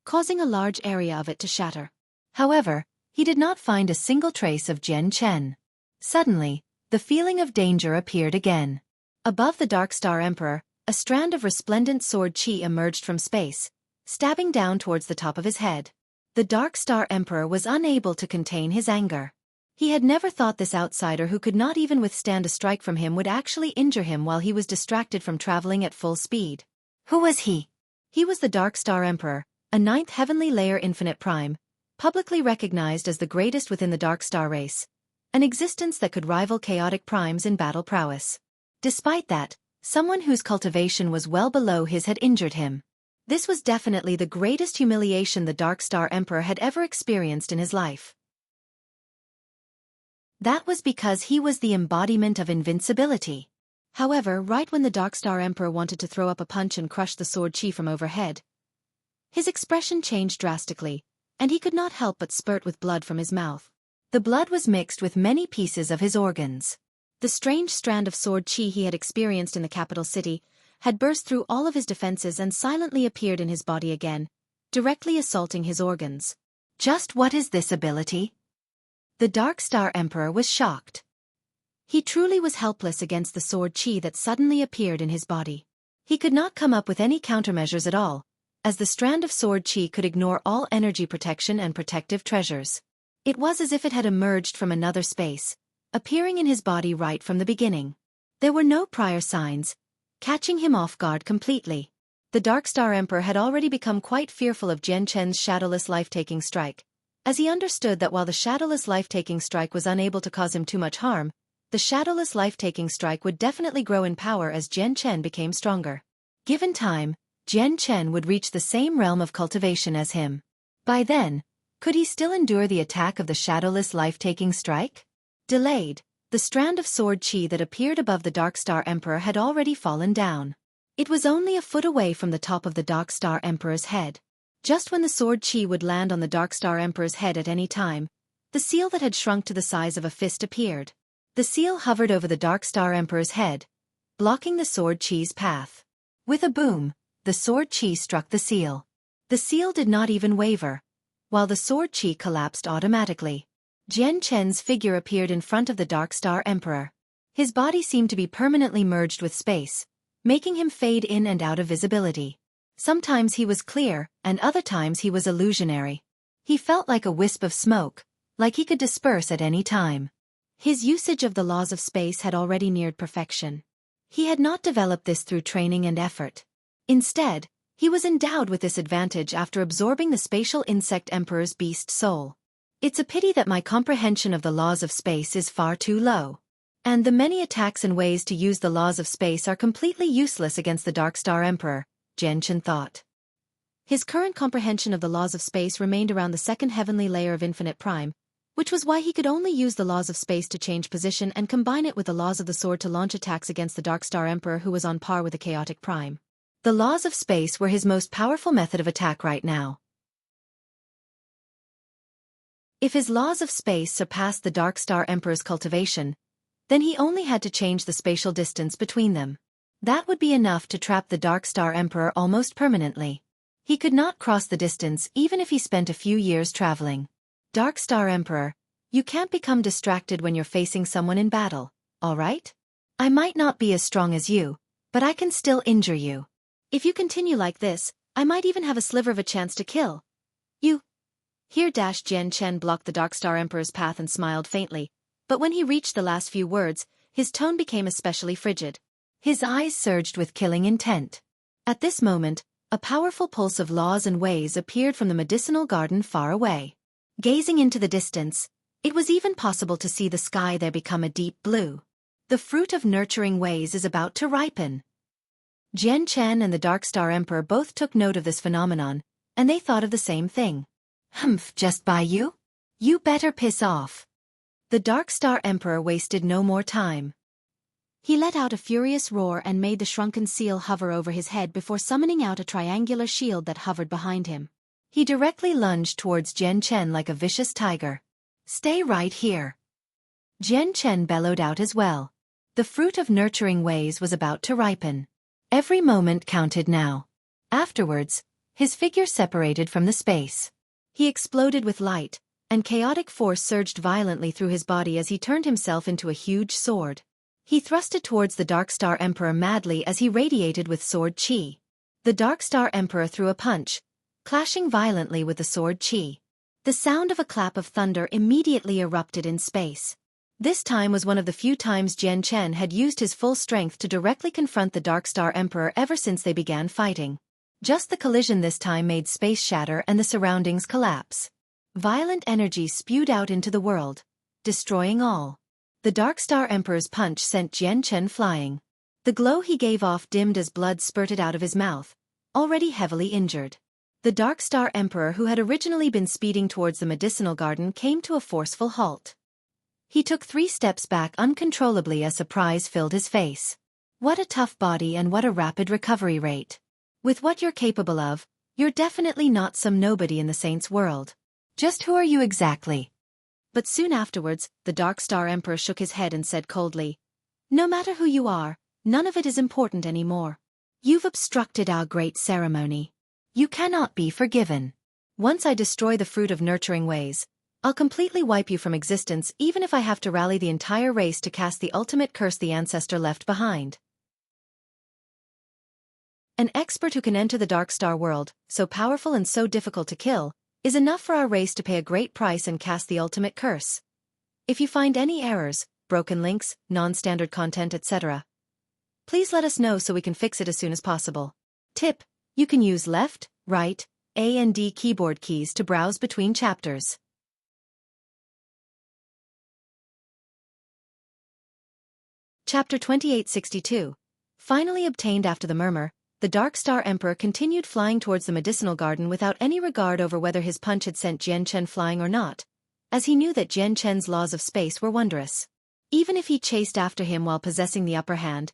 causing a large area of it to shatter. However, he did not find a single trace of Jian Chen. Suddenly, the feeling of danger appeared again. Above the Dark Star Emperor, a strand of resplendent sword qi emerged from space, stabbing down towards the top of his head. The Dark Star Emperor was unable to contain his anger. He had never thought this outsider who could not even withstand a strike from him would actually injure him while he was distracted from traveling at full speed. Who was he? He was the Dark Star Emperor, a 9th Heavenly Layer Infinite Prime, publicly recognized as the greatest within the Dark Star race, an existence that could rival chaotic primes in battle prowess. Despite that, someone whose cultivation was well below his had injured him. This was definitely the greatest humiliation the Dark Star Emperor had ever experienced in his life. That was because he was the embodiment of invincibility. However, right when the Dark Star Emperor wanted to throw up a punch and crush the sword qi from overhead, his expression changed drastically, and he could not help but spurt with blood from his mouth. The blood was mixed with many pieces of his organs. The strange strand of sword qi he had experienced in the capital city had burst through all of his defenses and silently appeared in his body again, directly assaulting his organs. Just what is this ability? The Dark Star Emperor was shocked. He truly was helpless against the sword qi that suddenly appeared in his body. He could not come up with any countermeasures at all, as the strand of sword qi could ignore all energy protection and protective treasures. It was as if it had emerged from another space, appearing in his body right from the beginning. There were no prior signs, catching him off guard completely. The Dark Star Emperor had already become quite fearful of Jian Chen's shadowless life-taking strike, as he understood that while the shadowless life-taking strike was unable to cause him too much harm, the shadowless life-taking strike would definitely grow in power as Jian Chen became stronger. Given time, Jian Chen would reach the same realm of cultivation as him. By then, could he still endure the attack of the shadowless life-taking strike? Delayed, the strand of sword qi that appeared above the Dark Star Emperor had already fallen down. It was only a foot away from the top of the Dark Star Emperor's head. Just when the sword qi would land on the Dark Star Emperor's head at any time, the seal that had shrunk to the size of a fist appeared. The seal hovered over the Dark Star Emperor's head, blocking the sword qi's path. With a boom, the sword qi struck the seal. The seal did not even waver, while the sword qi collapsed automatically. Jian Chen's figure appeared in front of the Dark Star Emperor. His body seemed to be permanently merged with space, making him fade in and out of visibility. Sometimes he was clear, and other times he was illusionary. He felt like a wisp of smoke, like he could disperse at any time. His usage of the laws of space had already neared perfection. He had not developed this through training and effort. Instead, he was endowed with this advantage after absorbing the spatial insect emperor's beast soul. It's a pity that my comprehension of the laws of space is far too low. And the many attacks and ways to use the laws of space are completely useless against the Dark Star Emperor, Jian Chen thought. His current comprehension of the laws of space remained around the second heavenly layer of infinite prime, which was why he could only use the laws of space to change position and combine it with the laws of the sword to launch attacks against the Dark Star Emperor who was on par with the chaotic prime. The laws of space were his most powerful method of attack right now. If his laws of space surpassed the Dark Star Emperor's cultivation, then he only had to change the spatial distance between them. That would be enough to trap the Dark Star Emperor almost permanently. He could not cross the distance even if he spent a few years traveling. Dark Star Emperor, you can't become distracted when you're facing someone in battle, alright? I might not be as strong as you, but I can still injure you. If you continue like this, I might even have a sliver of a chance to kill you. Here Jian Chen blocked the Dark Star Emperor's path and smiled faintly, but when he reached the last few words, his tone became especially frigid. His eyes surged with killing intent. At this moment, a powerful pulse of laws and ways appeared from the medicinal garden far away. Gazing into the distance, it was even possible to see the sky there become a deep blue. The fruit of nurturing ways is about to ripen. Jian Chen and the Dark Star Emperor both took note of this phenomenon, and they thought of the same thing. Humph, just by you? You better piss off. The Dark Star Emperor wasted no more time. He let out a furious roar and made the shrunken seal hover over his head before summoning out a triangular shield that hovered behind him. He directly lunged towards Jian Chen like a vicious tiger. Stay right here. Jian Chen bellowed out as well. The fruit of nurturing ways was about to ripen. Every moment counted now. Afterwards, his figure separated from the space. He exploded with light, and chaotic force surged violently through his body as he turned himself into a huge sword. He thrusted towards the Dark Star Emperor madly as he radiated with sword qi. The Dark Star Emperor threw a punch, clashing violently with the sword qi. The sound of a clap of thunder immediately erupted in space. This time was one of the few times Jian Chen had used his full strength to directly confront the Dark Star Emperor ever since they began fighting. Just the collision this time made space shatter and the surroundings collapse. Violent energy spewed out into the world, destroying all. The Dark Star Emperor's punch sent Jian Chen flying. The glow he gave off dimmed as blood spurted out of his mouth, already heavily injured. The Dark Star Emperor, who had originally been speeding towards the medicinal garden, came to a forceful halt. He took 3 steps back uncontrollably as surprise filled his face. What a tough body and what a rapid recovery rate. With what you're capable of, you're definitely not some nobody in the Saints' world. Just who are you exactly? But soon afterwards, the Dark Star Emperor shook his head and said coldly, No matter who you are, none of it is important anymore. You've obstructed our great ceremony. You cannot be forgiven. Once I destroy the fruit of nurturing ways, I'll completely wipe you from existence even if I have to rally the entire race to cast the ultimate curse the ancestor left behind. An expert who can enter the Dark Star world, so powerful and so difficult to kill, is enough for our race to pay a great price and cast the ultimate curse. If you find any errors, broken links, non-standard content, etc. Please let us know so we can fix it as soon as possible. Tip: you can use left, right, A and D keyboard keys to browse between chapters. Chapter 2862. Finally obtained after the murmur, the Dark Star Emperor continued flying towards the medicinal garden without any regard over whether his punch had sent Jian Chen flying or not, as he knew that Jian Chen's laws of space were wondrous. Even if he chased after him while possessing the upper hand,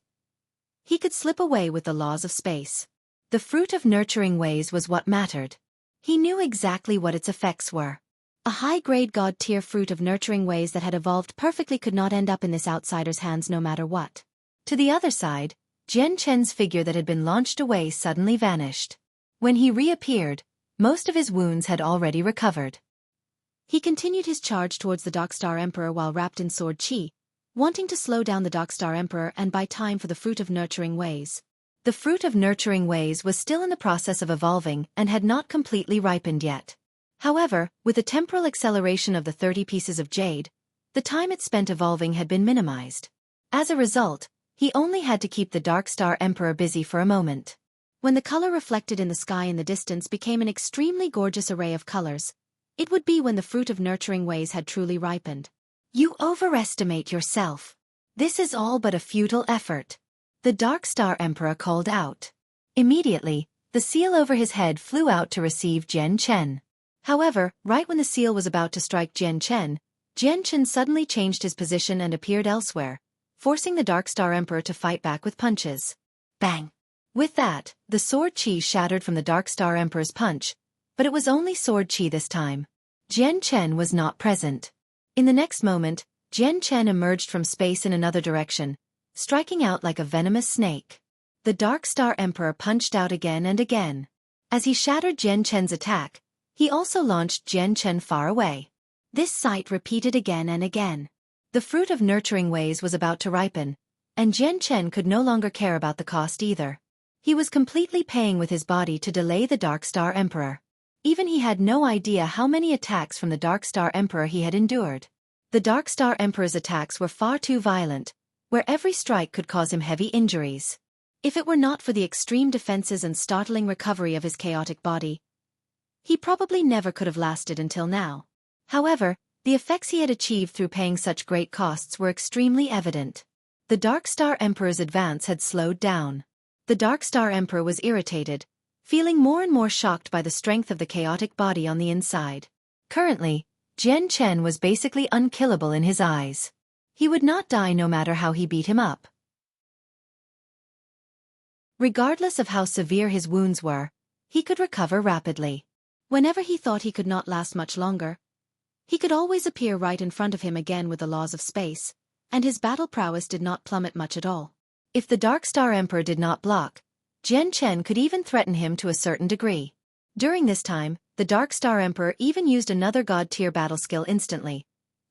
he could slip away with the laws of space. The fruit of nurturing ways was what mattered. He knew exactly what its effects were. A high-grade god-tier fruit of nurturing ways that had evolved perfectly could not end up in this outsider's hands no matter what. To the other side, Jian Chen's figure that had been launched away suddenly vanished. When he reappeared, most of his wounds had already recovered. He continued his charge towards the Dark Star Emperor while wrapped in sword chi, wanting to slow down the Dark Star Emperor and buy time for the fruit of nurturing ways. The fruit of nurturing ways was still in the process of evolving and had not completely ripened yet. However, with the temporal acceleration of the 30 pieces of jade, the time it spent evolving had been minimized. As a result, he only had to keep the Dark Star Emperor busy for a moment. When the color reflected in the sky in the distance became an extremely gorgeous array of colors, it would be when the fruit of nurturing ways had truly ripened. You overestimate yourself. This is all but a futile effort. The Dark Star Emperor called out. Immediately, the seal over his head flew out to receive Jian Chen. However, right when the seal was about to strike Jian Chen suddenly changed his position and appeared elsewhere, forcing the Dark Star Emperor to fight back with punches. Bang! With that, the sword chi shattered from the Dark Star Emperor's punch, but it was only sword chi this time. Jian Chen was not present. In the next moment, Jian Chen emerged from space in another direction, striking out like a venomous snake. The Dark Star Emperor punched out again and again. As he shattered Jian Chen's attack, he also launched Jian Chen far away. This sight repeated again and again. The fruit of nurturing ways was about to ripen, and Jian Chen could no longer care about the cost either. He was completely paying with his body to delay the Dark Star Emperor. Even he had no idea how many attacks from the Dark Star Emperor he had endured. The Dark Star Emperor's attacks were far too violent, where every strike could cause him heavy injuries. If it were not for the extreme defenses and startling recovery of his chaotic body, he probably never could have lasted until now. However, the effects he had achieved through paying such great costs were extremely evident. The Dark Star Emperor's advance had slowed down. The Dark Star Emperor was irritated, feeling more and more shocked by the strength of the chaotic body on the inside. Currently, Jian Chen was basically unkillable in his eyes. He would not die no matter how he beat him up. Regardless of how severe his wounds were, he could recover rapidly. Whenever he thought he could not last much longer, he could always appear right in front of him again with the laws of space, and his battle prowess did not plummet much at all. If the Dark Star Emperor did not block, Jian Chen could even threaten him to a certain degree. During this time, the Dark Star Emperor even used another god-tier battle skill instantly,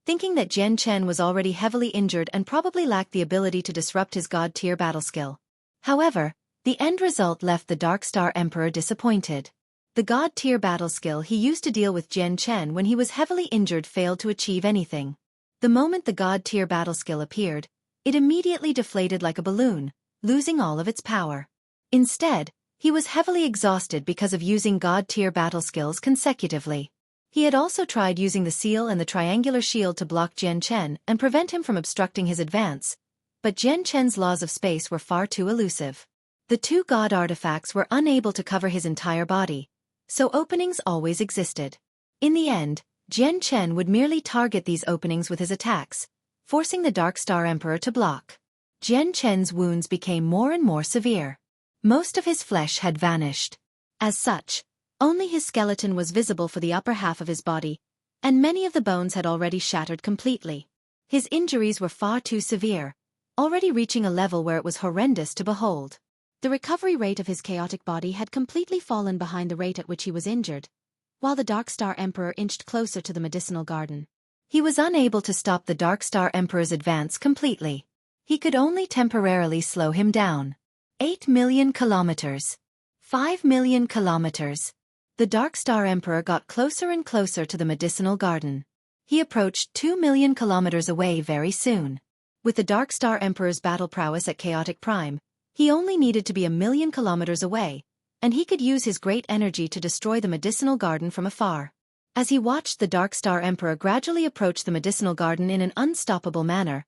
thinking that Jian Chen was already heavily injured and probably lacked the ability to disrupt his god-tier battle skill. However, the end result left the Dark Star Emperor disappointed. The god-tier battle skill he used to deal with Jian Chen when he was heavily injured failed to achieve anything. The moment the god-tier battle skill appeared, it immediately deflated like a balloon, losing all of its power. Instead, he was heavily exhausted because of using god-tier battle skills consecutively. He had also tried using the seal and the triangular shield to block Jian Chen and prevent him from obstructing his advance, but Jian Chen's laws of space were far too elusive. The two god artifacts were unable to cover his entire body, so openings always existed. In the end, Jian Chen would merely target these openings with his attacks, forcing the Dark Star Emperor to block. Jian Chen's wounds became more and more severe. Most of his flesh had vanished. As such, only his skeleton was visible for the upper half of his body, and many of the bones had already shattered completely. His injuries were far too severe, already reaching a level where it was horrendous to behold. The recovery rate of his chaotic body had completely fallen behind the rate at which he was injured, while the Dark Star Emperor inched closer to the medicinal garden. He was unable to stop the Dark Star Emperor's advance completely. He could only temporarily slow him down. 8 million kilometers. 5 million kilometers. The Dark Star Emperor got closer and closer to the medicinal garden. He approached 2 million kilometers away very soon. With the Dark Star Emperor's battle prowess at chaotic prime, he only needed to be 1,000,000 kilometers away, and he could use his great energy to destroy the medicinal garden from afar. As he watched the Dark Star Emperor gradually approach the medicinal garden in an unstoppable manner,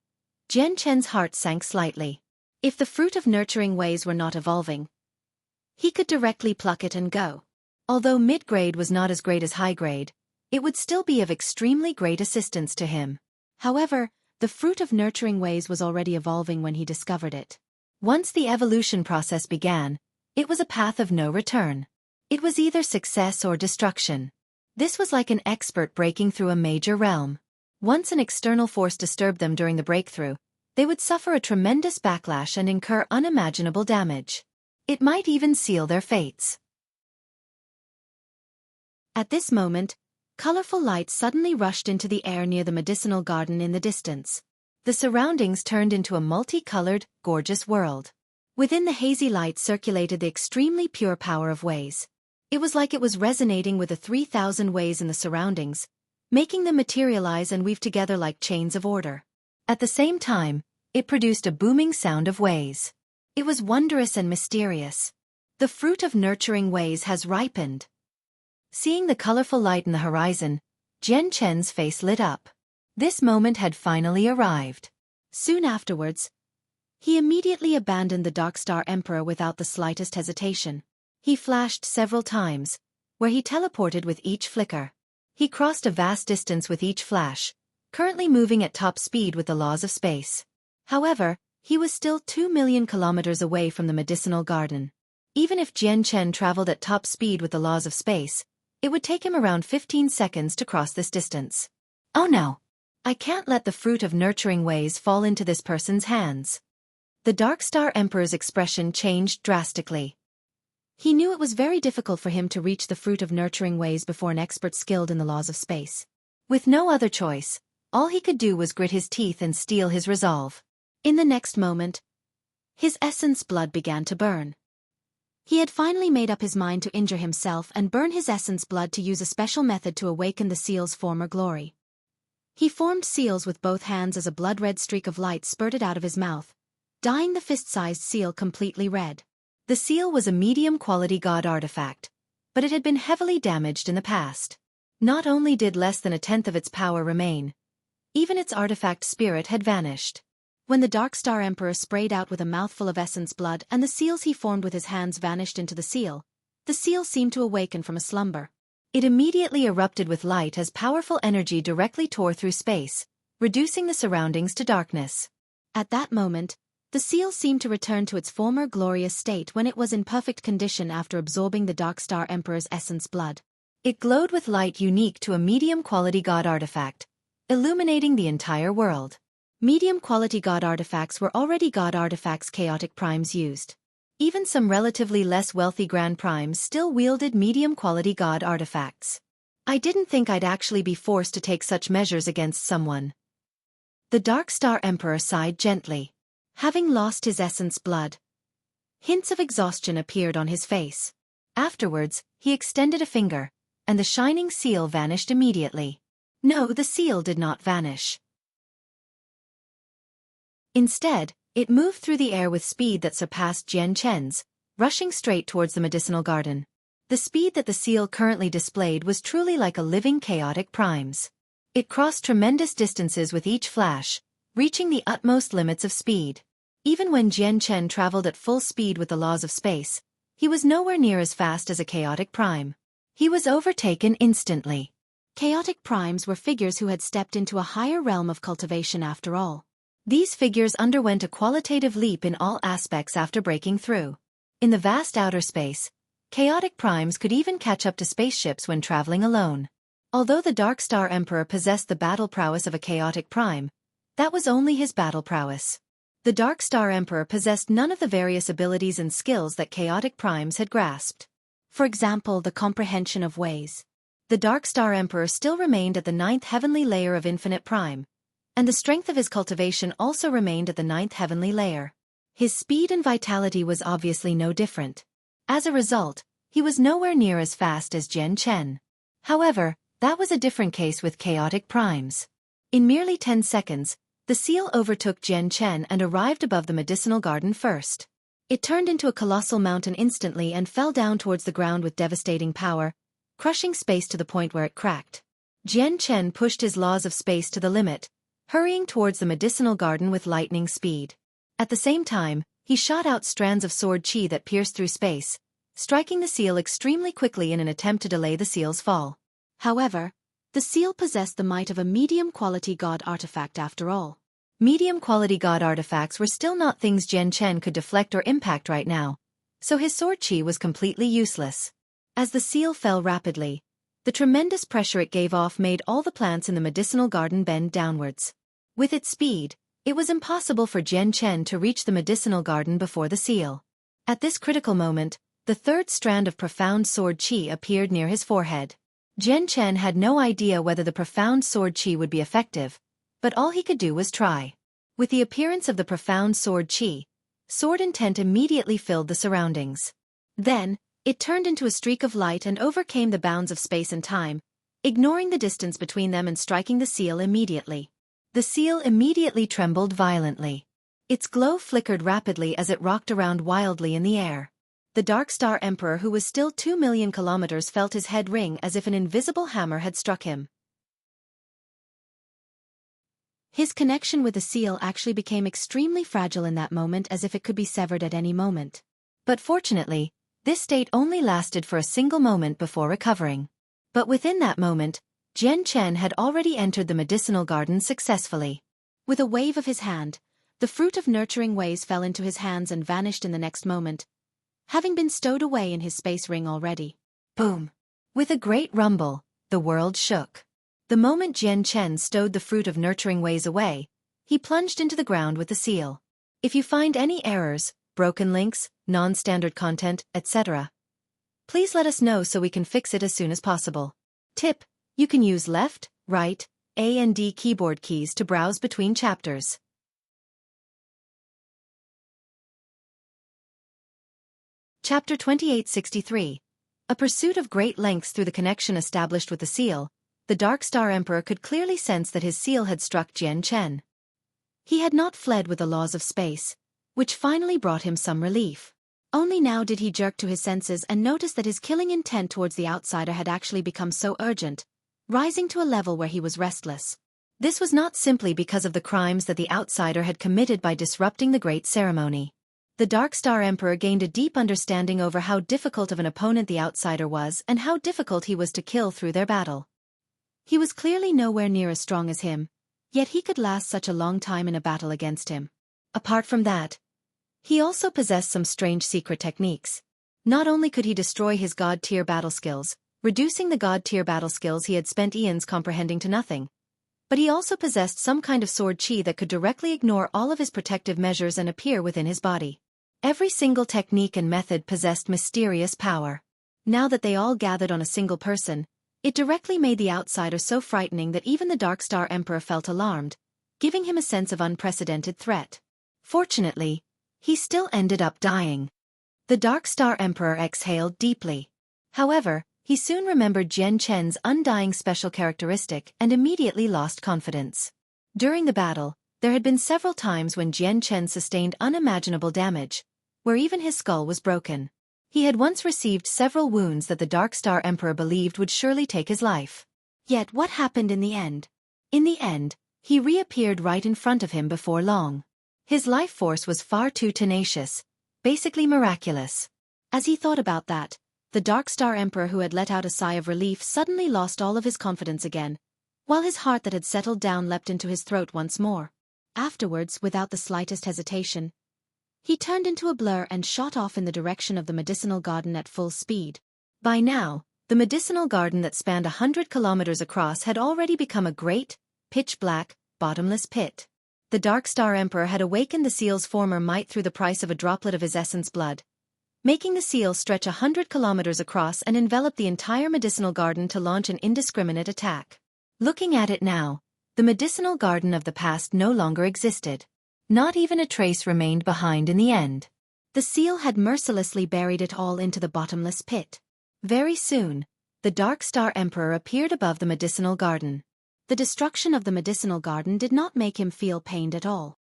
Jian Chen's heart sank slightly. If the fruit of nurturing ways were not evolving, he could directly pluck it and go. Although mid-grade was not as great as high-grade, it would still be of extremely great assistance to him. However, the fruit of nurturing ways was already evolving when he discovered it. Once the evolution process began, it was a path of no return. It was either success or destruction. This was like an expert breaking through a major realm. Once an external force disturbed them during the breakthrough, they would suffer a tremendous backlash and incur unimaginable damage. It might even seal their fates. At this moment, colorful light suddenly rushed into the air near the medicinal garden in the distance. The surroundings turned into a multicolored, gorgeous world. Within the hazy light circulated the extremely pure power of ways. It was like it was resonating with the 3,000 ways in the surroundings, making them materialize and weave together like chains of order. At the same time, it produced a booming sound of ways. It was wondrous and mysterious. The fruit of nurturing ways has ripened. Seeing the colorful light in the horizon, Jian Chen's face lit up. This moment had finally arrived. Soon afterwards, he immediately abandoned the Dark Star Emperor without the slightest hesitation. He flashed several times, where he teleported with each flicker. He crossed a vast distance with each flash, currently moving at top speed with the laws of space. However, he was still 2,000,000 kilometers away from the medicinal garden. Even if Jian Chen traveled at top speed with the laws of space, it would take him around 15 seconds to cross this distance. Oh no! I can't let the fruit of nurturing ways fall into this person's hands. The Dark Star Emperor's expression changed drastically. He knew it was very difficult for him to reach the fruit of nurturing ways before an expert skilled in the laws of space. With no other choice, all he could do was grit his teeth and steel his resolve. In the next moment, his essence blood began to burn. He had finally made up his mind to injure himself and burn his essence blood to use a special method to awaken the seal's former glory. He formed seals with both hands as a blood-red streak of light spurted out of his mouth, dyeing the fist-sized seal completely red. The seal was a medium-quality god artifact, but it had been heavily damaged in the past. Not only did less than a tenth of its power remain, even its artifact spirit had vanished. When the Dark Star Emperor sprayed out with a mouthful of essence blood and the seals he formed with his hands vanished into the seal seemed to awaken from a slumber. It immediately erupted with light as powerful energy directly tore through space, reducing the surroundings to darkness. At that moment, the seal seemed to return to its former glorious state when it was in perfect condition after absorbing the Dark Star Emperor's essence blood. It glowed with light unique to a medium-quality god artifact, illuminating the entire world. Medium-quality god artifacts were already god artifacts chaotic primes used. Even some relatively less wealthy grand primes still wielded medium-quality god artifacts. I didn't think I'd actually be forced to take such measures against someone. The Dark Star Emperor sighed gently. Having lost his essence blood, hints of exhaustion appeared on his face. Afterwards, he extended a finger, and the shining seal vanished immediately. No, the seal did not vanish. Instead, it moved through the air with speed that surpassed Jian Chen's, rushing straight towards the medicinal garden. The speed that the seal currently displayed was truly like a living chaotic primes. It crossed tremendous distances with each flash, reaching the utmost limits of speed. Even when Jian Chen traveled at full speed with the laws of space, he was nowhere near as fast as a chaotic prime. He was overtaken instantly. Chaotic primes were figures who had stepped into a higher realm of cultivation after all. These figures underwent a qualitative leap in all aspects after breaking through. In the vast outer space, chaotic primes could even catch up to spaceships when traveling alone. Although the Dark Star Emperor possessed the battle prowess of a chaotic prime, that was only his battle prowess. The Dark Star Emperor possessed none of the various abilities and skills that chaotic primes had grasped. For example, the comprehension of ways. The Dark Star Emperor still remained at the 9th heavenly layer of infinite prime, and the strength of his cultivation also remained at the 9th heavenly layer. His speed and vitality was obviously no different. As a result, he was nowhere near as fast as Jian Chen. However, that was a different case with chaotic primes. In merely 10 seconds, The seal overtook Jian Chen and arrived above the medicinal garden first. It turned into a colossal mountain instantly and fell down towards the ground with devastating power, crushing space to the point where it cracked. Jian Chen pushed his laws of space to the limit, hurrying towards the medicinal garden with lightning speed. At the same time, he shot out strands of sword qi that pierced through space, striking the seal extremely quickly in an attempt to delay the seal's fall. However, the seal possessed the might of a medium-quality god artifact after all. Medium-quality god artifacts were still not things Jian Chen could deflect or impact right now, so his sword qi was completely useless. As the seal fell rapidly, the tremendous pressure it gave off made all the plants in the medicinal garden bend downwards. With its speed, it was impossible for Jian Chen to reach the medicinal garden before the seal. At this critical moment, the third strand of profound sword qi appeared near his forehead. Jian Chen had no idea whether the profound sword qi would be effective, but all he could do was try. With the appearance of the profound sword qi, sword intent immediately filled the surroundings. Then, it turned into a streak of light and overcame the bounds of space and time, ignoring the distance between them and striking the seal immediately. The seal immediately trembled violently. Its glow flickered rapidly as it rocked around wildly in the air. The Dark Star Emperor, who was still 2 million kilometers, felt his head ring as if an invisible hammer had struck him. His connection with the seal actually became extremely fragile in that moment, as if it could be severed at any moment. But fortunately, this state only lasted for a single moment before recovering. But within that moment, Jian Chen had already entered the medicinal garden successfully. With a wave of his hand, the fruit of nurturing ways fell into his hands and vanished in the next moment, having been stowed away in his space ring already. Boom! With a great rumble, the world shook. The moment Jian Chen stowed the fruit of nurturing ways away, he plunged into the ground with the seal. If you find any errors, broken links, non-standard content, etc., please let us know so we can fix it as soon as possible. Tip: you can use left, right, A and D keyboard keys to browse between chapters. Chapter 2863. A pursuit of great lengths. Through the connection established with the seal, the Dark Star Emperor could clearly sense that his seal had struck Jian Chen. He had not fled with the laws of space, which finally brought him some relief. Only now did he jerk to his senses and notice that his killing intent towards the outsider had actually become so urgent, rising to a level where he was restless. This was not simply because of the crimes that the outsider had committed by disrupting the great ceremony. The Dark Star Emperor gained a deep understanding over how difficult of an opponent the outsider was and how difficult he was to kill through their battle. He was clearly nowhere near as strong as him, yet he could last such a long time in a battle against him. Apart from that, he also possessed some strange secret techniques. Not only could he destroy his god-tier battle skills, reducing the god-tier battle skills he had spent eons comprehending to nothing, but he also possessed some kind of sword qi that could directly ignore all of his protective measures and appear within his body. Every single technique and method possessed mysterious power. Now that they all gathered on a single person, it directly made the outsider so frightening that even the Dark Star Emperor felt alarmed, giving him a sense of unprecedented threat. Fortunately, he still ended up dying. The Dark Star Emperor exhaled deeply. However, he soon remembered Jian Chen's undying special characteristic and immediately lost confidence. During the battle, there had been several times when Jian Chen sustained unimaginable damage, where even his skull was broken. He had once received several wounds that the Dark Star Emperor believed would surely take his life. Yet what happened in the end? In the end, he reappeared right in front of him before long. His life force was far too tenacious, basically miraculous. As he thought about that, the Dark Star Emperor, who had let out a sigh of relief, suddenly lost all of his confidence again, while his heart that had settled down leapt into his throat once more. Afterwards, without the slightest hesitation, he turned into a blur and shot off in the direction of the medicinal garden at full speed. By now, the medicinal garden that spanned 100 kilometers across had already become a great, pitch-black, bottomless pit. The Dark Star Emperor had awakened the seal's former might through the price of a droplet of his essence blood, making the seal stretch 100 kilometers across and envelop the entire medicinal garden to launch an indiscriminate attack. Looking at it now, the medicinal garden of the past no longer existed. Not even a trace remained behind in the end. The seal had mercilessly buried it all into the bottomless pit. Very soon, the Dark Star Emperor appeared above the medicinal garden. The destruction of the medicinal garden did not make him feel pained at all.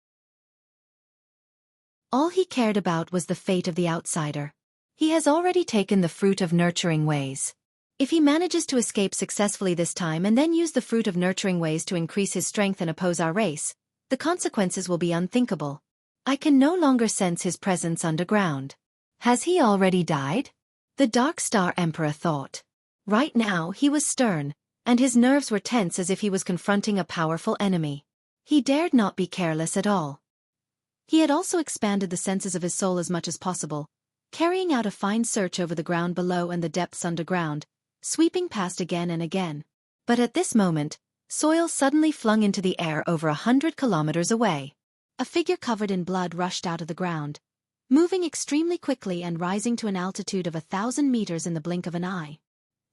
All he cared about was the fate of the outsider. He has already taken the fruit of nurturing ways. If he manages to escape successfully this time and then use the fruit of nurturing ways to increase his strength and oppose our race, the consequences will be unthinkable. I can no longer sense his presence underground. Has he already died? The Dark Star Emperor thought. Right now he was stern, and his nerves were tense as if he was confronting a powerful enemy. He dared not be careless at all. He had also expanded the senses of his soul as much as possible, carrying out a fine search over the ground below and the depths underground, sweeping past again and again. But at this moment, soil suddenly flung into the air over 100 kilometers away. A figure covered in blood rushed out of the ground, moving extremely quickly and rising to an altitude of 1,000 meters in the blink of an eye.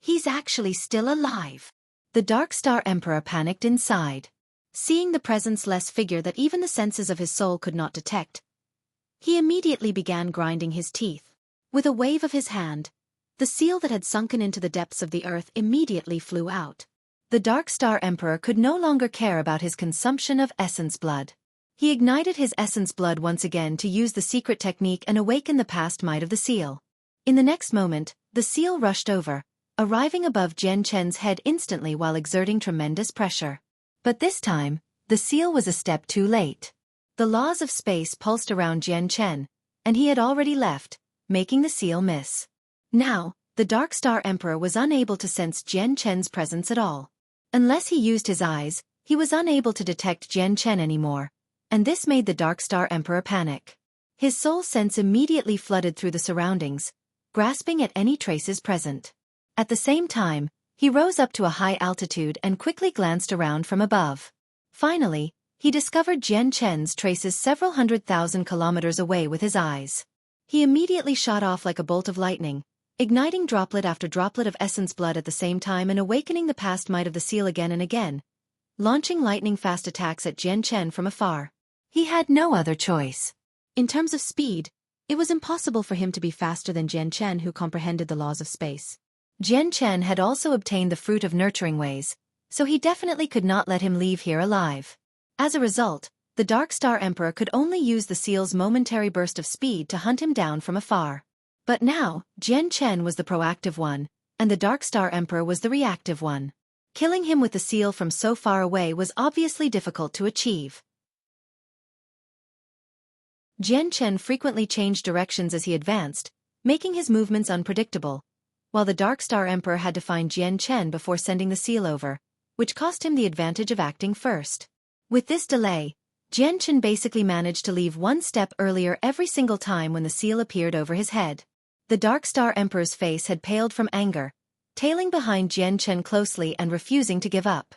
He's actually still alive. The Dark Star Emperor panicked inside. Seeing the presence-less figure that even the senses of his soul could not detect, he immediately began grinding his teeth. With a wave of his hand, the seal that had sunken into the depths of the earth immediately flew out. The Dark Star Emperor could no longer care about his consumption of essence blood. He ignited his essence blood once again to use the secret technique and awaken the past might of the seal. In the next moment, the seal rushed over, arriving above Jian Chen's head instantly while exerting tremendous pressure. But this time, the seal was a step too late. The laws of space pulsed around Jian Chen, and he had already left, making the seal miss. Now, the Dark Star Emperor was unable to sense Jian Chen's presence at all. Unless he used his eyes, he was unable to detect Jian Chen anymore, and this made the Dark Star Emperor panic. His soul sense immediately flooded through the surroundings, grasping at any traces present. At the same time, he rose up to a high altitude and quickly glanced around from above. Finally, he discovered Jian Chen's traces several 100,000 kilometers away with his eyes. He immediately shot off like a bolt of lightning, igniting droplet after droplet of essence blood at the same time and awakening the past might of the seal again and again, launching lightning-fast attacks at Jian Chen from afar. He had no other choice. In terms of speed, it was impossible for him to be faster than Jian Chen, who comprehended the laws of space. Jian Chen had also obtained the fruit of nurturing ways, so he definitely could not let him leave here alive. As a result, the Dark Star Emperor could only use the seal's momentary burst of speed to hunt him down from afar. But now, Jian Chen was the proactive one, and the Dark Star Emperor was the reactive one. Killing him with the seal from so far away was obviously difficult to achieve. Jian Chen frequently changed directions as he advanced, making his movements unpredictable, while the Dark Star Emperor had to find Jian Chen before sending the seal over, which cost him the advantage of acting first. With this delay, Jian Chen basically managed to leave one step earlier every single time when the seal appeared over his head. The Dark Star Emperor's face had paled from anger, tailing behind Jian Chen closely and refusing to give up.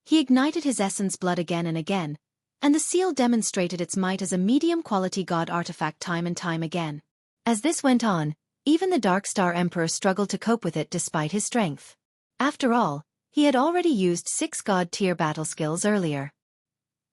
He ignited his essence blood again and again, and the seal demonstrated its might as a medium-quality god artifact time and time again. As this went on, even the Dark Star Emperor struggled to cope with it despite his strength. After all, he had already used 6 god-tier battle skills earlier.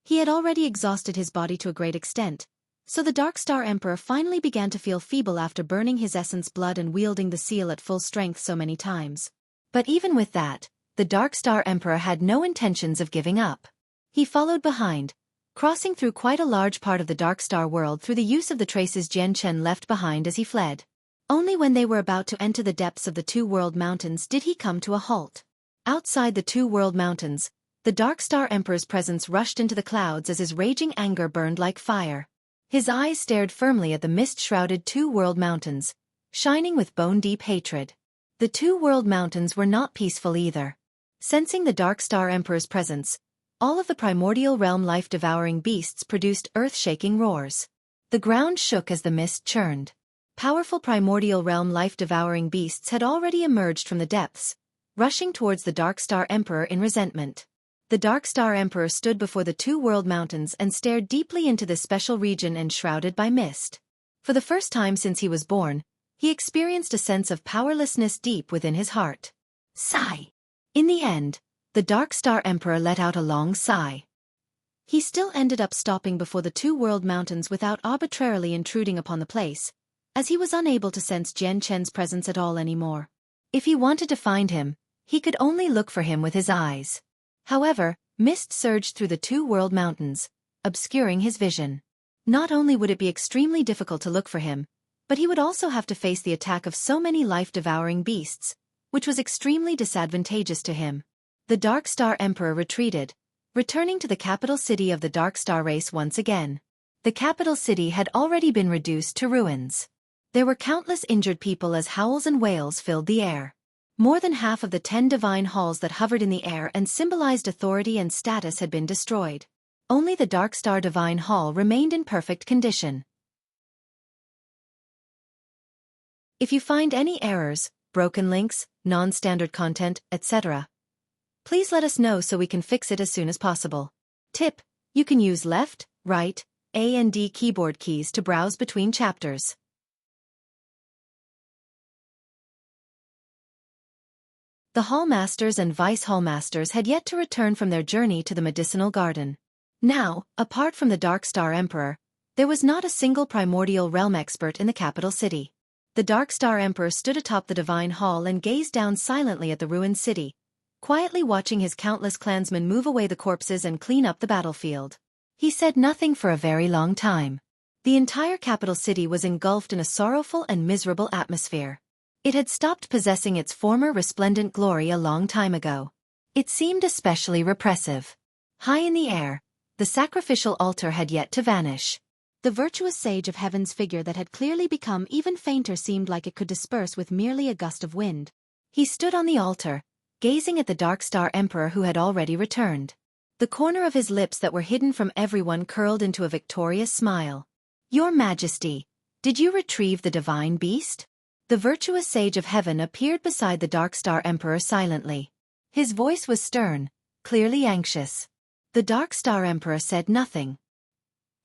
He had already exhausted his body to a great extent, so the Dark Star Emperor finally began to feel feeble after burning his essence blood and wielding the seal at full strength so many times. But even with that, the Dark Star Emperor had no intentions of giving up. He followed behind, crossing through quite a large part of the Dark Star world through the use of the traces Jian Chen left behind as he fled. Only when they were about to enter the depths of the Two World Mountains did he come to a halt. Outside the Two World Mountains, the Dark Star Emperor's presence rushed into the clouds as his raging anger burned like fire. His eyes stared firmly at the mist-shrouded Two World Mountains, shining with bone-deep hatred. The Two World Mountains were not peaceful either. Sensing the Dark Star Emperor's presence, all of the primordial realm life-devouring beasts produced earth-shaking roars. The ground shook as the mist churned. Powerful primordial realm life-devouring beasts had already emerged from the depths, rushing towards the Dark Star Emperor in resentment. The Dark Star Emperor stood before the Two World Mountains and stared deeply into this special region enshrouded by mist. For the first time since he was born, he experienced a sense of powerlessness deep within his heart. Sigh. In the end, the Dark Star Emperor let out a long sigh. He still ended up stopping before the Two World Mountains without arbitrarily intruding upon the place, as he was unable to sense Jian Chen's presence at all anymore. If he wanted to find him, he could only look for him with his eyes. However, mist surged through the two world mountains, obscuring his vision. Not only would it be extremely difficult to look for him, but he would also have to face the attack of so many life-devouring beasts, which was extremely disadvantageous to him. The Dark Star Emperor retreated, returning to the capital city of the Dark Star race once again. The capital city had already been reduced to ruins. There were countless injured people as howls and wails filled the air. More than half of the 10 divine halls that hovered in the air and symbolized authority and status had been destroyed. Only the Dark Star Divine Hall remained in perfect condition. If you find any errors, broken links, non-standard content, etc., please let us know so we can fix it as soon as possible. Tip: you can use left, right, A and D keyboard keys to browse between chapters. The Hallmasters and Vice Hallmasters had yet to return from their journey to the medicinal garden. Now, apart from the Dark Star Emperor, there was not a single primordial realm expert in the capital city. The Dark Star Emperor stood atop the Divine Hall and gazed down silently at the ruined city, quietly watching his countless clansmen move away the corpses and clean up the battlefield. He said nothing for a very long time. The entire capital city was engulfed in a sorrowful and miserable atmosphere. It had stopped possessing its former resplendent glory a long time ago. It seemed especially repressive. High in the air, the sacrificial altar had yet to vanish. The virtuous sage of heaven's figure that had clearly become even fainter seemed like it could disperse with merely a gust of wind. He stood on the altar, gazing at the Dark Star Emperor who had already returned. The corner of his lips that were hidden from everyone curled into a victorious smile. "Your Majesty, did you retrieve the divine beast?" The virtuous sage of heaven appeared beside the Dark Star Emperor silently. His voice was stern, clearly anxious. The Dark Star Emperor said nothing.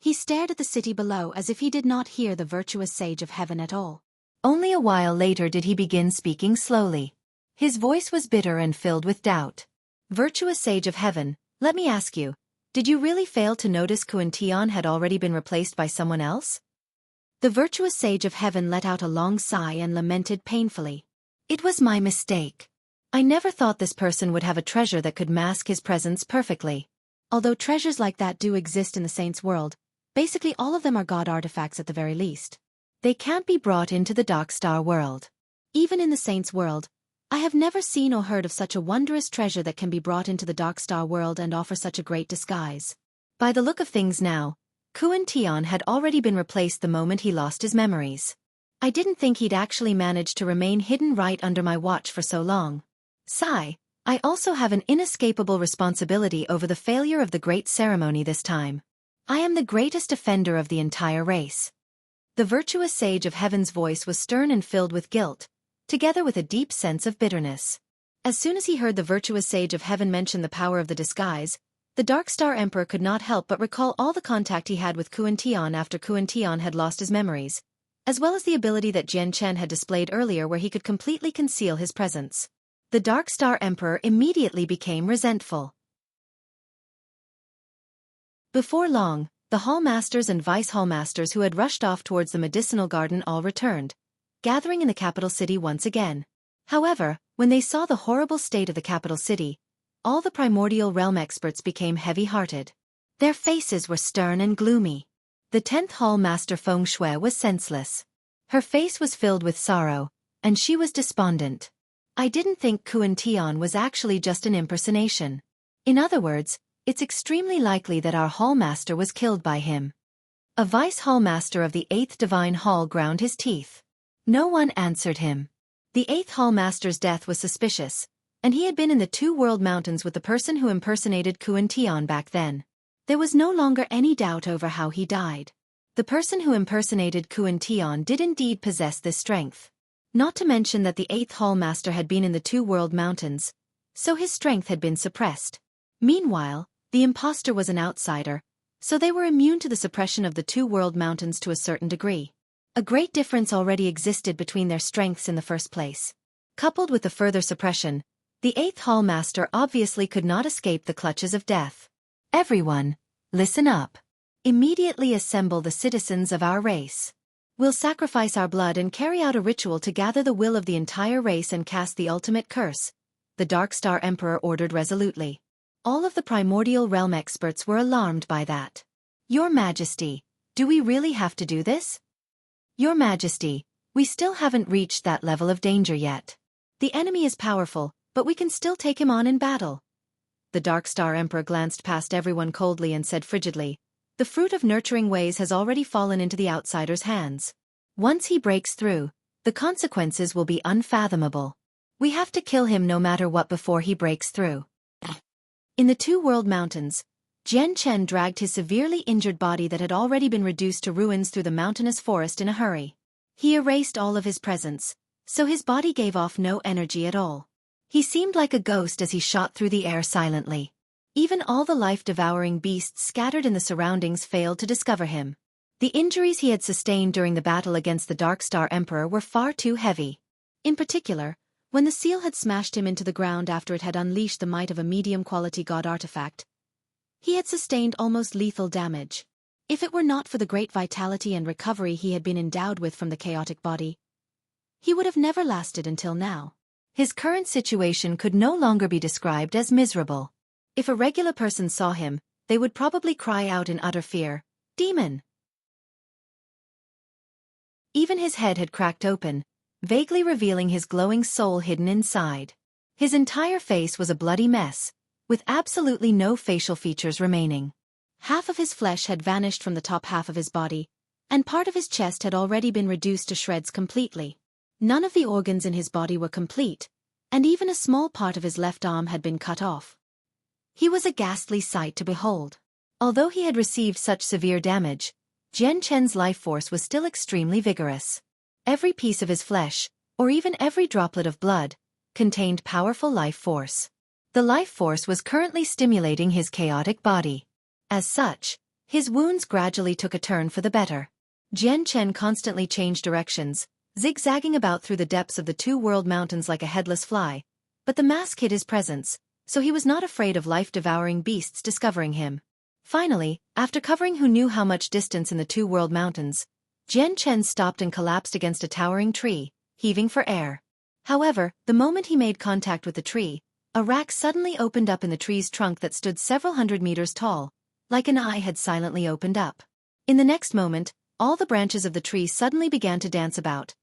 He stared at the city below as if he did not hear the virtuous sage of heaven at all. Only a while later did he begin speaking slowly. His voice was bitter and filled with doubt. "Virtuous sage of heaven, let me ask you, did you really fail to notice Xueqi had already been replaced by someone else?" The virtuous sage of heaven let out a long sigh and lamented painfully. "It was my mistake. I never thought this person would have a treasure that could mask his presence perfectly. Although treasures like that do exist in the saints' world, basically all of them are god artifacts at the very least. They can't be brought into the Dark Star world. Even in the saints' world, I have never seen or heard of such a wondrous treasure that can be brought into the Dark Star world and offer such a great disguise. By the look of things now, Xueqi had already been replaced the moment he lost his memories. I didn't think he'd actually managed to remain hidden right under my watch for so long. Sigh, I also have an inescapable responsibility over the failure of the great ceremony this time. I am the greatest offender of the entire race." The virtuous sage of heaven's voice was stern and filled with guilt, together with a deep sense of bitterness. As soon as he heard the virtuous sage of heaven mention the power of the disguise, the Dark Star Emperor could not help but recall all the contact he had with Xueqi after Xueqi had lost his memories, as well as the ability that Jian Chen had displayed earlier where he could completely conceal his presence. The Dark Star Emperor immediately became resentful. Before long, the Hallmasters and Vice Hallmasters who had rushed off towards the medicinal garden all returned, gathering in the capital city once again. However, when they saw the horrible state of the capital city, all the primordial realm experts became heavy-hearted. Their faces were stern and gloomy. The 10th Hallmaster Feng Shui was senseless. Her face was filled with sorrow, and she was despondent. "I didn't think Xueqi was actually just an impersonation. In other words, it's extremely likely that our Hallmaster was killed by him." A Vice Hallmaster of the 8th Divine Hall ground his teeth. No one answered him. The 8th Hallmaster's death was suspicious, and he had been in the Two World Mountains with the person who impersonated Xueqi back then. There was no longer any doubt over how he died. The person who impersonated Xueqi did indeed possess this strength. Not to mention that the 8th Hallmaster had been in the Two World Mountains, so his strength had been suppressed. Meanwhile, the imposter was an outsider, so they were immune to the suppression of the Two World Mountains to a certain degree. A great difference already existed between their strengths in the first place. Coupled with the further suppression, the 8th Hallmaster obviously could not escape the clutches of death. "Everyone, listen up. Immediately assemble the citizens of our race. We'll sacrifice our blood and carry out a ritual to gather the will of the entire race and cast the ultimate curse," the Dark Star Emperor ordered resolutely. All of the primordial realm experts were alarmed by that. Your Majesty, do we really have to do this? Your Majesty, we still haven't reached that level of danger yet. The enemy is powerful, but we can still take him on in battle. The Dark Star Emperor glanced past everyone coldly and said frigidly, the fruit of nurturing ways has already fallen into the outsider's hands. Once he breaks through, the consequences will be unfathomable. We have to kill him no matter what before he breaks through. In the Two World Mountains, Jian Chen dragged his severely injured body that had already been reduced to ruins through the mountainous forest in a hurry. He erased all of his presence, so his body gave off no energy at all. He seemed like a ghost as he shot through the air silently. Even all the life-devouring beasts scattered in the surroundings failed to discover him. The injuries he had sustained during the battle against the Dark Star Emperor were far too heavy. In particular, when the seal had smashed him into the ground after it had unleashed the might of a medium-quality god artifact, he had sustained almost lethal damage. If it were not for the great vitality and recovery he had been endowed with from the chaotic body, he would have never lasted until now. His current situation could no longer be described as miserable. If a regular person saw him, they would probably cry out in utter fear, "Demon!" Even his head had cracked open, vaguely revealing his glowing soul hidden inside. His entire face was a bloody mess, with absolutely no facial features remaining. Half of his flesh had vanished from the top half of his body, and part of his chest had already been reduced to shreds completely. None of the organs in his body were complete, and even a small part of his left arm had been cut off. He was a ghastly sight to behold. Although he had received such severe damage, Jian Chen's life force was still extremely vigorous. Every piece of his flesh, or even every droplet of blood, contained powerful life force. The life force was currently stimulating his chaotic body. As such, his wounds gradually took a turn for the better. Jian Chen constantly changed directions, zigzagging about through the depths of the Two World Mountains like a headless fly, but the mask hid his presence, so he was not afraid of life-devouring beasts discovering him. Finally, after covering who knew how much distance in the Two World Mountains, Jian Chen stopped and collapsed against a towering tree, heaving for air. However, the moment he made contact with the tree, a rack suddenly opened up in the tree's trunk that stood several hundred meters tall, like an eye had silently opened up. In the next moment, all the branches of the tree suddenly began to dance about,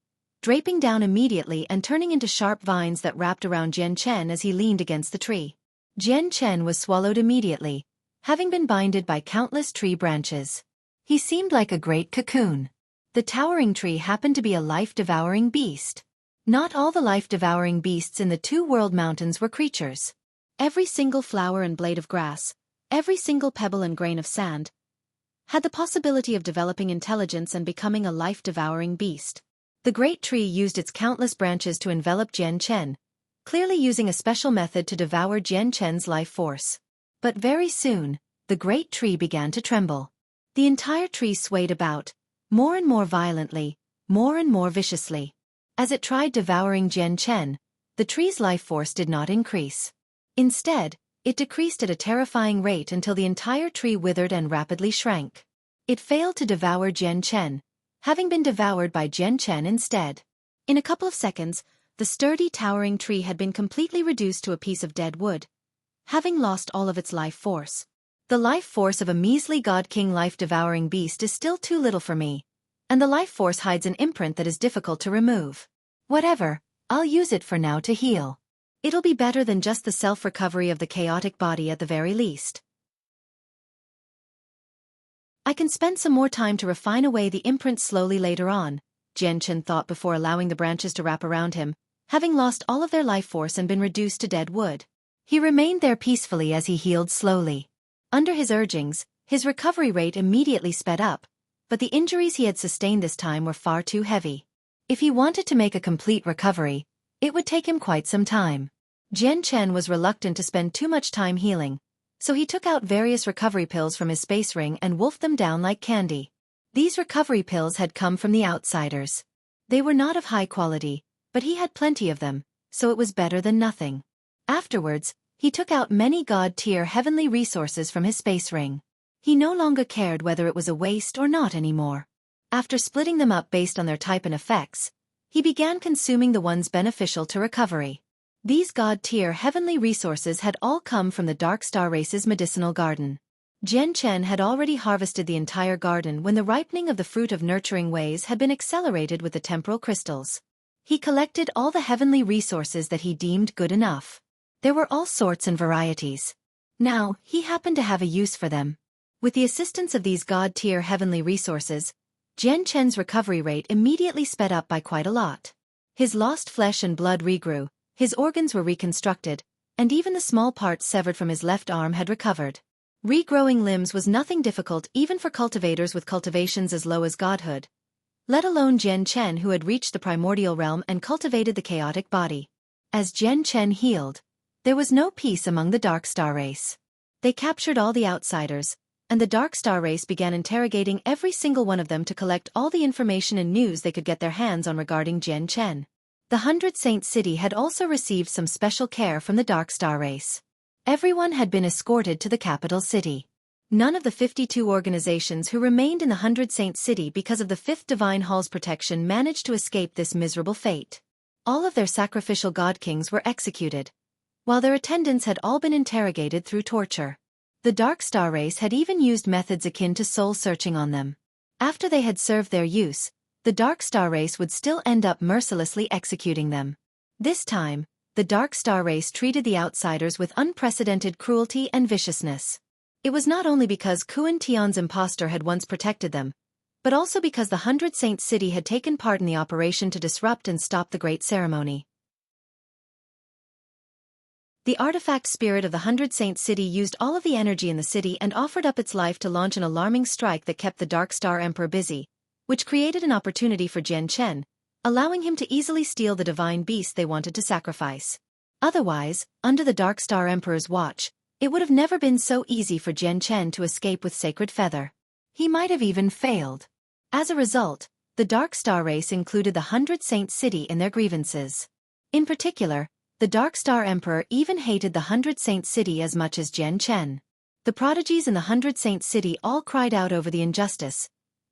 draping down immediately and turning into sharp vines that wrapped around Jian Chen as he leaned against the tree. Jian Chen was swallowed immediately, having been binded by countless tree branches. He seemed like a great cocoon. The towering tree happened to be a life-devouring beast. Not all the life-devouring beasts in the Two World Mountains were creatures. Every single flower and blade of grass, every single pebble and grain of sand, had the possibility of developing intelligence and becoming a life-devouring beast. The great tree used its countless branches to envelop Jian Chen, clearly using a special method to devour Jian Chen's life force. But very soon, the great tree began to tremble. The entire tree swayed about, more and more violently, more and more viciously. As it tried devouring Jian Chen, the tree's life force did not increase. Instead, it decreased at a terrifying rate until the entire tree withered and rapidly shrank. It failed to devour Jian Chen, having been devoured by Jian Chen instead. In a couple of seconds, the sturdy towering tree had been completely reduced to a piece of dead wood, having lost all of its life force. The life force of a measly god-king life-devouring beast is still too little for me, and the life force hides an imprint that is difficult to remove. Whatever, I'll use it for now to heal. It'll be better than just the self-recovery of the chaotic body at the very least. I can spend some more time to refine away the imprint slowly later on, Jian Chen thought before allowing the branches to wrap around him, having lost all of their life force and been reduced to dead wood. He remained there peacefully as he healed slowly. Under his urgings, his recovery rate immediately sped up, but the injuries he had sustained this time were far too heavy. If he wanted to make a complete recovery, it would take him quite some time. Jian Chen was reluctant to spend too much time healing, so he took out various recovery pills from his space ring and wolfed them down like candy. These recovery pills had come from the outsiders. They were not of high quality, but he had plenty of them, so it was better than nothing. Afterwards, he took out many god-tier heavenly resources from his space ring. He no longer cared whether it was a waste or not anymore. After splitting them up based on their type and effects, he began consuming the ones beneficial to recovery. These god-tier heavenly resources had all come from the Dark Star race's medicinal garden. Jian Chen had already harvested the entire garden when the ripening of the fruit of nurturing ways had been accelerated with the temporal crystals. He collected all the heavenly resources that he deemed good enough. There were all sorts and varieties. Now, he happened to have a use for them. With the assistance of these god-tier heavenly resources, Jian Chen's recovery rate immediately sped up by quite a lot. His lost flesh and blood regrew, his organs were reconstructed, and even the small parts severed from his left arm had recovered. Regrowing limbs was nothing difficult even for cultivators with cultivations as low as godhood, let alone Jian Chen who had reached the primordial realm and cultivated the chaotic body. As Jian Chen healed, there was no peace among the Dark Star race. They captured all the outsiders, and the Dark Star race began interrogating every single one of them to collect all the information and news they could get their hands on regarding Jian Chen. The 100 Saint City had also received some special care from the Dark Star race. Everyone had been escorted to the capital city. None of the 52 organizations who remained in the 100 Saint City because of the 5th Divine Hall's protection managed to escape this miserable fate. All of their sacrificial god kings were executed, while their attendants had all been interrogated through torture. The Dark Star race had even used methods akin to soul-searching on them. After they had served their use, the Dark Star race would still end up mercilessly executing them. This time, the Dark Star race treated the outsiders with unprecedented cruelty and viciousness. It was not only because Kuan Tian's impostor had once protected them, but also because the 100 Saint City had taken part in the operation to disrupt and stop the great ceremony. The artifact spirit of the 100 Saint City used all of the energy in the city and offered up its life to launch an alarming strike that kept the Dark Star Emperor busy, which created an opportunity for Jian Chen, allowing him to easily steal the divine beast they wanted to sacrifice. Otherwise, under the Dark Star Emperor's watch, it would have never been so easy for Jian Chen to escape with Sacred Feather. He might have even failed. As a result, the Dark Star race included the 100 Saint City in their grievances. In particular, the Dark Star Emperor even hated the 100 Saint City as much as Jian Chen. The prodigies in the 100 Saint City all cried out over the injustice,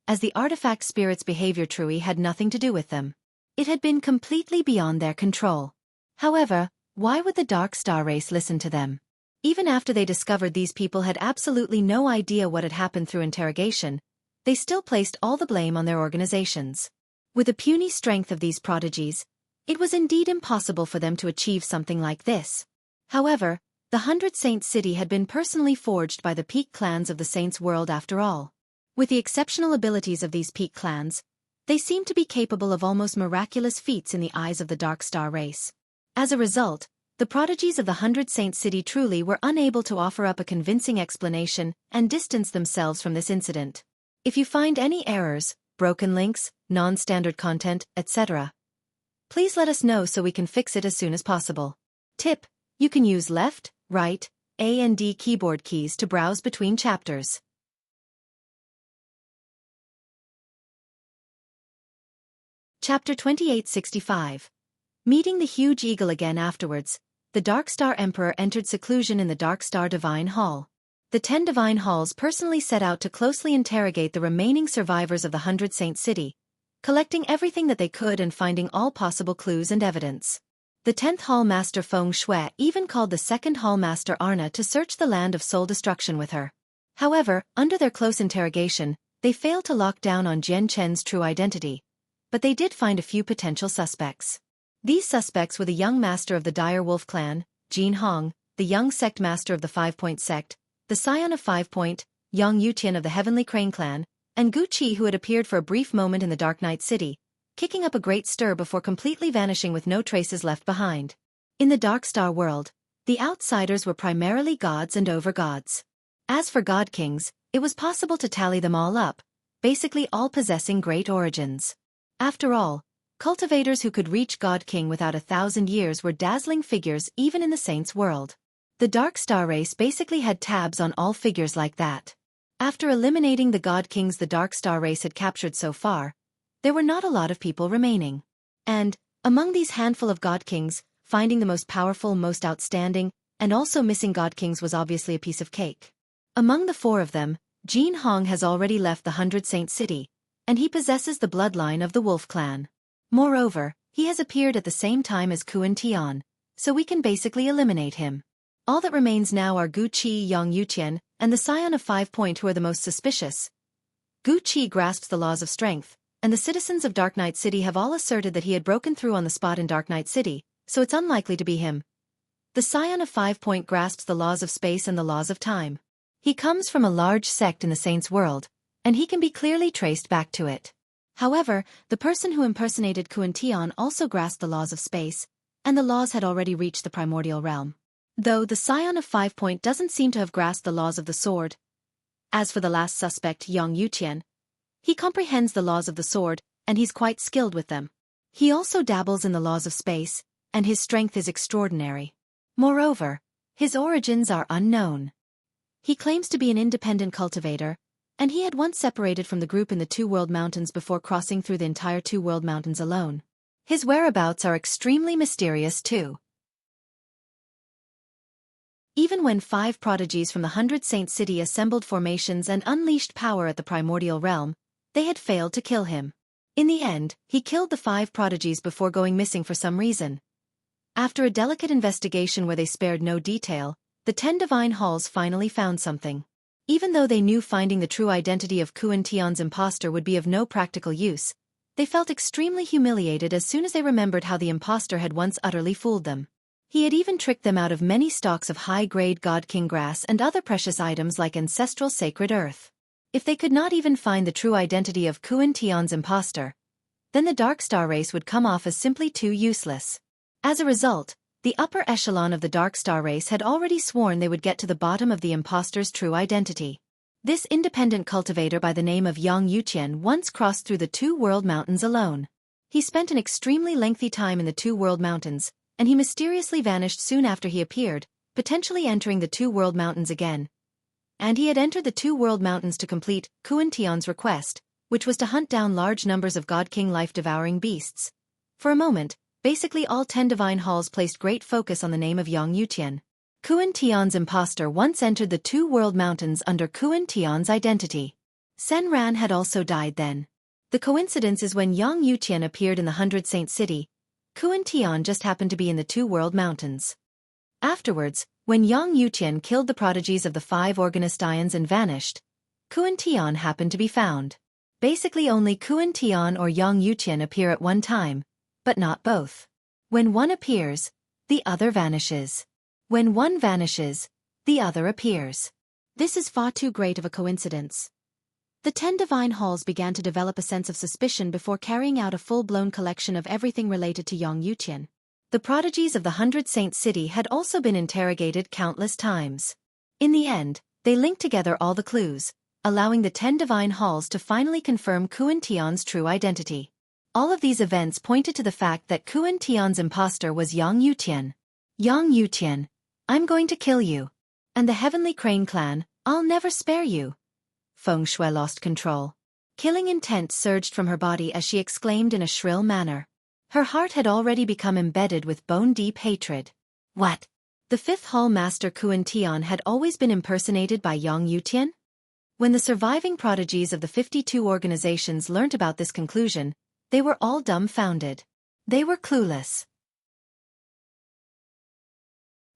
as the artifact spirit's behavior truly had nothing to do with them. It had been completely beyond their control. However, why would the Dark Star race listen to them? Even after they discovered these people had absolutely no idea what had happened through interrogation, they still placed all the blame on their organizations. With the puny strength of these prodigies, it was indeed impossible for them to achieve something like this. However, the 100 Saint City had been personally forged by the peak clans of the Saints' world after all. With the exceptional abilities of these peak clans, they seemed to be capable of almost miraculous feats in the eyes of the Dark Star race. As a result, the prodigies of the 100 Saint City truly were unable to offer up a convincing explanation and distance themselves from this incident. If you find any errors, broken links, non-standard content, etc., please let us know so we can fix it as soon as possible. Tip: you can use left, right, A and D keyboard keys to browse between chapters. Chapter 2865. Meeting the huge eagle again afterwards, the Dark Star Emperor entered seclusion in the Dark Star Divine Hall. The 10 Divine Halls personally set out to closely interrogate the remaining survivors of the 100 Saint City, collecting everything that they could and finding all possible clues and evidence. The 10th Hall Master Feng Shui even called the 2nd Hall Master Arna to search the land of soul destruction with her. However, under their close interrogation, they failed to lock down on Jian Chen's true identity, but they did find a few potential suspects. These suspects were the young master of the Dire Wolf clan, Jin Hong, the young sect master of the 5-Point sect, the scion of 5-Point, Yang Yutian of the Heavenly Crane clan, and Gu Qi who had appeared for a brief moment in the Dark Night City, kicking up a great stir before completely vanishing with no traces left behind. In the Dark Star world, the outsiders were primarily gods and over-gods. As for god kings, it was possible to tally them all up, basically all possessing great origins. After all, cultivators who could reach God King without 1,000 years were dazzling figures even in the Saints' world. The Dark Star race basically had tabs on all figures like that. After eliminating the God Kings the Dark Star race had captured so far, there were not a lot of people remaining. And, among these handful of God Kings, finding the most powerful, most outstanding, and also missing God Kings was obviously a piece of cake. Among the 4 of them, Jin Hong has already left the 100 Saint City, and he possesses the bloodline of the Wolf clan. Moreover, he has appeared at the same time as Kuan Tian, so we can basically eliminate him. All that remains now are Xueqi, Yang Yuqian, and the Scion of 5 Point, who are the most suspicious. Xueqi grasps the laws of strength, and the citizens of Dark Knight City have all asserted that he had broken through on the spot in Dark Knight City, so it's unlikely to be him. The Scion of 5 Point grasps the laws of space and the laws of time. He comes from a large sect in the Saints' world, and he can be clearly traced back to it. However, the person who impersonated Xueqi also grasped the laws of space, and the laws had already reached the primordial realm. Though the Scion of 5 Point doesn't seem to have grasped the laws of the sword. As for the last suspect, Yang Yuqian, he comprehends the laws of the sword, and he's quite skilled with them. He also dabbles in the laws of space, and his strength is extraordinary. Moreover, his origins are unknown. He claims to be an independent cultivator, and he had once separated from the group in the Two World Mountains before crossing through the entire Two World Mountains alone. His whereabouts are extremely mysterious too. Even when 5 prodigies from the 100 Saint City assembled formations and unleashed power at the primordial realm, they had failed to kill him. In the end, he killed the 5 prodigies before going missing for some reason. After a delicate investigation where they spared no detail, the 10 divine halls finally found something. Even though they knew finding the true identity of Xueqi's impostor would be of no practical use, they felt extremely humiliated as soon as they remembered how the impostor had once utterly fooled them. He had even tricked them out of many stalks of high-grade God King grass and other precious items like ancestral sacred earth. If they could not even find the true identity of Xueqi's impostor, then the Dark Star race would come off as simply too useless. As a result, the upper echelon of the Dark Star race had already sworn they would get to the bottom of the impostor's true identity. This independent cultivator by the name of Yang Yuqian once crossed through the Two World Mountains alone. He spent an extremely lengthy time in the Two World Mountains, and he mysteriously vanished soon after he appeared, potentially entering the Two World Mountains again. And he had entered the Two World Mountains to complete Xueqi's request, which was to hunt down large numbers of God King life-devouring beasts. For a moment, basically all 10 divine halls placed great focus on the name of Yang Yuqian. Xueqi's impostor once entered the Two World Mountains under Xueqi's identity. Sen Ran had also died then. The coincidence is when Yang Yuqian appeared in the 100 Saint City, Xueqi just happened to be in the Two World Mountains. Afterwards, when Yang Yuqian killed the prodigies of the 5 organist ions and vanished, Xueqi happened to be found. Basically only Xueqi or Yang Yuqian appear at one time, but not both. When one appears, the other vanishes. When one vanishes, the other appears. This is far too great of a coincidence. The 10 divine halls began to develop a sense of suspicion before carrying out a full-blown collection of everything related to Yang Yuqian. The prodigies of the 100 Saint City had also been interrogated countless times. In the end, they linked together all the clues, allowing the 10 divine halls to finally confirm Xueqi's true identity. All of these events pointed to the fact that Xueqi's impostor was Yang Yuqian. Yang Yuqian, I'm going to kill you. And the Heavenly Crane clan, I'll never spare you. Feng Shui lost control. Killing intent surged from her body as she exclaimed in a shrill manner. Her heart had already become embedded with bone-deep hatred. What? The 5th Hall Master Xueqi had always been impersonated by Yang Yuqian? When the surviving prodigies of the 52 organizations learnt about this conclusion, they were all dumbfounded. They were clueless.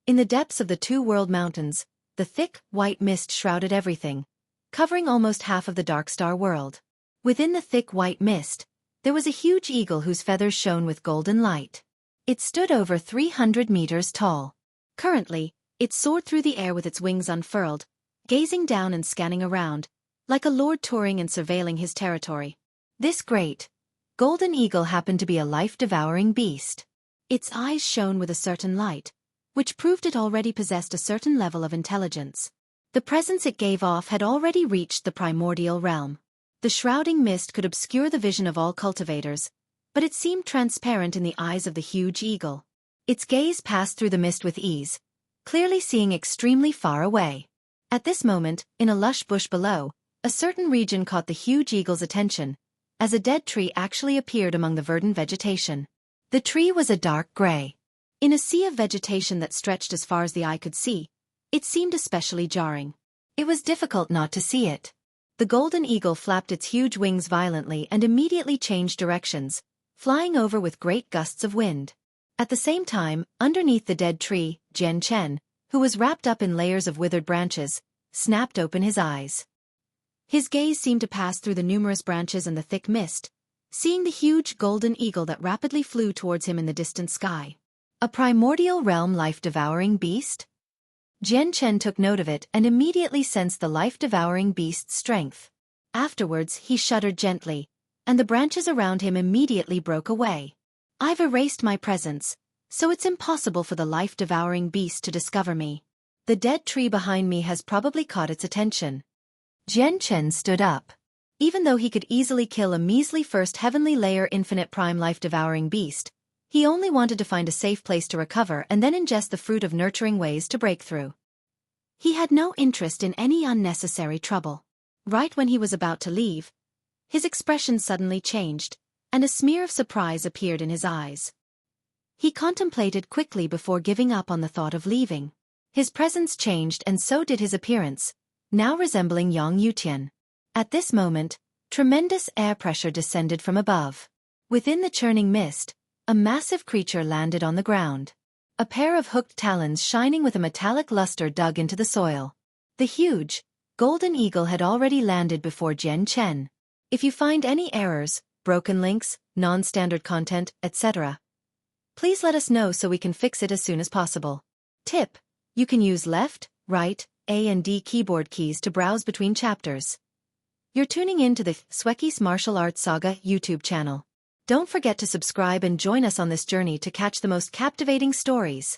In the depths of the Two World Mountains, the thick, white mist shrouded everything, covering almost half of the Dark Star world. Within the thick white mist, there was a huge eagle whose feathers shone with golden light. It stood over 300 meters tall. Currently, it soared through the air with its wings unfurled, gazing down and scanning around, like a lord touring and surveilling his territory. This great, golden eagle happened to be a life-devouring beast. Its eyes shone with a certain light, which proved it already possessed a certain level of intelligence. The presence it gave off had already reached the primordial realm. The shrouding mist could obscure the vision of all cultivators, but it seemed transparent in the eyes of the huge eagle. Its gaze passed through the mist with ease, clearly seeing extremely far away. At this moment, in a lush bush below, a certain region caught the huge eagle's attention, as a dead tree actually appeared among the verdant vegetation. The tree was a dark gray. In a sea of vegetation that stretched as far as the eye could see, it seemed especially jarring. It was difficult not to see it. The golden eagle flapped its huge wings violently and immediately changed directions, flying over with great gusts of wind. At the same time, underneath the dead tree, Jian Chen, who was wrapped up in layers of withered branches, snapped open his eyes. His gaze seemed to pass through the numerous branches and the thick mist, seeing the huge golden eagle that rapidly flew towards him in the distant sky. A primordial realm life-devouring beast? Jian Chen took note of it and immediately sensed the life-devouring beast's strength. Afterwards, he shuddered gently, and the branches around him immediately broke away. I've erased my presence, so it's impossible for the life-devouring beast to discover me. The dead tree behind me has probably caught its attention. Jian Chen stood up. Even though he could easily kill a measly first heavenly layer infinite prime life-devouring beast, he only wanted to find a safe place to recover and then ingest the fruit of nurturing ways to break through. He had no interest in any unnecessary trouble. Right when he was about to leave, his expression suddenly changed, and a smear of surprise appeared in his eyes. He contemplated quickly before giving up on the thought of leaving. His presence changed and so did his appearance, now resembling Yang Yutian. At this moment, tremendous air pressure descended from above. Within the churning mist, a massive creature landed on the ground. A pair of hooked talons shining with a metallic luster dug into the soil. The huge, golden eagle had already landed before Jian Chen. If you find any errors, broken links, non-standard content, etc., please let us know so we can fix it as soon as possible. Tip: you can use left, right, A and D keyboard keys to browse between chapters. You're tuning in to the Xueqi's Martial Arts Saga YouTube channel. Don't forget to subscribe and join us on this journey to catch the most captivating stories.